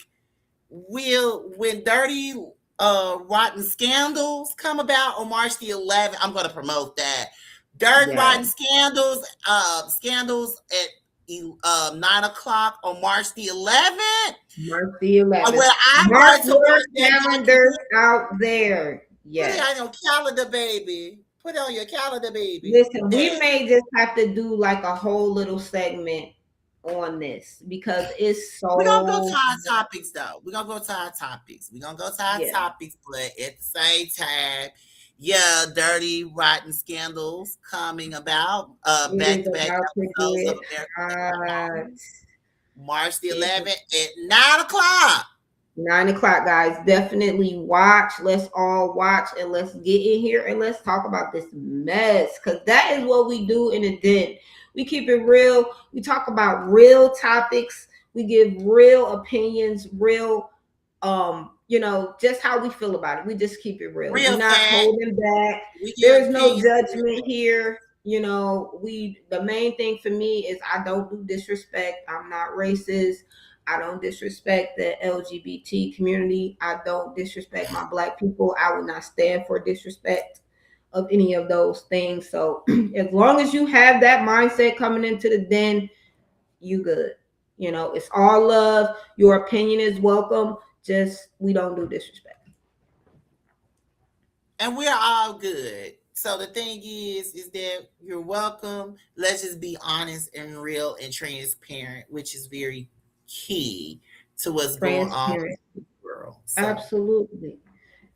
when dirty rotten scandals come about on March the 11th, I'm gonna promote that. Dirt Yeah. rotten scandals at 9 o'clock on March the 11th. March the 11th. Well, I'm Mark going to your watch that calendars documentary. out there. Put it Yes. on your calendar, baby. Put it on your calendar, baby. Listen, we And may just have to do like a whole little segment on this because it's we're gonna go so to our topics though. We're gonna go to our topics. We're gonna go to our yeah. topics, but at the same time, yeah, dirty, rotten scandals coming about. It Back is to back about to episodes of get American Next Top hot. Model. March the 11th at 9 o'clock. 9 o'clock, guys. Definitely watch. Let's all watch and let's get in here and let's talk about this mess. Because that is what we do in the den. We keep it real. We talk about real topics. We give real opinions, real just how we feel about it. We just keep it real. We're Real not fact. holding back. We give There's no opinions. judgment here. The main thing for me is I don't do disrespect. I'm not racist. I don't disrespect the LGBT community. I don't disrespect my Black people. I will not stand for disrespect of any of those things. So as long as you have that mindset coming into the den, you good. It's all love. Your opinion is welcome. Just we don't do disrespect. And we're all good. So the thing is that you're welcome. Let's just be honest and real and transparent, which is very key to what's going on in the world. So. Absolutely.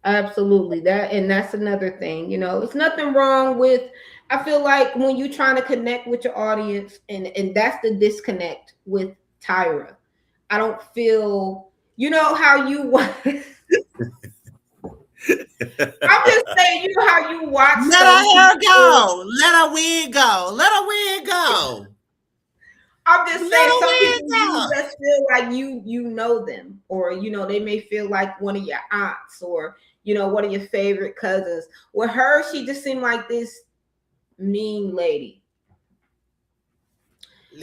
That's another thing. It's nothing wrong with. I feel like when you're trying to connect with your audience, and that's the disconnect with Tyra. I don't feel. You know how you I'm just saying, you know how you watch. Let her hair go. Let her wig go. Let her wig go. I'm just saying, some people just feel like you know them, or they may feel like one of your aunts, or one of your favorite cousins. With her, she just seemed like this mean lady.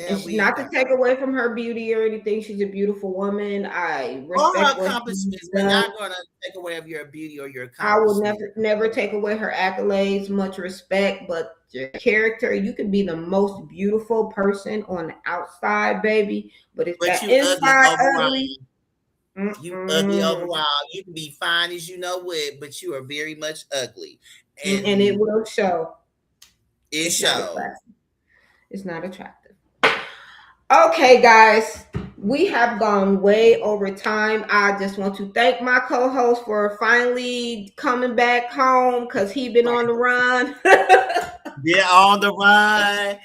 And not to take away from her beauty or anything, she's a beautiful woman. I respect her accomplishments. We're not going to take away of your beauty or your accomplishments. I will never take away her accolades. Much respect, but your character, you can be the most beautiful person on the outside, baby, but if that inside ugly, you ugly overall. You can be fine as you know what, but you are very much ugly, and it will show. It's shows. It's not attractive. Okay, guys, we have gone way over time. I just want to thank my co-host for finally coming back home because he's been on the run. Yeah, on the run.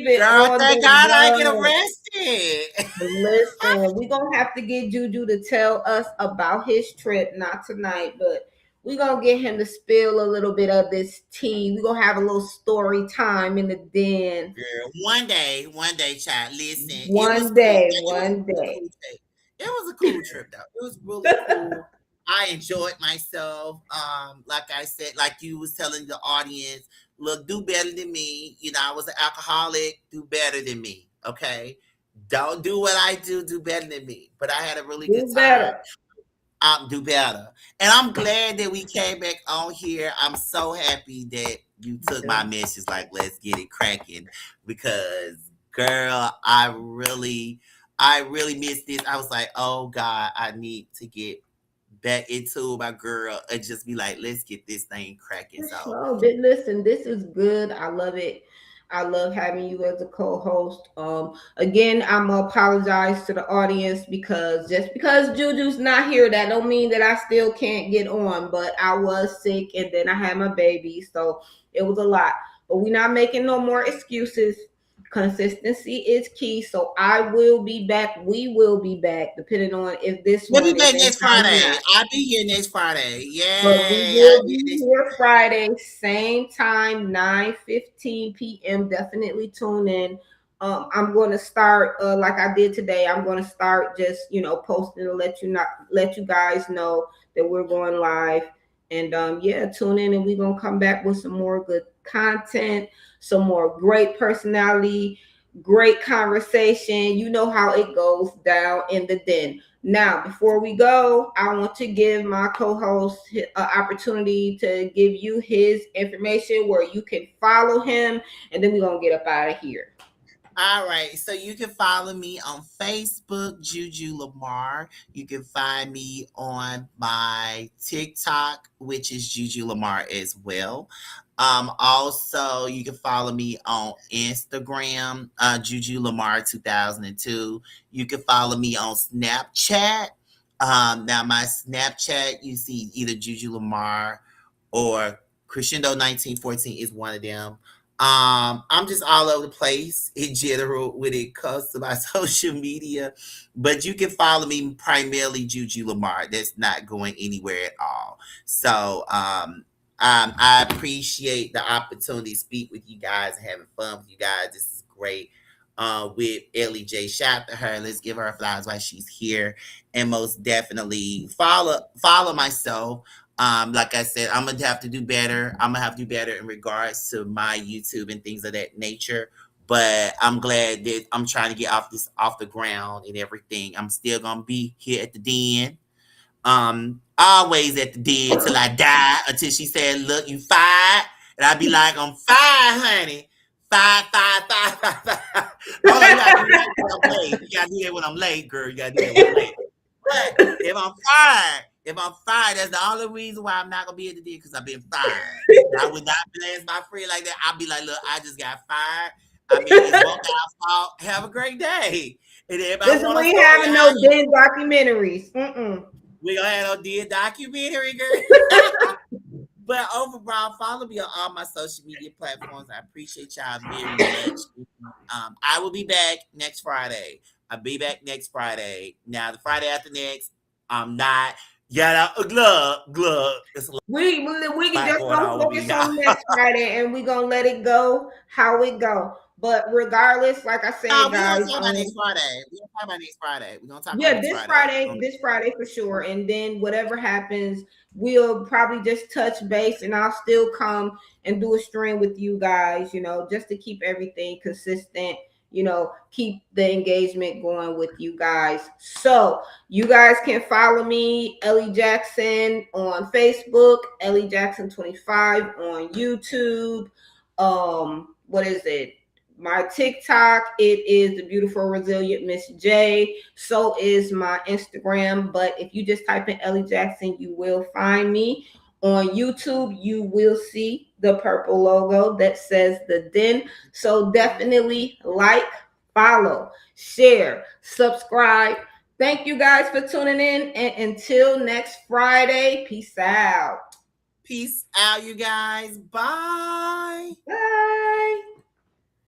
Girl, thank God I get arrested. Listen, we're going to have to get Juju to tell us about his trip. Not tonight, but we're going to get him to spill a little bit of this tea. We're going to have a little story time in the den. Girl, one day, child. Listen. One day. It was a cool trip, though. It was really cool. I enjoyed myself. Like I said, like you was telling the audience, look, do better than me. I was an alcoholic. Do better than me. Okay? Don't do what I do. Do better than me. But I had a really good time. Do better. And I'm glad that we came back on here. I'm so happy that you took my message like, let's get it cracking. Because, girl, I really missed this. I was like, oh, God, I need to get back into my girl and just be like, let's get this thing cracking. So, listen, this is good. I love it. I love having you as a co-host. Again, I'm gonna apologize to the audience because just because Juju's not here, that don't mean that I still can't get on. But I was sick and then I had my baby, so it was a lot. But we're not making no more excuses. Consistency is key. So I will be back. We will be back, depending on if this one. We'll be back next Friday. I'll be here next Friday. Yeah. But we will be here Friday, same time, 9:15 p.m. Definitely tune in. I'm going to start like I did today. I'm going to start just posting to let you guys know that we're going live. And tune in, and we're going to come back with some more good content, some more great personality, great conversation. You know how it goes down in the den. Now, before we go, I want to give my co-host an opportunity to give you his information where you can follow him, and then we're going to get up out of here. All right, so you can follow me on Facebook, Juju Lamar. You can find me on my TikTok, which is Juju Lamar as well. Also, you can follow me on Instagram, Juju Lamar 2002. You can follow me on Snapchat. Now, my Snapchat, you see either Juju Lamar or Crescendo 1914 is one of them. I'm just all over the place in general when it comes to my social media, but you can follow me primarily Juju Lamar. That's not going anywhere at all. So I appreciate the opportunity to speak with you guys and having fun with you guys. This is great. With Elly J. Shout out to her. Let's give her flowers while she's here. And most definitely follow myself. Like I said, I'm gonna have to do better. I'm gonna have to do better in regards to my YouTube and things of that nature. But I'm glad that I'm trying to get off the ground and everything. I'm still gonna be here at the den. Always at the den till I die. Until she said, "Look, you fired," and I'd be like, "I'm fired, honey. Fired, fired, fired, fired, fired." Oh, you gotta do that when I'm late. You gotta do that when I'm late, girl. You gotta do that when I'm late. But if I'm fired, that's the only reason why I'm not gonna be at the deal because I've been fired. I would not blast my friend like that. I'll be like, look, I just got fired. I mean, it's both our fault. Have a great day. And everybody Listen, want we a ain't story. having no den documentaries. We gonna have no deal documentary, girl. But overall, follow me on all my social media platforms. I appreciate y'all very much. I will be back next Friday. I'll be back next Friday. Now, the Friday after next, I'm not. Yeah, glug. It's a We can lot just going gonna on with me focus now. on next Friday, and we gonna let it go how it go. But regardless, like I No, said, we're gonna guys, talk about next Friday. We're gonna talk about next Friday. We're gonna talk about yeah, next Friday. This Friday for sure. And then whatever happens, we'll probably just touch base, and I'll still come and do a stream with you guys, just to keep everything consistent, keep the engagement going with you guys. So you guys can follow me, Elly Jackson, on Facebook, Elly Jackson 25 on YouTube. What is it? My TikTok, it is the beautiful resilient Miss J. So is my Instagram. But if you just type in Elly Jackson, you will find me. On YouTube, you will see the purple logo that says the Den. So definitely like, follow, share, subscribe. Thank you guys for tuning in. And until next Friday, peace out. Peace out, you guys. Bye.